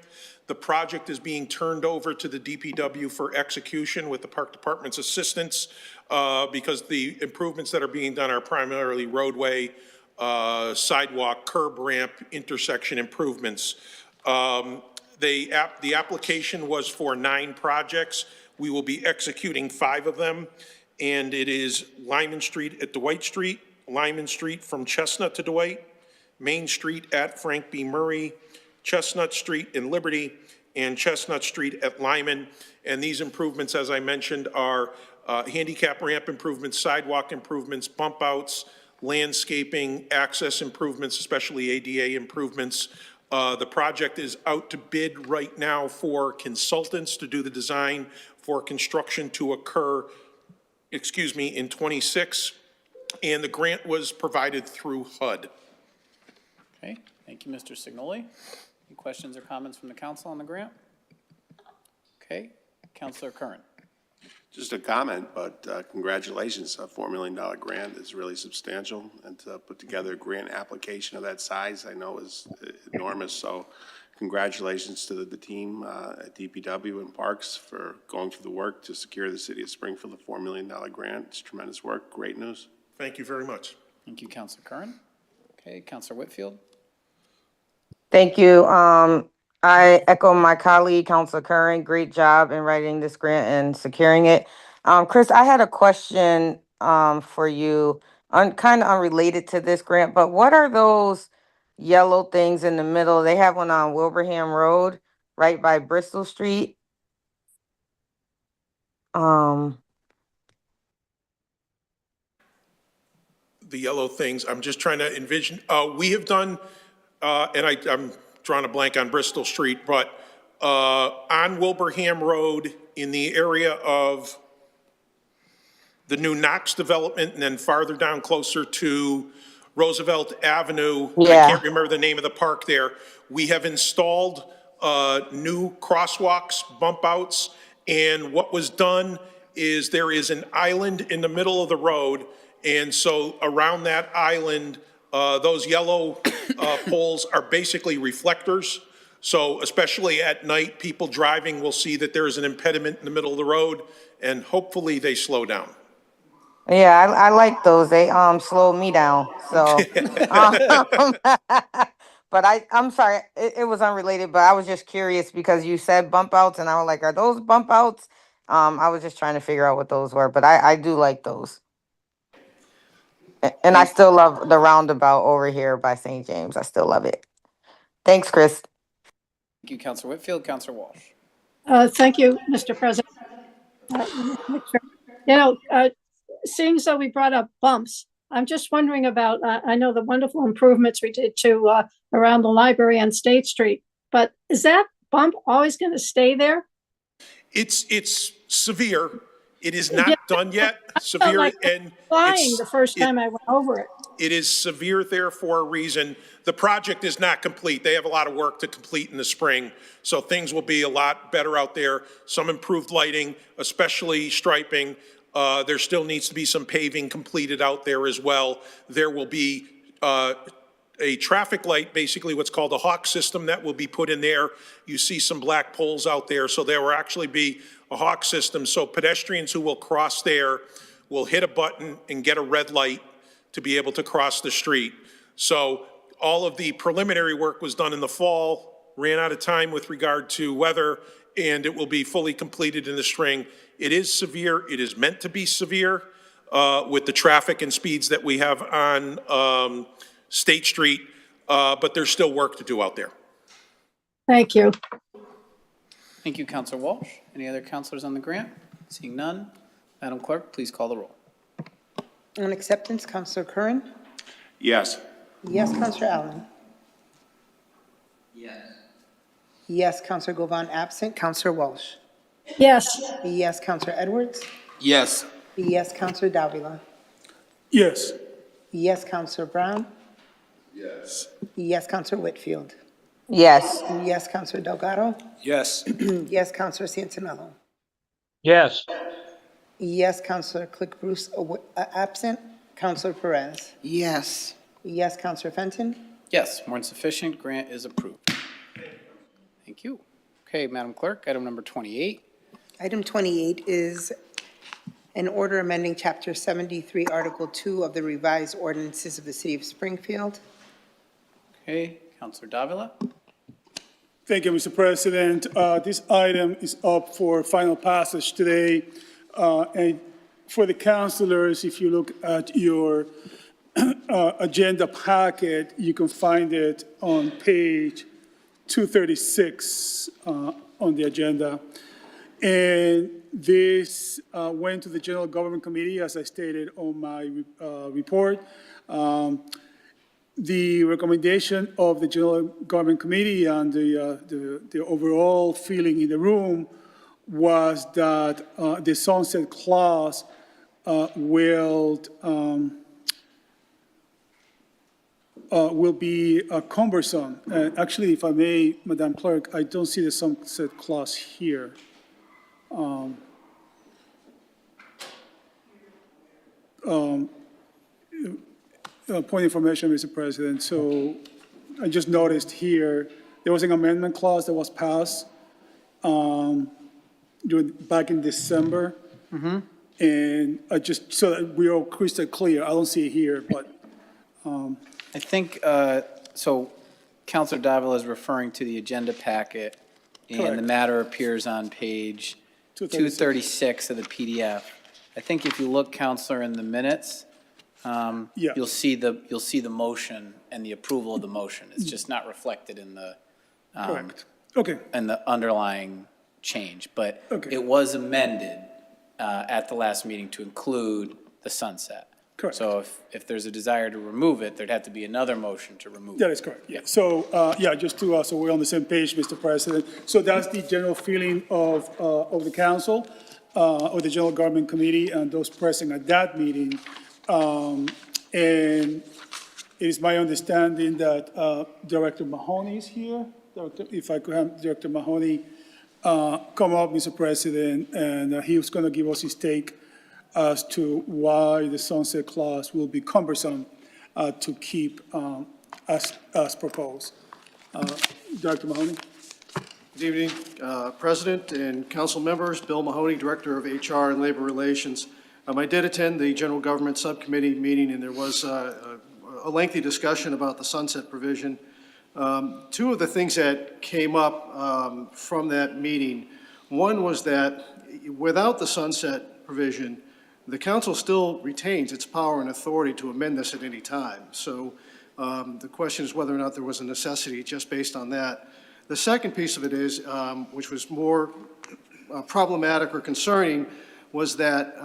The project is being turned over to the DPW for execution with the Park Department's assistance because the improvements that are being done are primarily roadway, sidewalk, curb ramp, intersection improvements. The application was for 9 projects. We will be executing 5 of them, and it is Lyman Street at Dwight Street, Lyman Street from Chestnut to Dwight, Main Street at Frank B. Murray, Chestnut Street in Liberty, and Chestnut Street at Lyman. And these improvements, as I mentioned, are handicap ramp improvements, sidewalk improvements, bump outs, landscaping, access improvements, especially ADA improvements. The project is out to bid right now for consultants to do the design for construction to occur, in 26. And the grant was provided through HUD. Okay, thank you, Mr. Signoli. Any questions or comments from the council on the grant? Okay, Councilor Curran. Just a comment, but congratulations. A $4 million grant is really substantial, and to put together a grant application of that size, I know is enormous. So congratulations to the team at DPW and Parks for going through the work to secure the city of Springfield a $4 million grant. It's tremendous work. Great news. Thank you very much. Thank you, Councilor Curran. Okay, Councilor Whitfield. Thank you. I echo my colleague, Councilor Curran. Great job in writing this grant and securing it. Chris, I had a question for you, kind of unrelated to this grant, but what are those yellow things in the middle? They have one on Wilbraham Road, right by Bristol Street. The yellow things, I'm just trying to envision. We have done, and I'm drawing a blank on Bristol Street, but on Wilbraham Road in the area of the new Knox development, and then farther down closer to Roosevelt Avenue. I Yeah. can't remember the name of the park there. We have installed new crosswalks, bump outs, and what was done is there is an island in the middle of the road, and so around that island, those yellow poles are basically reflectors. So especially at night, people driving will see that there is an impediment in the middle of the road, and hopefully they slow down. Yeah, I like those. They slowed me down. So, but I'm sorry, it was unrelated, but I was just curious because you said bump outs, and I was like, are those bump outs? I was just trying to figure out what those were, but I do like those. And I still love the roundabout over here by St. James. I still love it. Thanks, Chris. Thank you, Counselor Whitfield. Counselor Walsh. Thank you, Mr. President. Let me make sure. Seeing so we brought up bumps, I'm just wondering about, I know the wonderful improvements we did to around the library on State Street, but is that bump always going to stay there? It's severe. It is not done yet. Severe, like and flying the first time I went over it. it is severe there for a reason. The project is not complete. They have a lot of work to complete in the spring, so things will be a lot better out there. Some improved lighting, especially striping. There still needs to be some paving completed out there as well. There will be a traffic light, basically what's called a hawk system, that will be put in there. You see some black poles out there, so there will actually be a hawk system. So pedestrians who will cross there will hit a button and get a red light to be able to cross the street. So all of the preliminary work was done in the fall, ran out of time with regard to weather, and it will be fully completed in the spring. It is severe. It is meant to be severe with the traffic and speeds that we have on State Street, but there's still work to do out there. Thank you. Thank you, Counselor Walsh. Any other counselors on the grant? Seeing none, Madam Clerk, please call the roll. On acceptance, Counselor Curran? Yes. Yes, Counselor Allen? Yes. Yes, Counselor Govan absent. Counselor Walsh? Yes. Yes, Counselor Edwards? Yes. Yes, Counselor Davila? Yes. Yes, Counselor Brown? Yes. Yes, Counselor Whitfield? Yes. Yes, Counselor Delgado? Yes. Yes, Counselor Santinello? Yes. Yes, Counselor Click Bruce absent. Counselor Perez? Yes. Yes, Counselor Fenton? Yes, more than sufficient. Grant is approved. Thank you. Okay, Madam Clerk, item number 28. Item 28 is an order amending Chapter 73, Article 2 of the revised ordinances of the City of Springfield. Okay, Counselor Davila. Thank you, Mr. President. This item is up for final passage today. And for the councilors, if you look at your agenda packet, you can find it on page 236 on the agenda. And this went to the General Government Committee, as I stated on my report. The recommendation of the General Government Committee and the overall feeling in the room was that the sunset clause will be cumbersome. Actually, if I may, Madam Clerk, I don't see the sunset clause here. Point of information, Mr. President. So I just noticed here, there was an amendment clause that was passed back in December. And I just, so that we're all crystal clear, I don't see it here, but. I think, so Counselor Davila is referring to the agenda packet, and Correct. the matter appears on page 236 of the PDF. I think if you look, Counselor, in the minutes, Yeah. you'll see the motion and the approval of the motion. It's just not reflected in the, Correct. Okay. in the underlying change. But Okay. it was amended at the last meeting to include the sunset. Correct. So if there's a desire to remove it, there'd have to be another motion to remove it. That is correct, yeah. So, yeah, just to, so we're on the same page, Mr. President. So that's the general feeling of the council. of the General Government Committee and those present at that meeting. And it is my understanding that Director Mahoney is here. If I could have Director Mahoney come up, Mr. President, and he was going to give us his take as to why the sunset clause will be cumbersome to keep as proposed. Dr. Mahoney. Good evening, President and council members. Bill Mahoney, Director of HR and Labor Relations. I did attend the General Government Subcommittee meeting, and there was a lengthy discussion about the sunset provision. Two of the things that came up from that meeting, one was that without the sunset provision, the council still retains its power and authority to amend this at any time. So the question is whether or not there was a necessity just based on that. The second piece of it is, which was more problematic or concerning, was that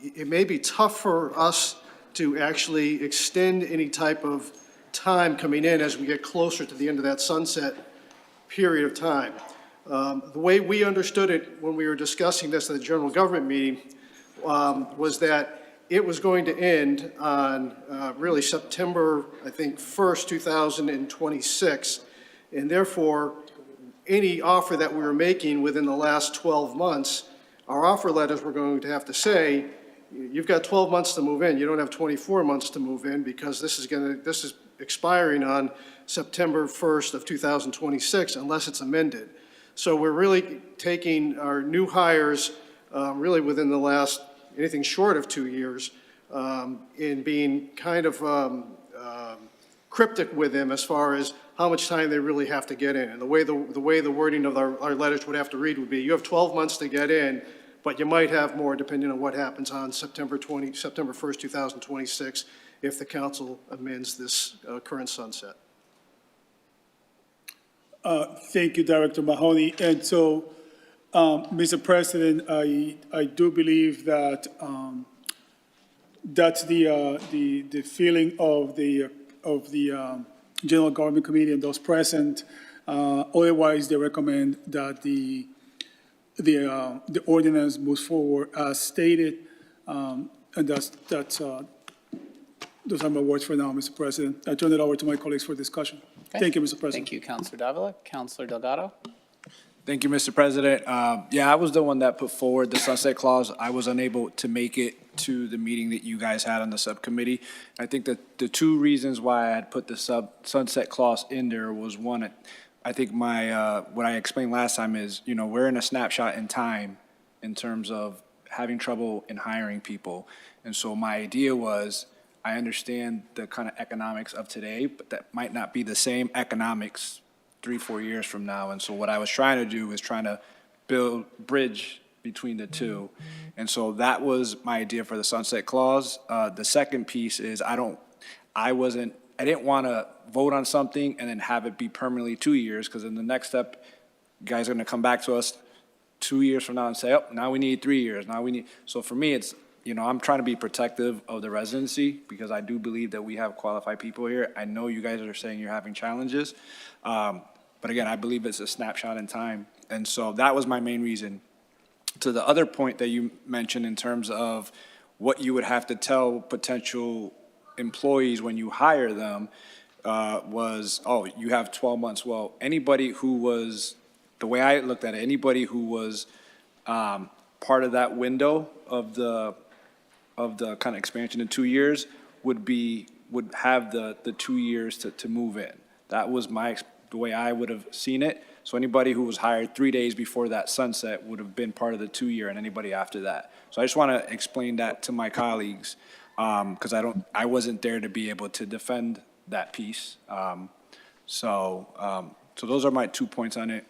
it may be tough for us to actually extend any type of time coming in as we get closer to the end of that sunset period of time. The way we understood it when we were discussing this at the General Government meeting was that it was going to end on really September, I think, 1st, 2026. And therefore, any offer that we were making within the last 12 months, our offer letters were going to have to say, you've got 12 months to move in. You don't have 24 months to move in because this is expiring on September 1st of 2026 unless it's amended. So we're really taking our new hires really within the last, anything short of 2 years, in being kind of cryptic with them as far as how much time they really have to get in. And the way the wording of our letters would have to read would be, you have 12 months to get in, but you might have more depending on what happens on September 1st, 2026, if the council amends this current sunset. Thank you, Director Mahoney. And so, Mr. President, I do believe that that's the feeling of the General Government Committee and those present. Otherwise, they recommend that the ordinance moves forward as stated. And those are my words for now, Mr. President. I turn it over to my colleagues for discussion. Okay. Thank you, Mr. President. Thank you, Councilor Davila. Councilor Delgado. Thank you, Mr. President. Yeah, I was the one that put forward the sunset clause. I was unable to make it to the meeting that you guys had on the subcommittee. I think that the two reasons why I had put the sunset clause in there was one, I think what I explained last time is, we're in a snapshot in time in terms of having trouble in hiring people. And so my idea was, I understand the kind of economics of today, but that might not be the same economics 3-4 years from now. And so what I was trying to do is trying to bridge between the two. And so that was my idea for the sunset clause. The second piece is I didn't want to vote on something and then have it be permanently 2 years, because in the next step, you guys are going to come back to us 2 years from now and say, oh, now we need 3 years. So for me, it's, I'm trying to be protective of the residency because I do believe that we have qualified people here. I know you guys are saying you're having challenges. But again, I believe it's a snapshot in time. And so that was my main reason. To the other point that you mentioned in terms of what you would have to tell potential employees when you hire them was, oh, you have 12 months. Well, anybody who was, the way I looked at it, anybody who was part of that window of the kind of expansion in 2 years would have the 2 years to move in. That was the way I would have seen it. So anybody who was hired 3 days before that sunset would have been part of the 2 year, and anybody after that. So I just want to explain that to my colleagues because I wasn't there to be able to defend that piece. So those are my 2 points on it.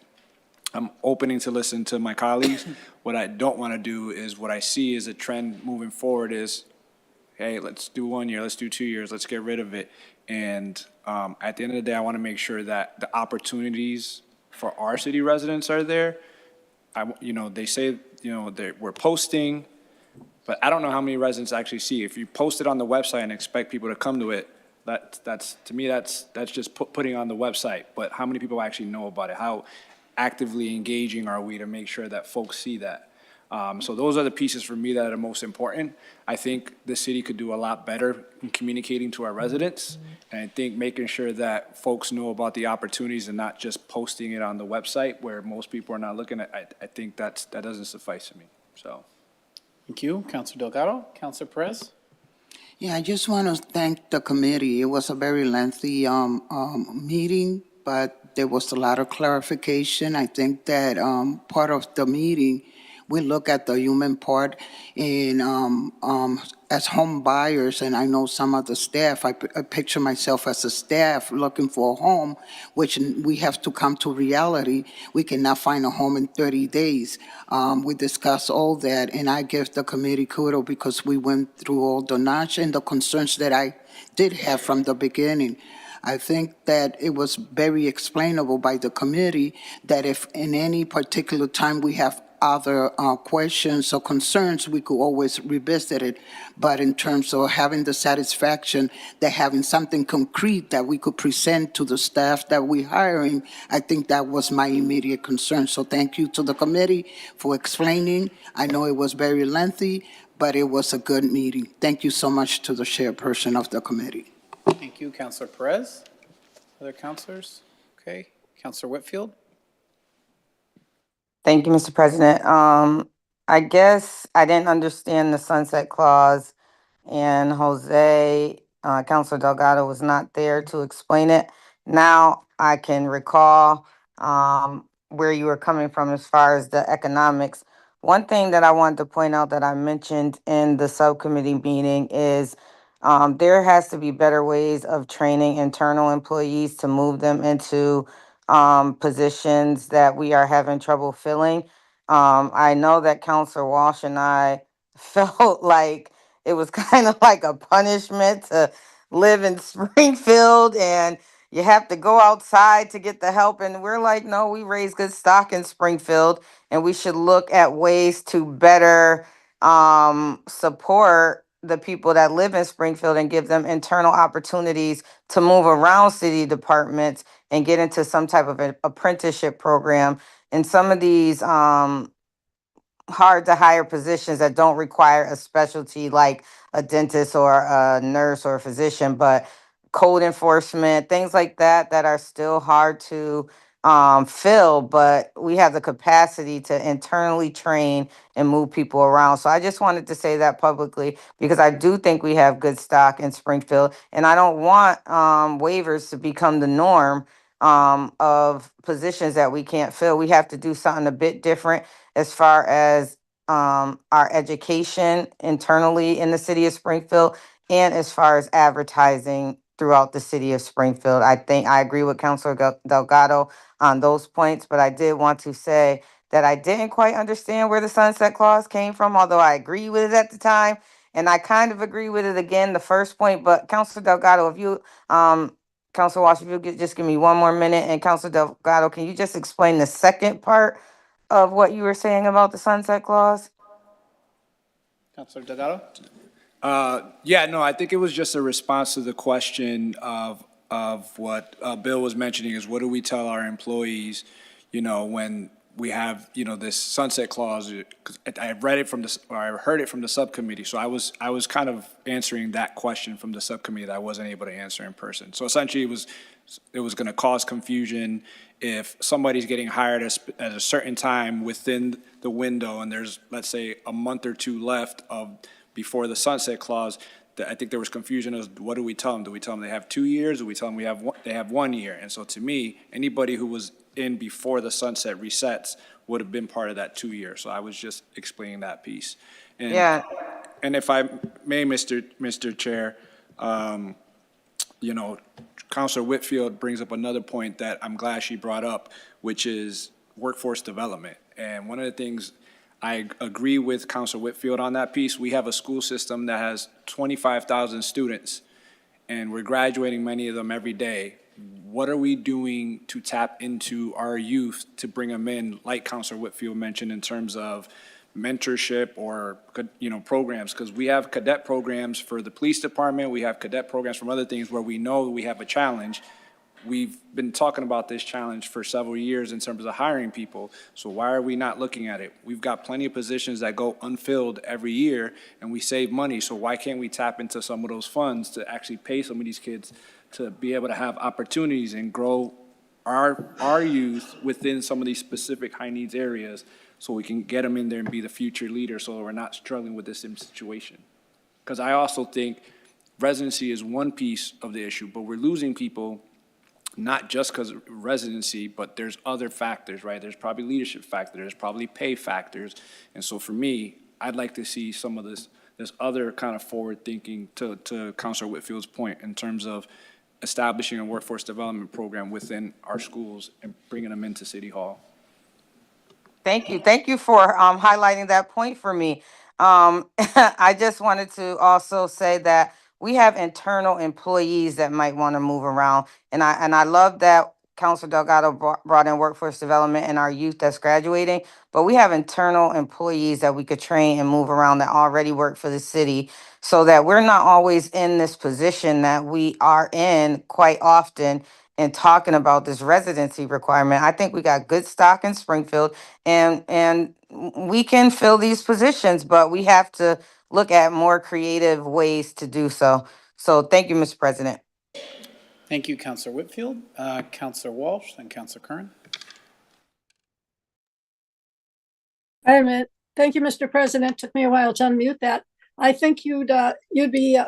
I'm opening to listen to my colleagues. What I don't want to do is what I see as a trend moving forward is, hey, let's do 1 year, let's do 2 years, let's get rid of it. And at the end of the day, I want to make sure that the opportunities for our city residents are there. They say, we're posting, but I don't know how many residents actually see. If you post it on the website and expect people to come to it, that's to me, that's just putting on the website. But how many people actually know about it? How actively engaging are we to make sure that folks see that? So those are the pieces for me that are most important. I think the city could do a lot better in communicating to our residents. And I think making sure that folks know about the opportunities and not just posting it on the website where most people are not looking at, I think that doesn't suffice to me, so. Thank you, Councilor Delgado. Councilor Perez? Yeah, I just want to thank the committee. It was a very lengthy meeting, but there was a lot of clarification. I think that part of the meeting, we look at the human part in as home buyers, and I know some of the staff, I picture myself as a staff looking for a home, which we have to come to reality. We cannot find a home in 30 days. We discussed all that, and I give the committee kudos because we went through all the notch and the concerns that I did have from the beginning. I think that it was very explainable by the committee that if in any particular time we have other questions or concerns, we could always revisit it. But in terms of having the satisfaction that having something concrete that we could present to the staff that we're hiring, I think that was my immediate concern. So thank you to the committee for explaining. I know it was very lengthy, but it was a good meeting. Thank you so much to the chairperson of the committee. Thank you, Councilor Perez. Other councilors? Okay. Councilor Whitfield? Thank you, Mr. President. I guess I didn't understand the sunset clause, and Councilor Delgado was not there to explain it. Now I can recall where you were coming from as far as the economics. One thing that I wanted to point out that I mentioned in the subcommittee meeting is there has to be better ways of training internal employees to move them into positions that we are having trouble filling. I know that Councilor Walsh and I felt like it was kind of like a punishment to live in Springfield and you have to go outside to get the help. And we're like, no, we raise good stock in Springfield and we should look at ways to better support the people that live in Springfield and give them internal opportunities to move around city departments and get into some type of an apprenticeship program. And some of these hard to hire positions that don't require a specialty like a dentist or a nurse or a physician, but code enforcement, things like that that are still hard to fill, but we have the capacity to internally train and move people around. So I just wanted to say that publicly because I do think we have good stock in Springfield, and I don't want waivers to become the norm of positions that we can't fill. We have to do something a bit different as far as our education internally in the city of Springfield and as far as advertising throughout the city of Springfield. I think I agree with Councilor Delgado on those points, but I did want to say that I didn't quite understand where the sunset clause came from, although I agree with it at the time. And I kind of agree with it again, the first point, but Councilor Delgado, if you, Councilor Walsh, if you could just give me one more minute, and Councilor Delgado, can you just explain the second part of what you were saying about the sunset clause? Councilor Delgado? Yeah, no, I think it was just a response to the question of what Bill was mentioning is what do we tell our employees, when we have, this sunset clause. 'Cause I read it or I heard it from the subcommittee. So I was kind of answering that question from the subcommittee that I wasn't able to answer in person. So essentially it was going to cause confusion if somebody's getting hired at a certain time within the window and there's, let's say, a month or two left before the sunset clause. I think there was confusion as what do we tell them? Do we tell them they have 2 years? Do we tell them they have 1 year? And so to me, anybody who was in before the sunset resets would have been part of that 2 years. So I was just explaining that piece. And, Yeah. And if I may, Mr. Chair, Councilor Whitfield brings up another point that I'm glad she brought up, which is workforce development. And one of the things I agree with Councilor Whitfield on that piece. We have a school system that has 25,000 students, and we're graduating many of them every day. What are we doing to tap into our youth to bring them in, like Councilor Whitfield mentioned, in terms of mentorship or, programs? Because we have cadet programs for the police department. We have cadet programs from other things where we know we have a challenge. we've been talking about this challenge for several years in terms of hiring people. So why are we not looking at it? We've got plenty of positions that go unfilled every year, and we save money. So why can't we tap into some of those funds to actually pay some of these kids to be able to have opportunities and grow our youth within some of these specific high needs areas, so we can get them in there and be the future leader, so we're not struggling with the same situation. Because I also think residency is one piece of the issue, but we're losing people not just because of residency, but there's other factors, right? There's probably leadership factors, there's probably pay factors. And so for me, I'd like to see some of this other kind of forward thinking, to Councilor Whitfield's point, in terms of establishing a workforce development program within our schools and bringing them into City Hall. Thank you. Thank you for highlighting that point for me. I just wanted to also say that we have internal employees that might want to move around. And I love that Councilor Delgado brought in workforce development and our youth that's graduating. But we have internal employees that we could train and move around that already work for the city, so that we're not always in this position that we are in quite often and talking about this residency requirement. I think we got good stock in Springfield, and we can fill these positions, but we have to look at more creative ways to do so. So thank you, Mr. President. Thank you, Councilor Whitfield. Councilor Walsh, then Councilor Kern. Wait a minute. Thank you, Mr. President. Took me a while to unmute that. I think you'd be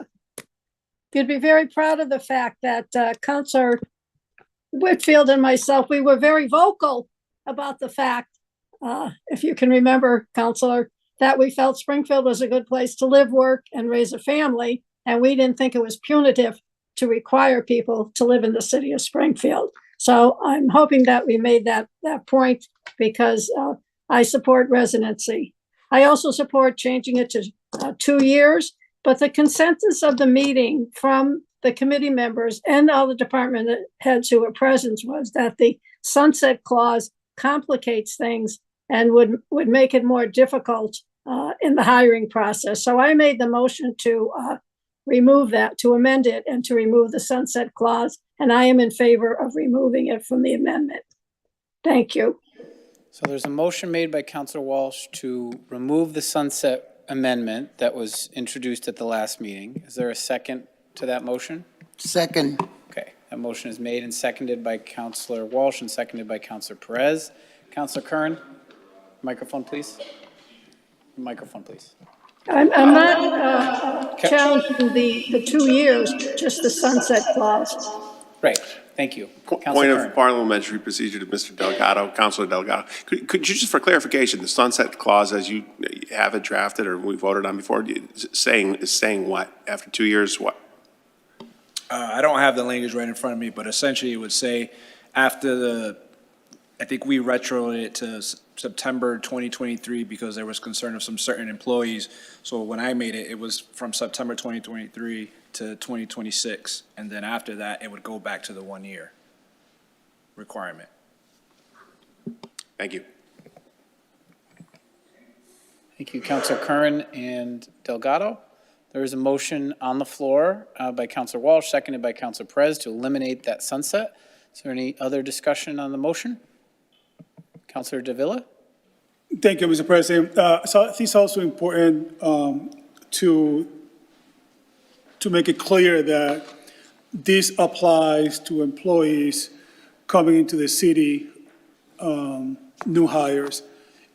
very proud of the fact that Councilor Whitfield and myself, we were very vocal about the fact, if you can remember, Councilor, that we felt Springfield was a good place to live, work, and raise a family, and we didn't think it was punitive to require people to live in the city of Springfield. So I'm hoping that we made that point, because I support residency. I also support changing it to 2 years, but the consensus of the meeting from the committee members and all the department heads who were present was that the sunset clause complicates things and would make it more difficult in the hiring process. So I made the motion to remove that, to amend it, and to remove the sunset clause. And I am in favor of removing it from the amendment. Thank you. So there's a motion made by Councilor Walsh to remove the sunset amendment that was introduced at the last meeting. Is there a second to that motion? Second. Okay, that motion is made and seconded by Councilor Walsh and seconded by Councilor Perez. Councilor Kern, microphone, please. Microphone, please. I'm not challenging the 2 years, just the sunset clause. Right, thank you. Point of parliamentary procedure to Mr. Delgado, Councilor Delgado. Could you, just for clarification, the sunset clause as you have it drafted or we voted on before, is saying what? After 2 years, what? I don't have the language right in front of me, but essentially it would say after I think we retroed it to September 2023 because there was concern of some certain employees. So when I made it, it was from September 2023 to 2026. And then after that, it would go back to the 1 year requirement. Thank you. Thank you, Councilor Kern and Delgado. There is a motion on the floor by Councilor Walsh, seconded by Councilor Perez, to eliminate that sunset. Is there any other discussion on the motion? Councilor Davila? Thank you, Mr. President. So I think it's also important to make it clear that this applies to employees coming into the city, new hires.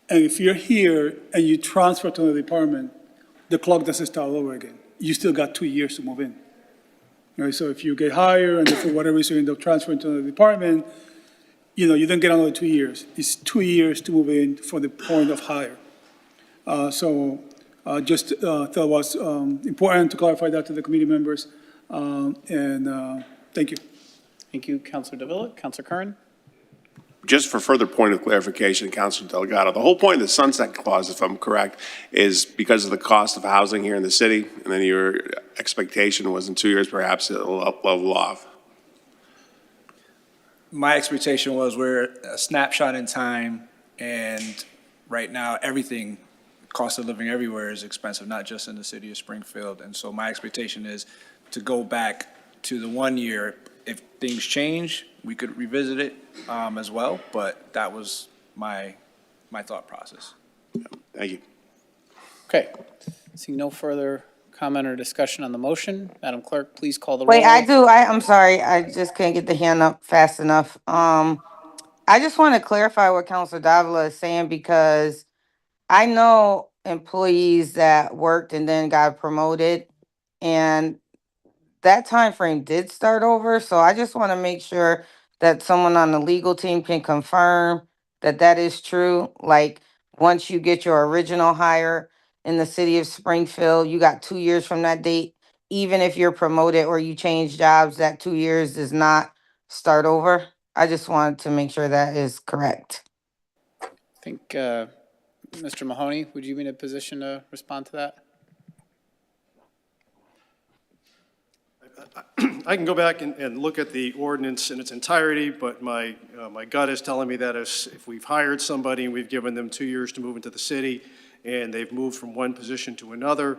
And if you're here and you transfer to the department, the clock doesn't start all over again. You still got 2 years to move in. All right, so if you get hired and for whatever reason you end up transferring to the department, you don't get another 2 years. It's 2 years to move in from the point of hire. So just thought it was important to clarify that to the committee members. And thank you. Thank you, Councilor Davila. Councilor Kern? Just for further point of clarification, Councilor Delgado, the whole point of the sunset clause, if I'm correct, is because of the cost of housing here in the city, and then your expectation was in 2 years perhaps it'll level off. My expectation was we're a snapshot in time, and right now everything, cost of living everywhere is expensive, not just in the city of Springfield. And so my expectation is to go back to the 1 year. If things change, we could revisit it as well, but that was my thought process. Thank you. Okay. Seeing no further comment or discussion on the motion, Madam Clerk, please call the roll. Wait, I'm sorry, I just can't get the hand up fast enough. I just want to clarify what Councilor Davila is saying because I know employees that worked and then got promoted, and that time frame did start over. So I just want to make sure that someone on the legal team can confirm that that is true. Like, once you get your original hire in the city of Springfield, you got 2 years from that date. Even if you're promoted or you change jobs, that 2 years does not start over. I just wanted to make sure that is correct. I think, Mr. Mahoney, would you be in a position to respond to that? I can go back and look at the ordinance in its entirety, but my gut is telling me that if we've hired somebody and we've given them 2 years to move into the city, and they've moved from one position to another,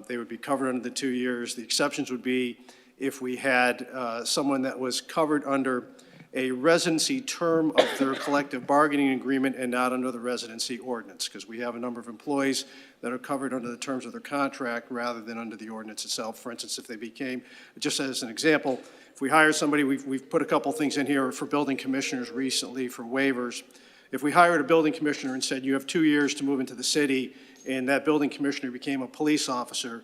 they would be covered under the 2 years. The exceptions would be if we had someone that was covered under a residency term of their collective bargaining agreement and not under the residency ordinance, because we have a number of employees that are covered under the terms of their contract rather than under the ordinance itself. For instance, if they became, just as an example, if we hire somebody, we've put a couple things in here for building commissioners recently for waivers. If we hired a building commissioner and said you have 2 years to move into the city, and that building commissioner became a police officer,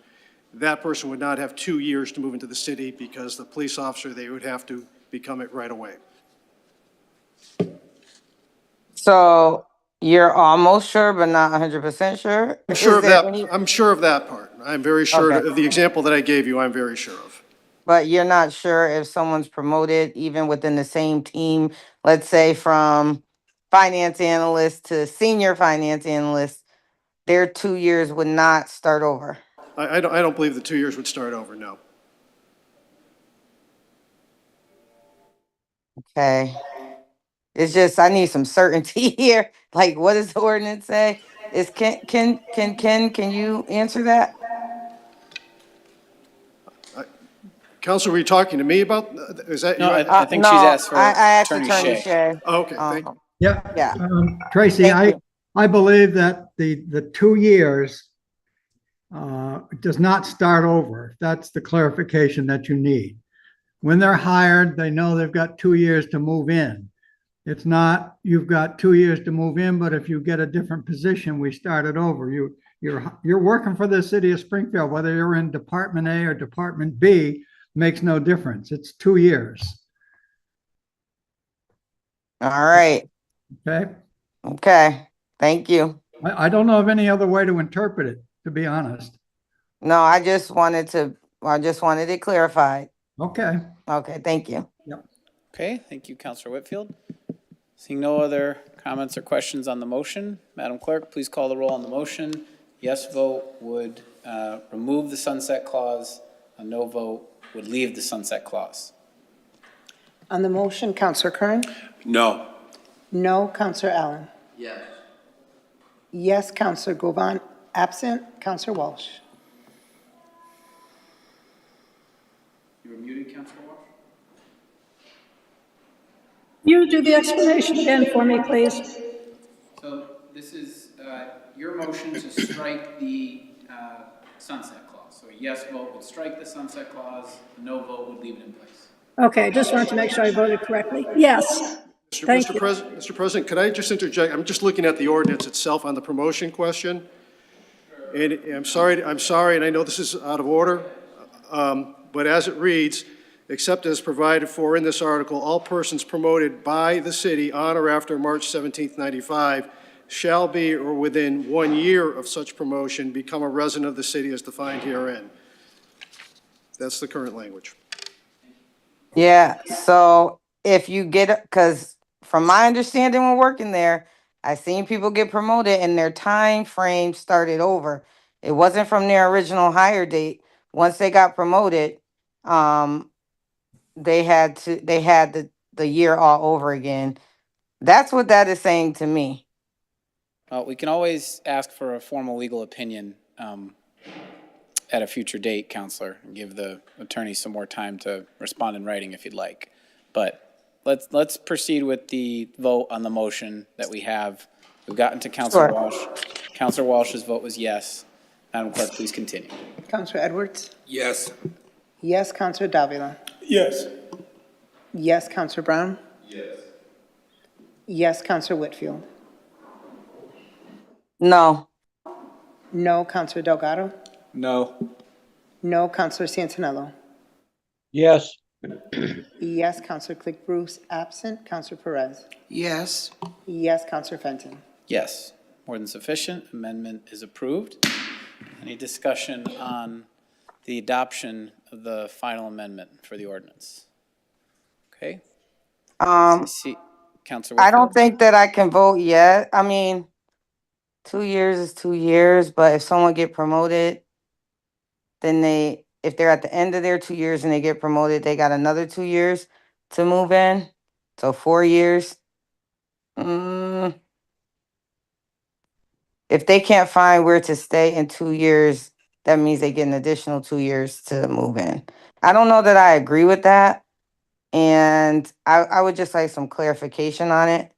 that person would not have 2 years to move into the city because the police officer, they would have to become it right away. So you're almost sure, but not 100% sure? I'm sure Is of there that. any- I'm sure of that part. I'm very sure Okay. of the example that I gave you. I'm very sure of. But you're not sure if someone's promoted even within the same team, let's say from finance analyst to senior finance analyst, their 2 years would not start over. I don't believe the 2 years would start over. No. Okay. It's just, I need some certainty here. Like, what does the ordinance say? Is can you answer that? Counselor, were you talking to me about? Is that No, you? I think No, she's asked for I asked Attorney Attorney Shea. Shea. Oh, okay, thank you. Yeah. Yeah. Tracy, Thank you. I believe that the 2 years does not start over. That's the clarification that you need. When they're hired, they know they've got 2 years to move in. It's not, you've got 2 years to move in, but if you get a different position, we start it over. You're working for the city of Springfield, whether you're in Department A or Department B, makes no difference. It's 2 years. All right. Okay. Okay. Thank you. I don't know of any other way to interpret it, to be honest. No, I just wanted it clarified. Okay. Okay, thank you. Okay, thank you, Councilor Whitfield. Seeing no other comments or questions on the motion, Madam Clerk, please call the roll on the motion. Yes vote would remove the sunset clause. A no vote would leave the sunset clause. On the motion, Counselor Kern? No. No, Counselor Allen? Yes. Yes, Counselor Govan. Absent, Counselor Walsh? You were muted, Councilor Walsh? You do the explanation again for me, please. So this is your motion to strike the sunset clause. So a yes vote would strike the sunset clause, a no vote would leave it in place. Okay, just wanted to make sure I voted correctly. Yes. Thank you. Mr. President, could I just interject? I'm just looking at the ordinance itself on the promotion question. And I'm sorry, and I know this is out of order, but as it reads, except as provided for in this article, all persons promoted by the city on or after March 17th, 95 shall be or within 1 year of such promotion become a resident of the city as defined herein. That's the current language. Yeah, so if you get, because from my understanding when working there, I seen people get promoted and their time frame started over. It wasn't from their original hire date. Once they got promoted, they had the year all over again. That's what that is saying to me. We can always ask for a formal legal opinion at a future date, Counselor, and give the attorney some more time to respond in writing if you'd like. But let's proceed with the vote on the motion that we have. We've gotten to Counselor Sure. Walsh. Counselor Walsh's vote was yes. Madam Clerk, please continue. Counselor Edwards? Yes. Yes, Counselor Davila? Yes. Yes, Counselor Brown? Yes. Yes, Counselor Whitfield? No. No, Counselor Delgado? No. No, Counselor Santinello? Yes. Yes, Counselor Click Bruce, absent. Counselor Perez? Yes. Yes, Counselor Fenton? Yes, more than sufficient. Amendment is approved. Any discussion on the adoption of the final amendment for the ordinance? Okay. See, Counselor I don't Whitfield? think that I can vote yet. I mean, 2 years is 2 years, but if someone get promoted, then if they're at the end of their 2 years and they get promoted, they got another 2 years to move in. So 4 years. If they can't find where to stay in 2 years, that means they get an additional 2 years to move in. I don't know that I agree with that. And I would just like some clarification on it.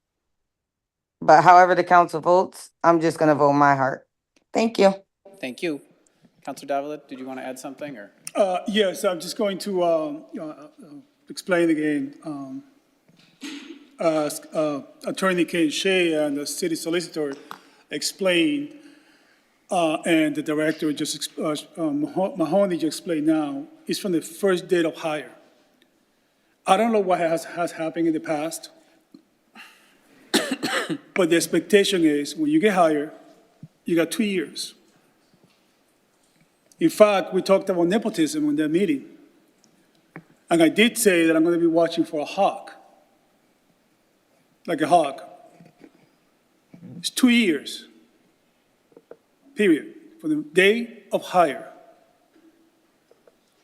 But however the council votes, I'm just going to vote my heart. Thank you. Thank you. Counselor Davila, did you want to add something, or? Yes, I'm just going to explain again. As Attorney Ken Shea and the city solicitor explained, and the director Mahoney just explained now, is from the first date of hire. I don't know what has happened in the past, but the expectation is when you get hired, you got 2 years. In fact, we talked about nepotism in that meeting. And I did say that I'm going to be watching for a hawk, like a hawk. It's 2 years, period, from the day of hire.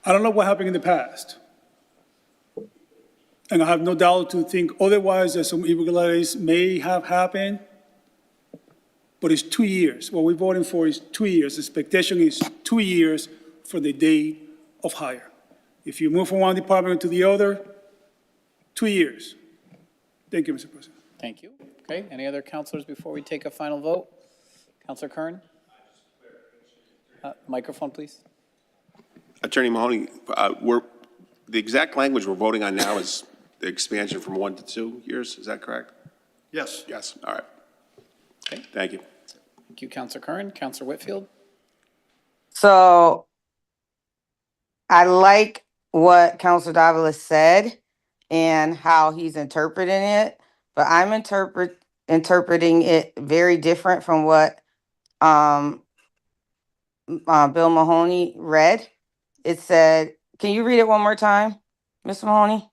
I don't know what happened in the past. And I have no doubt to think otherwise that some irregularities may have happened, but it's 2 years. What we're voting for is 2 years. The expectation is 2 years for the date of hire. If you move from one department to the other, 2 years. Thank you, Mr. President. Thank you. Okay, any other counselors before we take a final vote? Counselor Kern? Microphone, please. Attorney Mahoney, the exact language we're voting on now is the expansion from 1 to 2 years, is that correct? Yes. Yes, all right. Okay. Thank you. Thank you, Counselor Kern. Counselor Whitfield? So I like what Councilor Davila said and how he's interpreting it, but I'm interpreting it very different from what Bill Mahoney read. It said, can you read it one more time, Mr. Mahoney?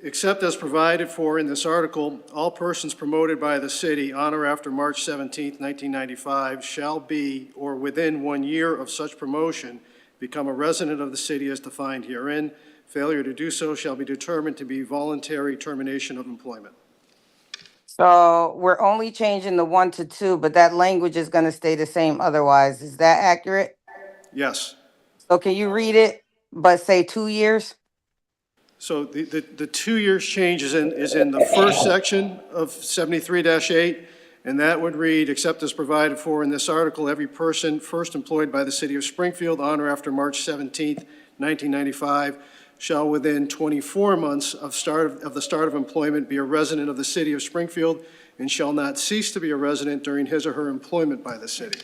Except as provided for in this article, all persons promoted by the city on or after March 17, 1995 shall be, or within 1 year of such promotion, become a resident of the city as defined herein. Failure to do so shall be determined to be voluntary termination of employment. So we're only changing the 1 to 2, but that language is going to stay the same otherwise. Is that accurate? Yes. So can you read it, but say 2 years? So the 2 years change is in the first section of 73-8, and that would read, except as provided for in this article, every person first employed by the city of Springfield on or after March 17th, 1995, shall within 24 months of the start of employment be a resident of the city of Springfield and shall not cease to be a resident during his or her employment by the city.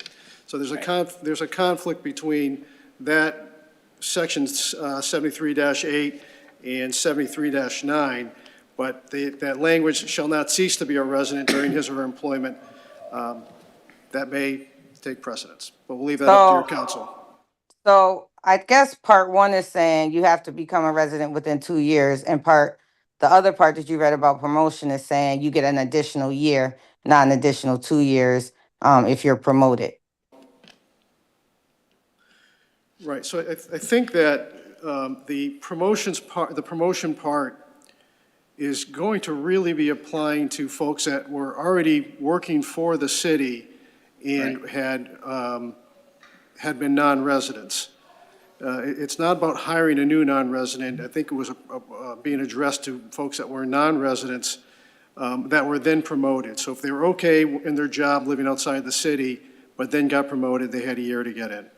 So there's a conflict between that section 73-8 and 73-9, but that language shall not cease to be a resident during his or her employment. That may take precedence, but we'll leave that up to your council. So I guess part 1 is saying you have to become a resident within 2 years, and the other part that you read about promotion is saying you get an additional year, not an additional 2 years, if you're promoted. Right. So I think that the promotion part is going to really be applying to folks that were already working for the city and had been non-residents. It's not about hiring a new non-resident. I think it was being addressed to folks that were non-residents that were then promoted. So if they were okay in their job living outside the city, but then got promoted, they had a year to get in.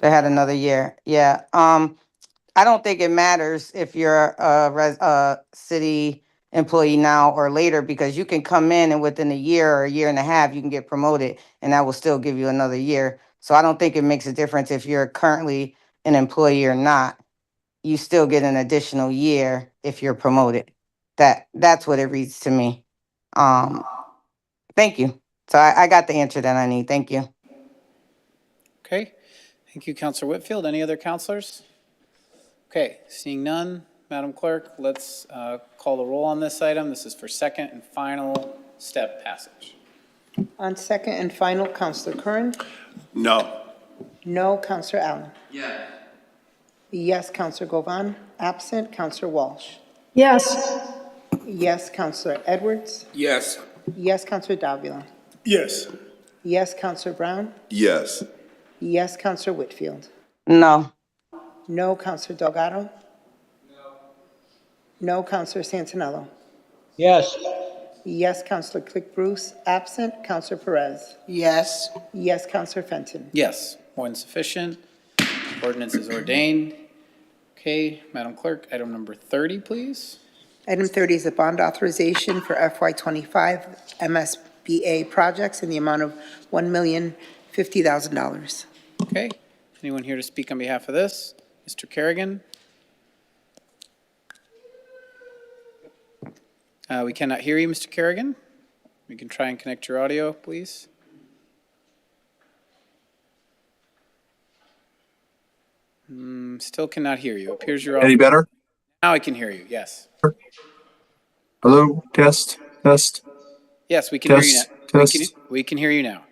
They had another year. Yeah. I don't think it matters if you're a city employee now or later, because you can come in and within a year or a year and a half, you can get promoted and that will still give you another year. So I don't think it makes a difference if you're currently an employee or not. You still get an additional year if you're promoted. That's what it reads to me. Um, Thank you. So I got the answer that I need. Thank you. Okay. Thank you, Councilor Whitfield. Any other councilors? Okay, seeing none, Madam Clerk, let's call the roll on this item. This is for second and final step passage. On second and final, Councilor Curran? No. No, Councilor Allen? Yes. Yes, Councilor Govan? Absent, Councilor Walsh? Yes. Yes, Councilor Edwards? Yes. Yes, Councilor Davila? Yes. Yes, Councilor Brown? Yes. Yes, Councilor Whitfield? No. No, Councilor Delgado? No, Councilor Santinello? Yes. Yes, Councilor Click Bruce? Absent, Councilor Perez? Yes. Yes, Councilor Fenton? Yes, more than sufficient. Ordinance is ordained. Okay, Madam Clerk, item number 30, please. Item 30 is a bond authorization for FY25 MSBA projects in the amount of $1,050,000. Okay, anyone here to speak on behalf of this? Mr. Kerrigan? We cannot hear you, Mr. Kerrigan. We can try and connect your audio, please. Still cannot hear you. Appears you're Any better? Now I can hear you, yes. Hello, test, test. Yes, we can hear you now. Test. We can hear you now.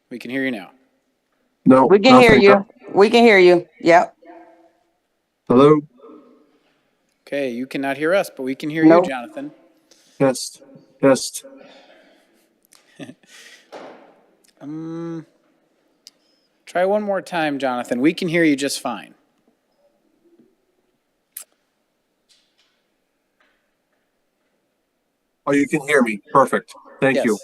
We can hear you now. No, We can hear nothing. you. We can hear you. Yep. Hello, Okay, you cannot hear us, but we can hear you, Nope. Jonathan. test, test. Try one more time, Jonathan. We can hear you just fine. Oh, you can hear me. Perfect. Thank you. Yes.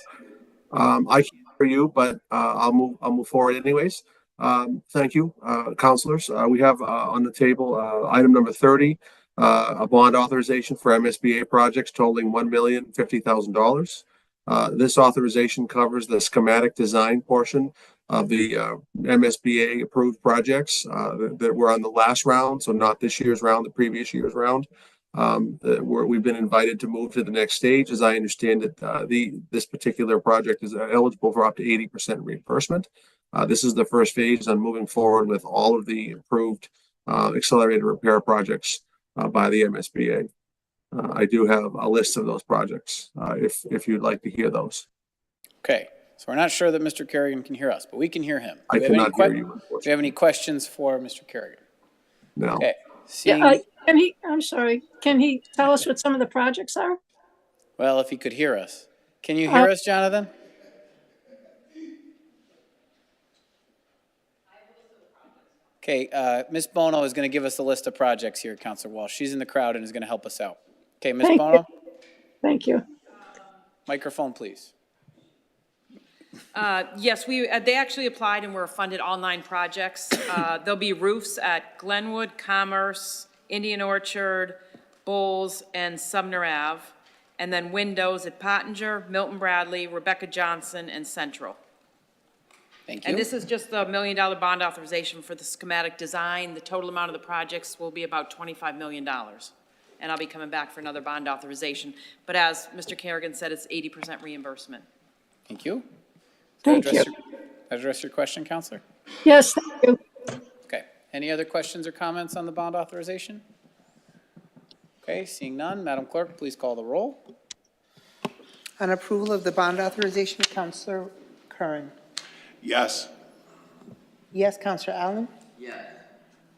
I can hear you, but I'll move forward anyways. Thank you, councilors. We have on the table item number 30, a bond authorization for MSBA projects totaling $1,050,000. This authorization covers the schematic design portion of the MSBA approved projects that were on the last round, so not this year's round, the previous year's round. We've been invited to move to the next stage. As I understand it, this particular project is eligible for up to 80% reimbursement. This is the first phase on moving forward with all of the approved accelerated repair projects by the MSBA. I do have a list of those projects if you'd like to hear those. Okay, so we're not sure that Mr. Kerrigan can hear us, but we can hear him. I cannot hear you, Do unfortunately. you have any questions for Mr. Kerrigan? No. Okay. Yeah, I'm sorry, can he tell us what some of the projects are? Well, if he could hear us. Can you hear us, Jonathan? Okay, Ms. Bono is going to give us a list of projects here, Councilor Walsh. She's in the crowd and is going to help us out. Okay, Ms. Thank Bono? Thank you. Microphone, please. Yes, they actually applied and were funded all 9 projects. There'll be roofs at Glenwood, Commerce, Indian Orchard, Bowles, and Sumner Ave, and then windows at Pottinger, Milton Bradley, Rebecca Johnson, and Central. Thank you. And this is just the $1 million bond authorization for the schematic design. The total amount of the projects will be about $25 million. And I'll be coming back for another bond authorization. But as Mr. Kerrigan said, it's 80% reimbursement. Thank you. Thank you. Address your question, Councilor? Yes, thank you. Okay. Any other questions or comments on the bond authorization? Okay, seeing none, Madam Clerk, please call the roll. On approval of the bond authorization, Councilor Curran? Yes. Yes, Councilor Allen? Yes.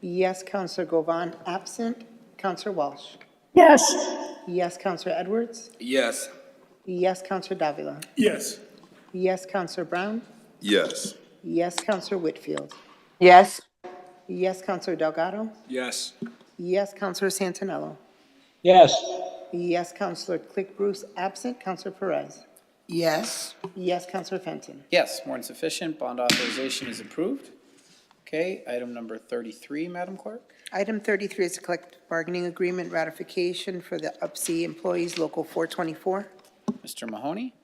Yes, Councilor Govan? Absent, Councilor Walsh? Yes. Yes, Councilor Edwards? Yes. Yes, Councilor Davila? Yes. Yes, Councilor Brown? Yes. Yes, Councilor Whitfield? Yes. Yes, Counselor Delgado? Yes. Yes, Counselor Santinello? Yes. Yes, Counselor Click Bruce, absent. Counselor Perez? Yes. Yes, Counselor Fenton? Yes, more than sufficient. Bond authorization is approved. Okay, item number 33, Madam Clerk. Item 33 is a collective bargaining agreement ratification for the UPSI employees, Local 424. Mr. Mahoney?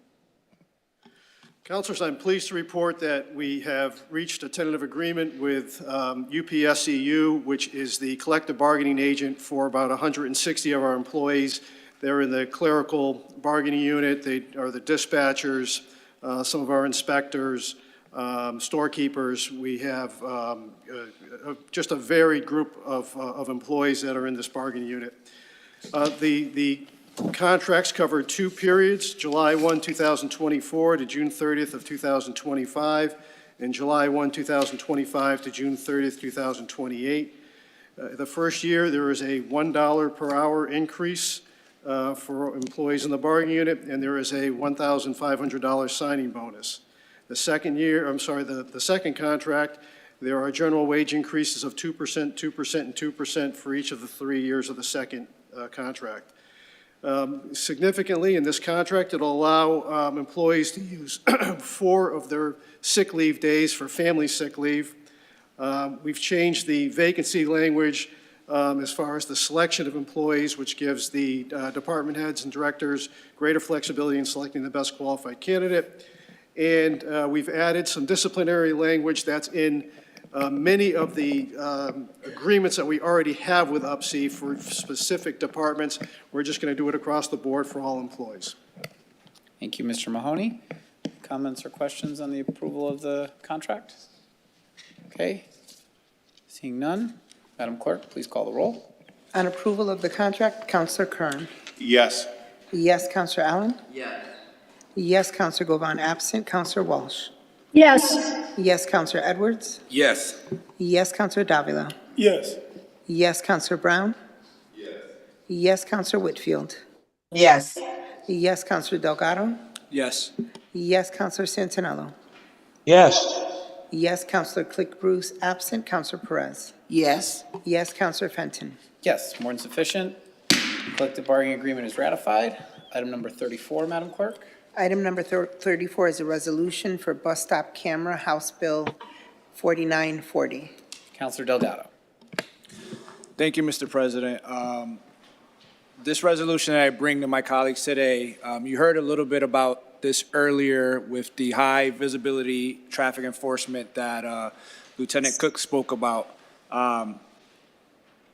Councilors, I'm pleased to report that we have reached a tentative agreement with UPSEU, which is the collective bargaining agent for about 160 of our employees. They're in the clerical bargaining unit. They are the dispatchers, some of our inspectors, storekeepers. We have just a varied group of employees that are in this bargaining unit. The contracts cover 2 periods, July 1, 2024 to June 30th of 2025, and July 1, 2025 to June 30th, 2028. The first year, there is a $1 per hour increase for employees in the bargaining unit, and there is a $1,500 signing bonus. The second year, the second contract, there are general wage increases of 2%, 2%, and 2% for each of the 3 years of the second contract. Significantly, in this contract, it'll allow employees to use 4 of their sick leave days for family sick leave. We've changed the vacancy language as far as the selection of employees, which gives the department heads and directors greater flexibility in selecting the best qualified candidate. And we've added some disciplinary language that's in many of the agreements that we already have with UPSI for specific departments. We're just going to do it across the board for all employees. Thank you, Mr. Mahoney. Comments or questions on the approval of the contract? Okay. Seeing none, Madam Clerk, please call the roll. On approval of the contract, Counselor Kern? Yes. Yes, Counselor Allen? Yes. Yes, Counselor Govan, absent. Counselor Walsh? Yes. Yes, Counselor Edwards? Yes. Yes, Counselor Davila? Yes. Yes, Counselor Brown? Yes. Yes, Counselor Whitfield? Yes. Yes, Counselor Delgado? Yes. Yes, Counselor Santinello? Yes. Yes, Counselor Click Bruce, absent. Counselor Perez? Yes. Yes, Counselor Fenton? Yes, more than sufficient. Collective bargaining agreement is ratified. Item number 34, Madam Clerk. Item number 34 is a resolution for bus stop camera, House Bill 4940. Councilor Delgado. Thank you, Mr. President. This resolution that I bring to my colleagues today, you heard a little bit about this earlier with the high visibility traffic enforcement that Lieutenant Cook spoke about.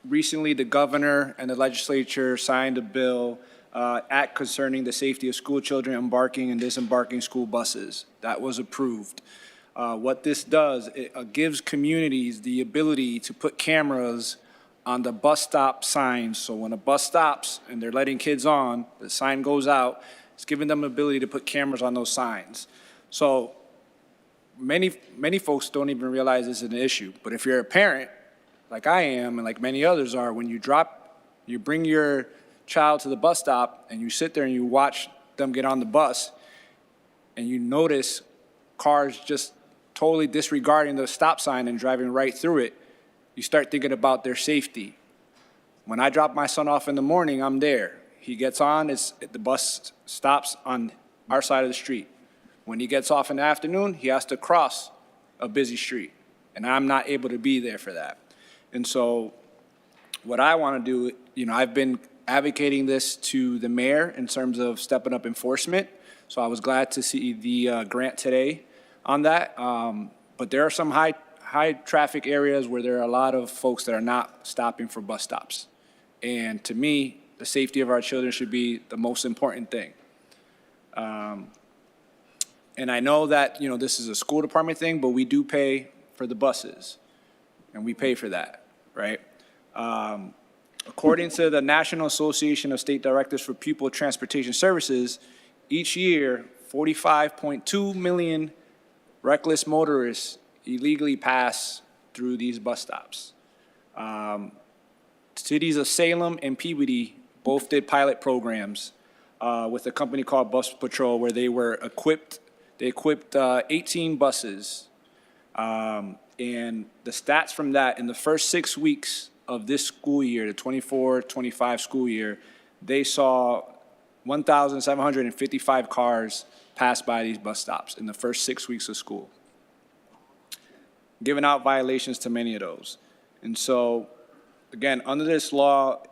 Recently, the governor and the legislature signed a bill act concerning the safety of school children embarking and disembarking school buses. That was approved. What this does, it gives communities the ability to put cameras on the bus stop signs. So when a bus stops and they're letting kids on, the sign goes out. It's giving them the ability to put cameras on those signs. So many folks don't even realize this is an issue. But if you're a parent, like I am and like many others are, when you bring your child to the bus stop and you sit there and you watch them get on the bus and you notice cars just totally disregarding the stop sign and driving right through it, you start thinking about their safety. When I drop my son off in the morning, I'm there. He gets on, the bus stops on our side of the street. When he gets off in the afternoon, he has to cross a busy street, and I'm not able to be there for that. And so what I want to do, I've been advocating this to the mayor in terms of stepping up enforcement. So I was glad to see the grant today on that. But there are some high traffic areas where there are a lot of folks that are not stopping for bus stops. And to me, the safety of our children should be the most important thing. And I know that, this is a school department thing, but we do pay for the buses. And we pay for that, right? According to the National Association of State Directors for Pupil Transportation Services, each year, 45.2 million reckless motorists illegally pass through these bus stops. Cities of Salem and Peabody both did pilot programs with a company called Bus Patrol where they equipped 18 buses. And And the stats from that, in the first 6 weeks of this school year, the 24-25 school year, they saw 1,755 cars pass by these bus stops in the first 6 weeks of school, giving out violations to many of those. And so, again, under this law,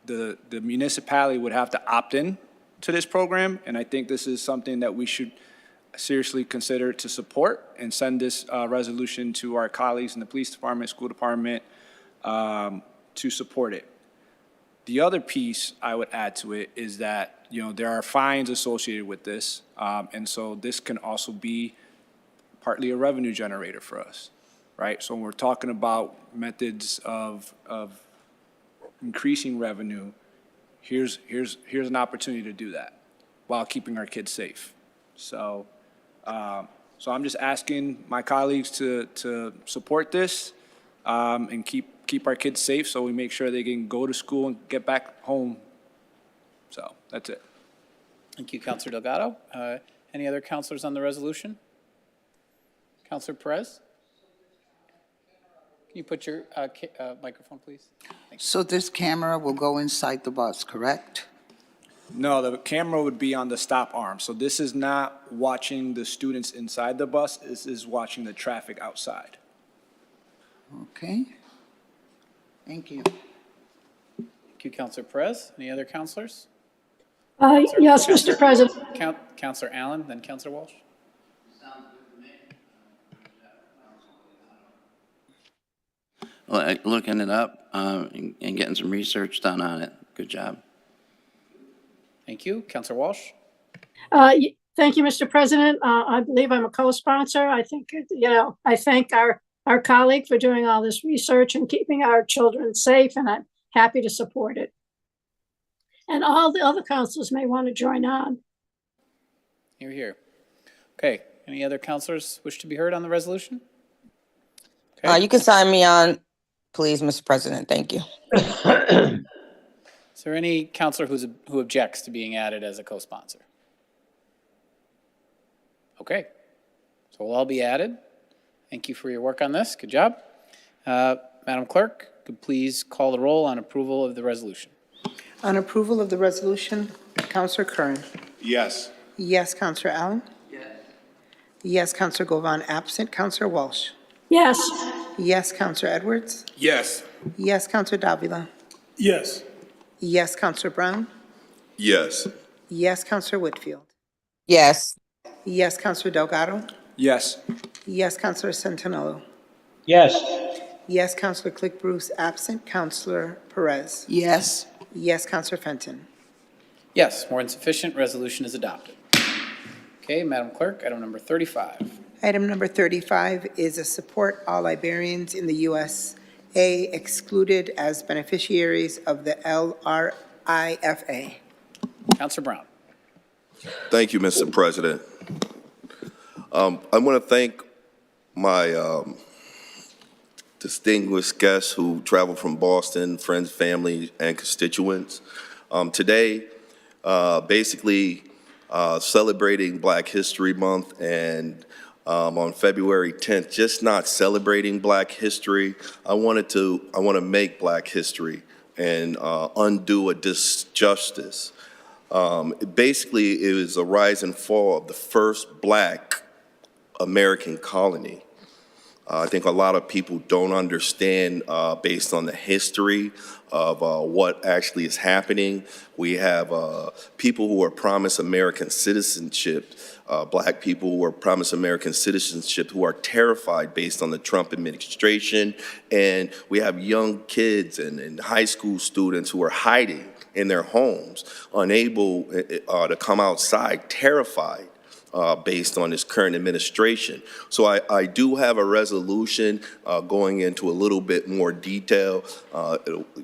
the municipality would have to opt in to this program, and I think this is something that we should seriously consider to support and send this resolution to our colleagues in the police department, school department, to support it. The other piece I would add to it is that, you know, there are fines associated with this, and so this can also be partly a revenue generator for us, right? So when we're talking about methods of increasing revenue, here's an opportunity to do that while keeping our kids safe. So, so I'm just asking my colleagues to support this and keep our kids safe, so we make sure they can go to school and get back home. So that's it. Thank you, Councilor Delgado. Any other councilors on the resolution? Councilor Perez? Can you put your microphone, please? So this camera will go inside the bus, correct? No, the camera would be on the stop arm. So this is not watching the students inside the bus. This is watching the traffic outside. Okay. Thank you. Thank you, Councilor Perez. Any other councilors? Yes, Mr. President. Councilor Allen, then Councilor Walsh. Looking it up and getting some research done on it. Good job. Thank you. Councilor Walsh? Thank you, Mr. President. I believe I'm a co-sponsor. I think, I thank our colleague for doing all this research and keeping our children safe, and I'm happy to support it. And all the other councilors may want to join on. You're here. Okay. Any other councilors wish to be heard on the resolution? Okay. You can sign me on, please, Mr. President. Thank you. Is there any councilor who objects to being added as a co-sponsor? Okay. So we'll all be added. Thank you for your work on this. Good job. Madam Clerk, could please call the roll on approval of the resolution. On approval of the resolution, Councilor Curran. Yes. Yes, Councilor Allen. Yes. Yes, Councilor Govan, absent. Councilor Walsh. Yes. Yes, Councilor Edwards. Yes. Yes, Councilor Davila. Yes. Yes, Councilor Brown. Yes. Yes, Councilor Whitfield. Yes. Yes, Councilor Delgado. Yes. Yes, Councilor Centinelo. Yes. Yes, Councilor Click Bruce, absent. Councilor Perez. Yes. Yes, Councilor Fenton. Yes, more than sufficient. Resolution is adopted. Okay, Madam Clerk, item number 35. Item number 35 is a support all Liberians in the USA excluded as beneficiaries of the LRIFA. Councilor Brown. Thank you, Mr. President. I want to thank my distinguished guests who traveled from Boston, friends, family, and constituents. Today, basically celebrating Black History Month, and on February 10th, just not celebrating Black history. I want to make Black history and undo a disjustice. Basically, it was a rise and fall of the first Black American colony. I think a lot of people don't understand based on the history of what actually is happening. We have people who are promised American citizenship, Black people who are promised American citizenship who are terrified based on the Trump administration. And we have young kids and high school students who are hiding in their homes, unable to come outside, terrified. Based on this current administration. So I do have a resolution going into a little bit more detail,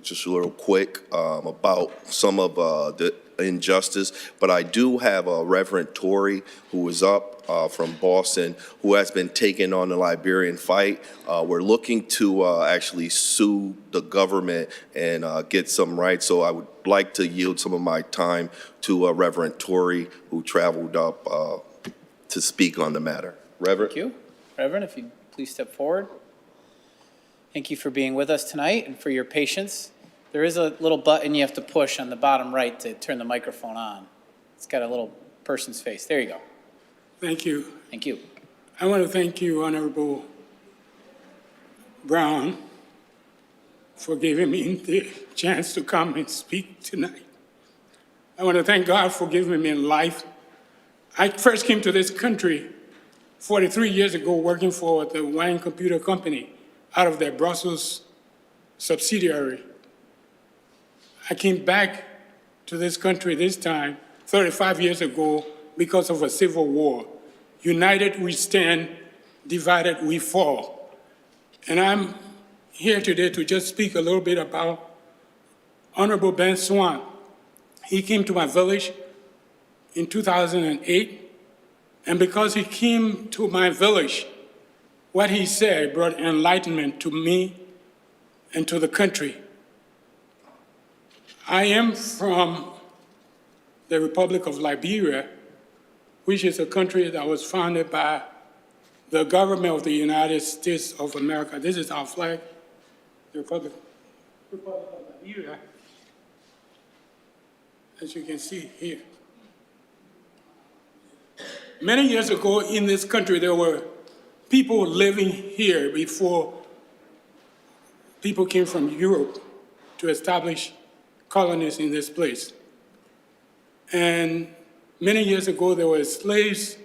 just a little quick about some of the injustice, but I do have Reverend Tory, who is up from Boston, who has been taking on the Liberian fight. We're looking to actually sue the government and get some rights, so I would like to yield some of my time to Reverend Tory, who traveled up to speak on the matter. Reverend? Thank you. Reverend, if you'd please step forward. Thank you for being with us tonight and for your patience. There is a little button you have to push on the bottom right to turn the microphone on. It's got a little person's face. There you go. Thank you. Thank you. I want to thank you, Honorable Brown, for giving me the chance to come and speak tonight. I want to thank God for giving me life. I first came to this country 43 years ago working for the Wine Computer Company out of their Brussels subsidiary. I came back to this country this time 35 years ago because of a civil war. United we stand, divided we fall. And I'm here today to just speak a little bit about Honorable Ben Swan. He came to my village in 2008, and because he came to my village, what he said brought enlightenment to me and to the country. I am from the Republic of Liberia, which is a country that was founded by the government of the United States of America. This is our flag, the Republic of Liberia, as you can see here. Many years ago in this country, there were people living here before people came from Europe to establish colonies in this place. And many years ago, there were slaves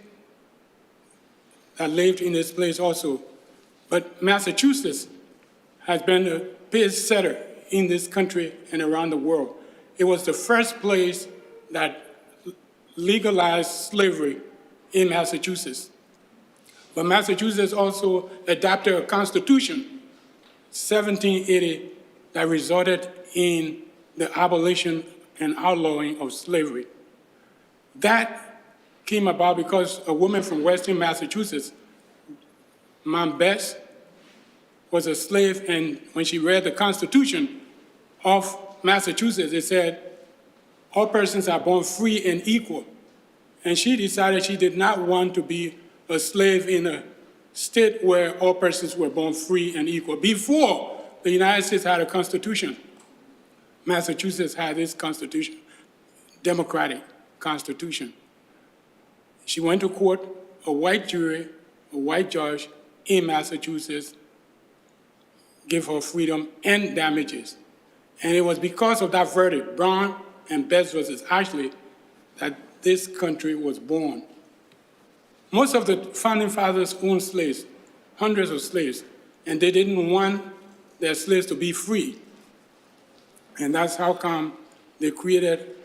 that lived in this place also. But Massachusetts has been a pace setter in this country and around the world. It was the first place that legalized slavery in Massachusetts. But Massachusetts also adopted a constitution, 1780, that resulted in the abolition and outlawing of slavery. That came about because a woman from Western Massachusetts, Mom Bess, was a slave, and when she read the Constitution of Massachusetts, it said, all persons are born free and equal. And she decided she did not want to be a slave in a state where all persons were born free and equal. Before the United States had a constitution, Massachusetts had this constitution, democratic constitution. She went to court, a white jury, a white judge in Massachusetts gave her freedom and damages. And it was because of that verdict, Brown and Bess versus Ashley, that this country was born. Most of the founding fathers owned slaves, hundreds of slaves, and they didn't want their slaves to be free. And that's how come they created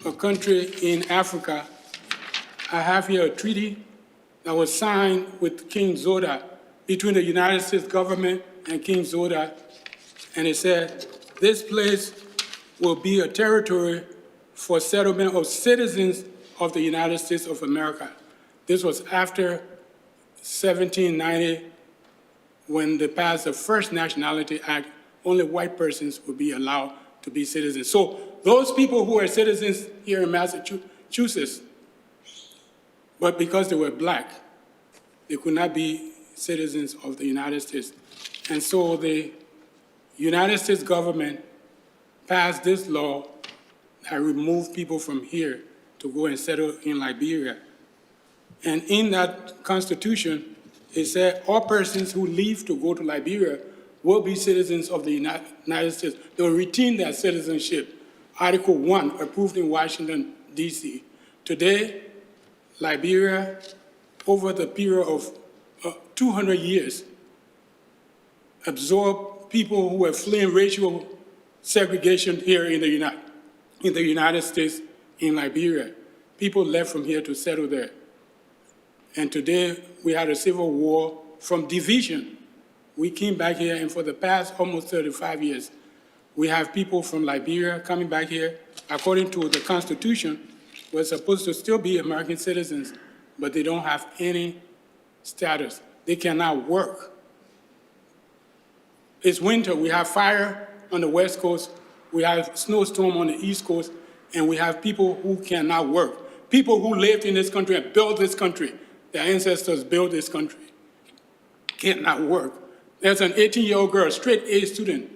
a country in Africa. I have here a treaty that was signed with King Zoda between the United States government and King Zoda, and it said, this place will be a territory for settlement of citizens of the United States of America. This was after 1790, when they passed the first Nationality Act. Only white persons would be allowed to be citizens. So those people who are citizens here in Massachusetts, but because they were black, they could not be citizens of the United States. And so the United States government passed this law that removed people from here to go and settle in Liberia. And in that constitution, it said all persons who leave to go to Liberia will be citizens of the United States. They will retain their citizenship. Article 1, approved in Washington, D.C. Today, Liberia, over the period of 200 years, absorbed people who were fleeing racial segregation here in the United States, in Liberia. People left from here to settle there. And today, we had a civil war from division. We came back here, and for the past almost 35 years, we have people from Liberia coming back here. According to the Constitution, we're supposed to still be American citizens, but they don't have any status. They cannot work. It's winter. We have fire on the West Coast. We have snowstorm on the East Coast, and we have people who cannot work. People who lived in this country and built this country, their ancestors built this country, cannot work There's an 18-year-old girl, straight A student,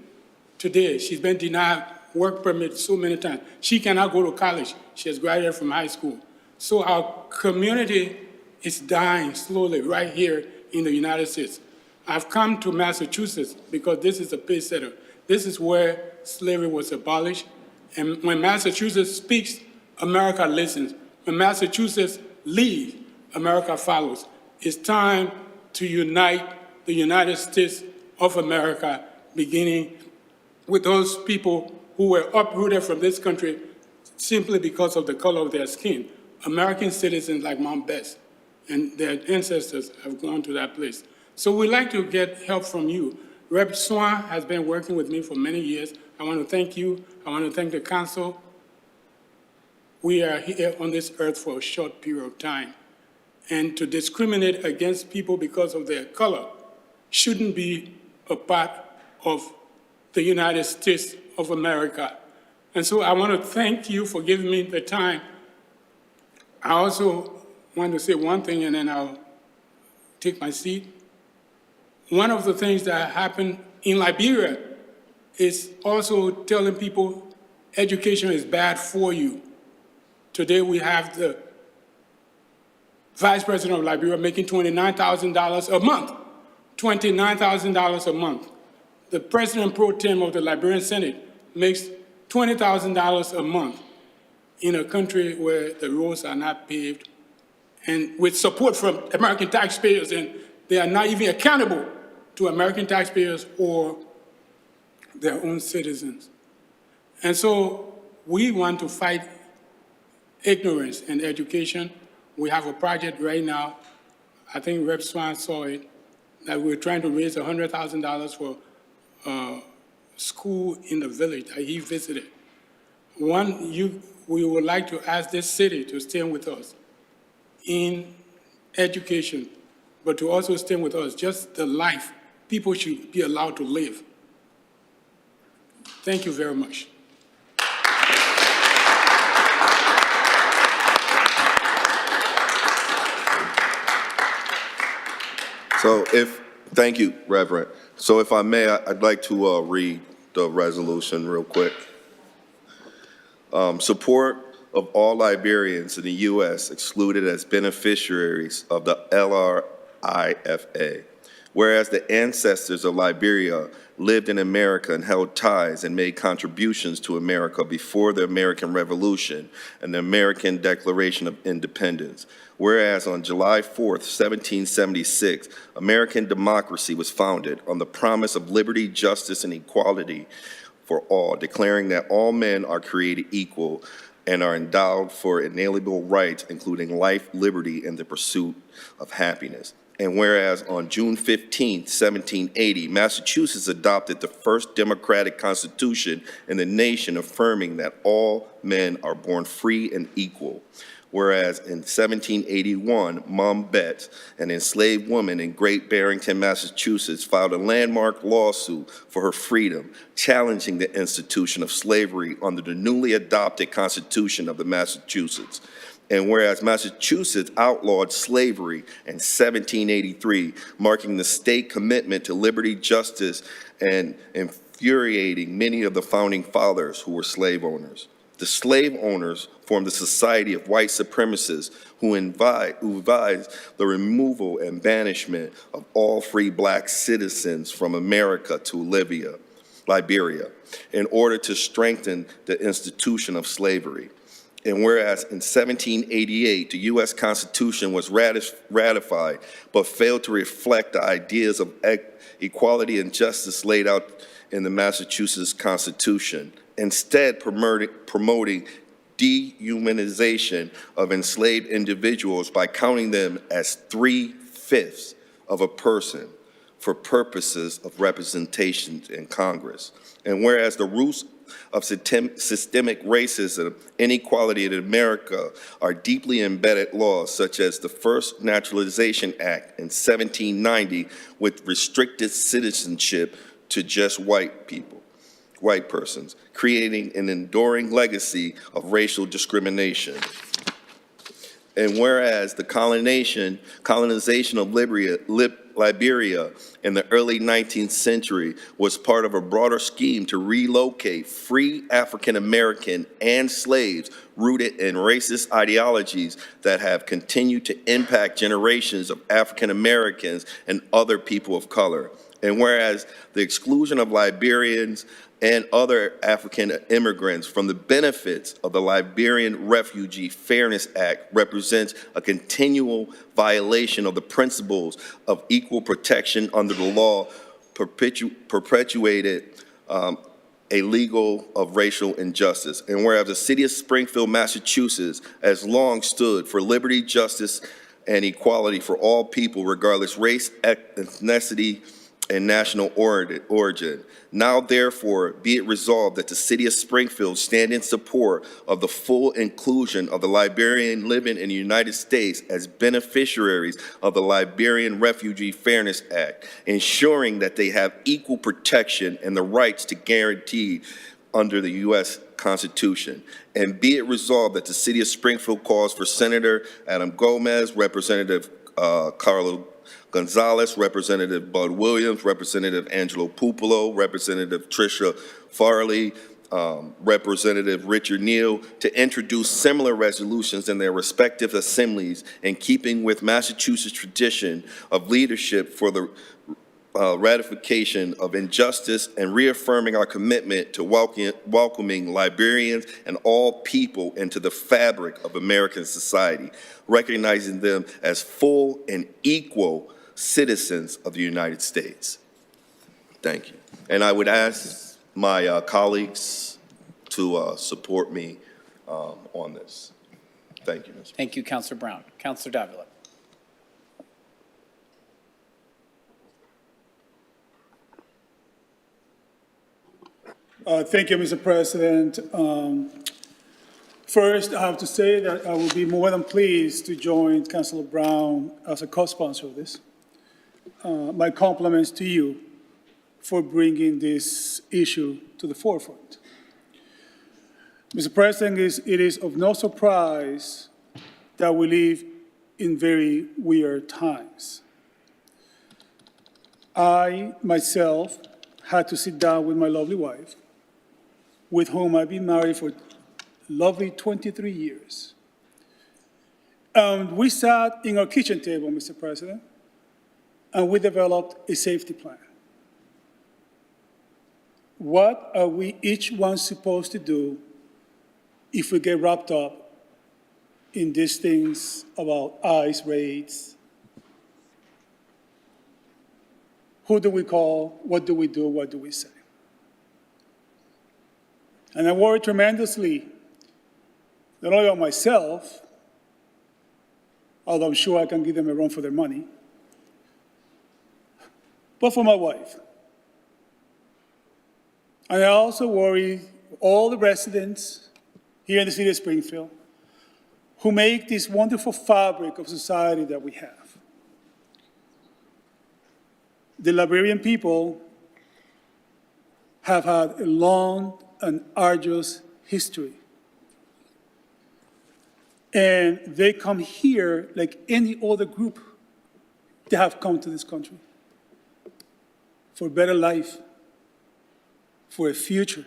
today. She's been denied work permit so many times. She cannot go to college. She has graduated from high school. So our community is dying slowly right here in the United States. I've come to Massachusetts because this is a pace setter. This is where slavery was abolished. And when Massachusetts speaks, America listens. When Massachusetts leads, America follows. It's time to unite the United States of America, beginning with those people who were uprooted from this country simply because of the color of their skin. American citizens like Mount Bess and their ancestors have gone to that place. So we'd like to get help from you. Rep. Swan has been working with me for many years. I want to thank you. I want to thank the council. We are here on this earth for a short period of time. And to discriminate against people because of their color shouldn't be a part of the United States of America. And so I want to thank you for giving me the time. I also want to say one thing and then I'll take my seat. One of the things that happened in Liberia is also telling people education is bad for you. Today we have the Vice President of Liberia making $29,000 a month. $29,000 a month. The President pro tem of the Liberian Senate makes $20,000 a month in a country where the roads are not paved and with support from American taxpayers, and they are not even accountable to American taxpayers or their own citizens. And so we want to fight ignorance and education. We have a project right now, I think Rep. Swan saw it, that we're trying to raise $100,000 for a school in the village that he visited. We would like to ask this city to stand with us in education, but to also stand with us, just the life people should be allowed to live. Thank you very much. Thank you, Reverend. So if I may, I'd like to read the resolution real quick. Support of all Liberians in the U.S. excluded as beneficiaries of the LRIFA. Whereas the ancestors of Liberia lived in America and held ties and made contributions to America before the American Revolution and the American Declaration of Independence. Whereas on July 4th, 1776, American democracy was founded on the promise of liberty, justice, and equality for all, declaring that all men are created equal and are endowed for inalienable rights, including life, liberty, and the pursuit of happiness. And whereas on June 15, 1780, Massachusetts adopted the first democratic constitution in the nation, affirming that all men are born free and equal. Whereas in 1781, Mom Betts, an enslaved woman in Great Barrington, Massachusetts, filed a landmark lawsuit for her freedom, challenging the institution of slavery under the newly adopted Constitution of the Massachusetts. And whereas Massachusetts outlawed slavery in 1783, marking the state commitment to liberty, justice, and infuriating many of the founding fathers who were slave owners. The slave owners formed a society of white supremacists who advised the removal and banishment of all free black citizens from America to Liberia, in order to strengthen the institution of slavery. And whereas in 1788, the U.S. Constitution was ratified, but failed to reflect the ideas of equality and justice laid out in the Massachusetts Constitution, instead promoting dehumanization of enslaved individuals by counting them as 3/5 of a person for purposes of representation in Congress. And whereas the roots of systemic racism, inequality in America are deeply embedded laws, such as the First Naturalization Act in 1790, which restricted citizenship to just white persons, creating an enduring legacy of racial discrimination. And whereas the colonization of Liberia in the early 19th century was part of a broader scheme to relocate free African American and slaves rooted in racist ideologies that have continued to impact generations of African Americans and other people of color. And whereas the exclusion of Liberians and other African immigrants from the benefits of the Liberian Refugee Fairness Act represents a continual violation of the principles of equal protection under the law, perpetuated a legal of racial injustice. And whereas the city of Springfield, Massachusetts has long stood for liberty, justice, and equality for all people, regardless race, ethnicity, and national origin. Now, therefore, be it resolved that the city of Springfield stand in support of the full inclusion of the Liberian living in the United States as beneficiaries of the Liberian Refugee Fairness Act, ensuring that they have equal protection and the rights to guaranteed under the U.S. Constitution. And be it resolved that the city of Springfield calls for Senator Adam Gomez, Representative Carlo Gonzalez, Representative Bud Williams, Representative Angelo Pupolo, Representative Tricia Farley, Representative Richard Neal to introduce similar resolutions in their respective assemblies in keeping with Massachusetts' tradition of leadership for the ratification of injustice and reaffirming our commitment to welcoming Liberians and all people into the fabric of American society, recognizing them as full and equal citizens of the United States. Thank you. And I would ask my colleagues to support me on this. Thank you, Mr. President. Thank you, Councilor Brown. Councilor Davila. Thank you, Mr. President. First, I have to say that I will be more than pleased to join Councilor Brown as a co-sponsor of this. My compliments to you for bringing this issue to the forefront. Mr. President, it is of no surprise that we live in very weird times. I, myself, had to sit down with my lovely wife, with whom I've been married for lovely 23 years. And we sat in our kitchen table, Mr. President, and we developed a safety plan. What are we each one supposed to do if we get wrapped up in these things about ICE raids? Who do we call? What do we do? What do we say? And I worry tremendously, not only about myself, although I'm sure I can give them a run for their money, but for my wife. And I also worry all the residents here in the city of Springfield who make this wonderful fabric of society that we have. The Liberian people have had a long and arduous history. And they come here like any other group that have come to this country for a better life, for a future.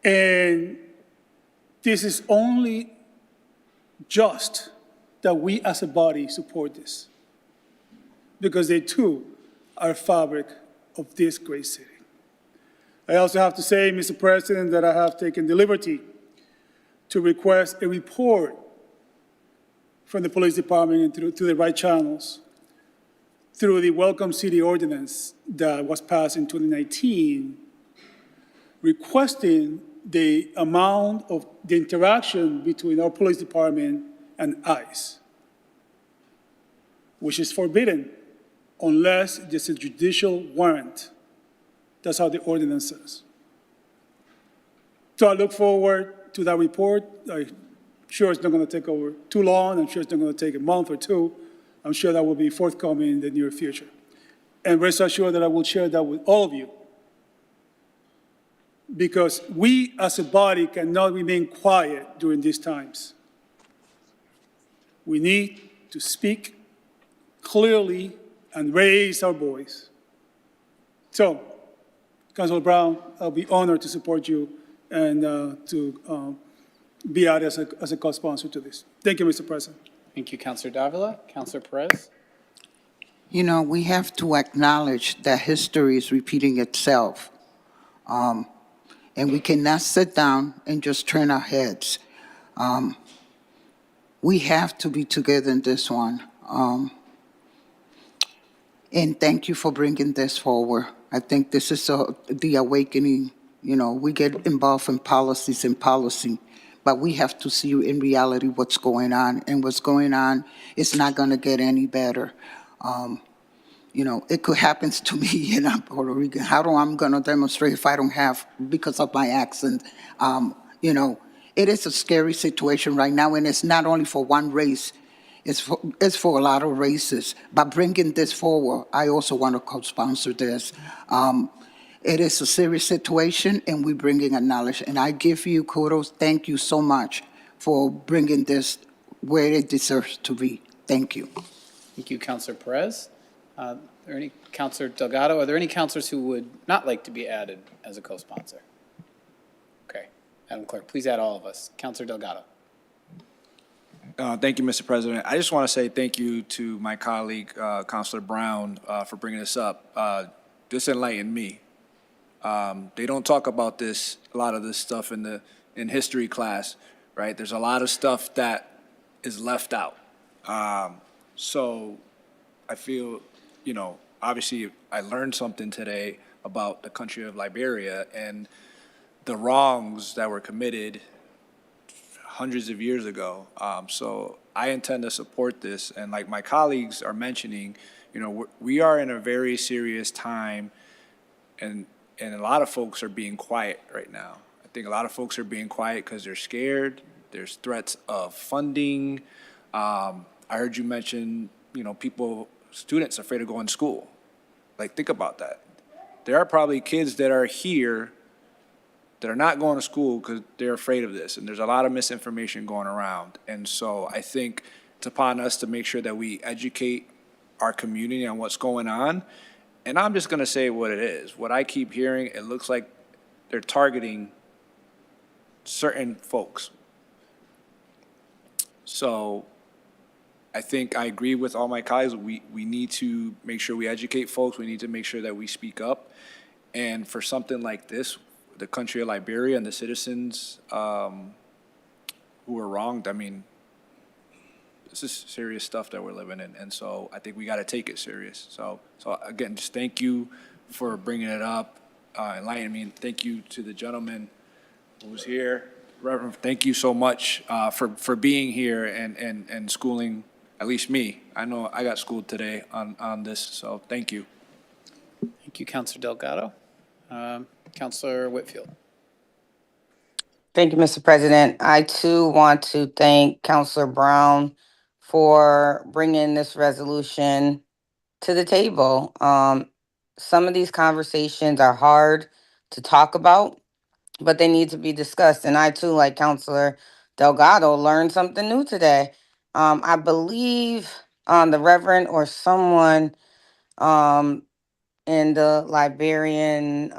And this is only just that we as a body support this, because they too are fabric of this great city. I also have to say, Mr. President, that I have taken the liberty to request a report from the police department and through the right channels through the Welcome City Ordinance that was passed in 2019, requesting the amount of the interaction between our police department and ICE, which is forbidden unless there's a judicial warrant. That's how the ordinance says. So I look forward to that report. I'm sure it's not going to take over too long. I'm sure it's not going to take a month or two. I'm sure that will be forthcoming in the near future. And rest assured that I will share that with all of you, because we as a body cannot remain quiet during these times. We need to speak clearly and raise our voice. So, Councilor Brown, I'll be honored to support you and to be out as a co-sponsor to this. Thank you, Mr. President. Thank you, Councilor Davila. Councilor Perez? You know, we have to acknowledge that history is repeating itself. And we cannot sit down and just turn our heads. We have to be together in this one. And thank you for bringing this forward. I think this is the awakening. You know, we get involved in policies and policy, but we have to see in reality what's going on. And what's going on is not going to get any better. You know, it could happen to me in Puerto Rico. How do I'm going to demonstrate if I don't have, because of my accent? You know, it is a scary situation right now, and it's not only for one race. It's for a lot of races. By bringing this forward, I also want to co-sponsor this. It is a serious situation, and we're bringing a knowledge. And I give you kudos. Thank you so much for bringing this where it deserves to be. Thank you. Thank you, Councilor Perez. Are there any, Councilor Delgado, are there any councilors who would not like to be added as a co-sponsor? Okay, Madam Clerk, please add all of us. Councilor Delgado. Thank you, Mr. President. I just want to say thank you to my colleague, Councilor Brown, for bringing this up. This enlightened me. They don't talk about this, a lot of this stuff in history class, right? There's a lot of stuff that is left out. So I feel, you know, obviously I learned something today about the country of Liberia and the wrongs that were committed hundreds of years ago. So I intend to support this. And like my colleagues are mentioning, you know, we are in a very serious time, and a lot of folks are being quiet right now. I think a lot of folks are being quiet because they're scared. There's threats of funding. I heard you mention, you know, students afraid of going to school. Like, think about that. There are probably kids that are here that are not going to school because they're afraid of this. And there's a lot of misinformation going around. And so I think it's upon us to make sure that we educate our community on what's going on. And I'm just going to say what it is. What I keep hearing, it looks like they're targeting certain folks. So I think I agree with all my colleagues. We need to make sure we educate folks. We need to make sure that we speak up. And for something like this, the country of Liberia and the citizens who were wronged, I mean, this is serious stuff that we're living in. And so I think we got to take it serious. So again, just thank you for bringing it up, enlightening me. Thank you to the gentleman who was here. Reverend, thank you so much for being here and schooling, at least me. I know I got schooled today on this, so thank you. Thank you, Councilor Delgado. Councilor Whitfield. Thank you, Mr. President. I too want to thank Councilor Brown for bringing this resolution to the table. Some of these conversations are hard to talk about, but they need to be discussed. And I too, like Councilor Delgado, learned something new today. I believe the Reverend or someone in the Liberian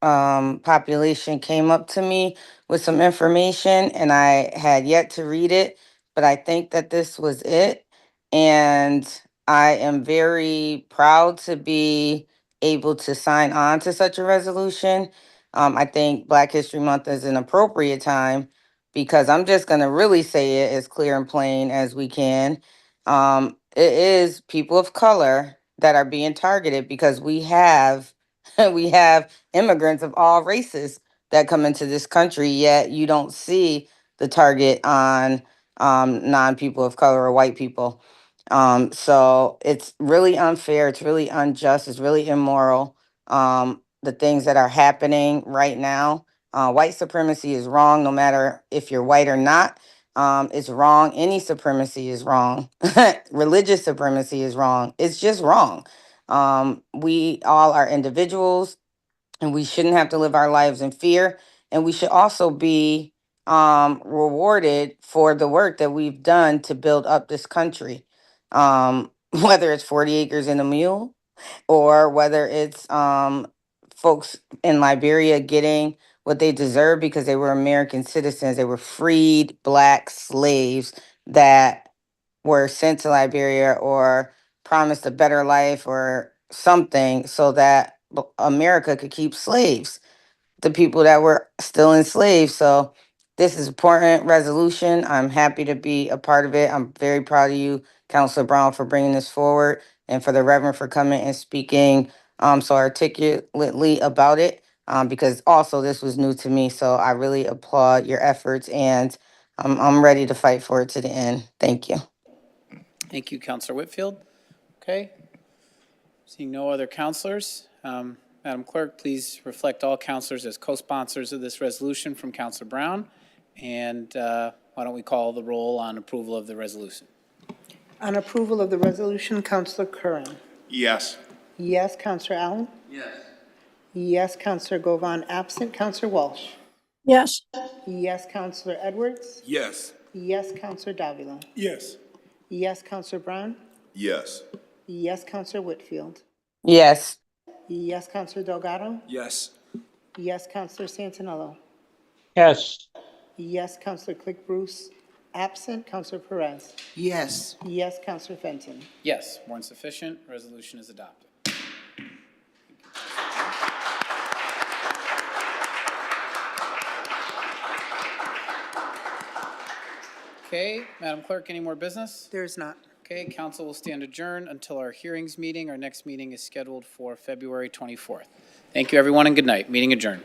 population came up to me with some information, and I had yet to read it, but I think that this was it. And I am very proud to be able to sign on to such a resolution. I think Black History Month is an appropriate time because I'm just going to really say it as clear and plain as we can. It is people of color that are being targeted because we have we have immigrants of all races that come into this country, yet you don't see the target on non-people of color or white people. So it's really unfair. It's really unjust. It's really immoral. The things that are happening right now. White supremacy is wrong, no matter if you're white or not. It's wrong. Any supremacy is wrong. Religious supremacy is wrong. It's just wrong. We all are individuals, and we shouldn't have to live our lives in fear. And we should also be rewarded for the work that we've done to build up this country. whether it's 40 acres and a mule, or whether it's folks in Liberia getting what they deserve because they were American citizens. They were freed black slaves that were sent to Liberia or promised a better life or something so that America could keep slaves, the people that were still enslaved. So this is important resolution. I'm happy to be a part of it. I'm very proud of you, Councilor Brown, for bringing this forward, and for the Reverend for coming and speaking so articulately about it, because also this was new to me. So I really applaud your efforts, and I'm ready to fight for it to the end. Thank you. Thank you, Counselor Whitfield. Okay. Seeing no other counselors, Madam Clerk, please reflect all counselors as co-sponsors of this resolution from Counselor Brown. And why don't we call the roll on approval of the resolution? On approval of the resolution, Counselor Curran. Yes. Yes, Counselor Allen. Yes. Yes, Counselor Govan, absent. Counselor Walsh. Yes. Yes, Counselor Edwards. Yes. Yes, Counselor Davila. Yes. Yes, Counselor Brown. Yes. Yes, Counselor Whitfield. Yes. Yes, Counselor Delgado. Yes. Yes, Counselor Santinello. Yes. Yes, Counselor Click Bruce. Absent. Counselor Perez. Yes. Yes, Counselor Fenton. Yes, more than sufficient. Resolution is adopted. Okay, Madam Clerk, any more business? There is not. Okay, council will stand adjourned until our hearings meeting. Our next meeting is scheduled for February 24th. Thank you, everyone, and good night. Meeting adjourned.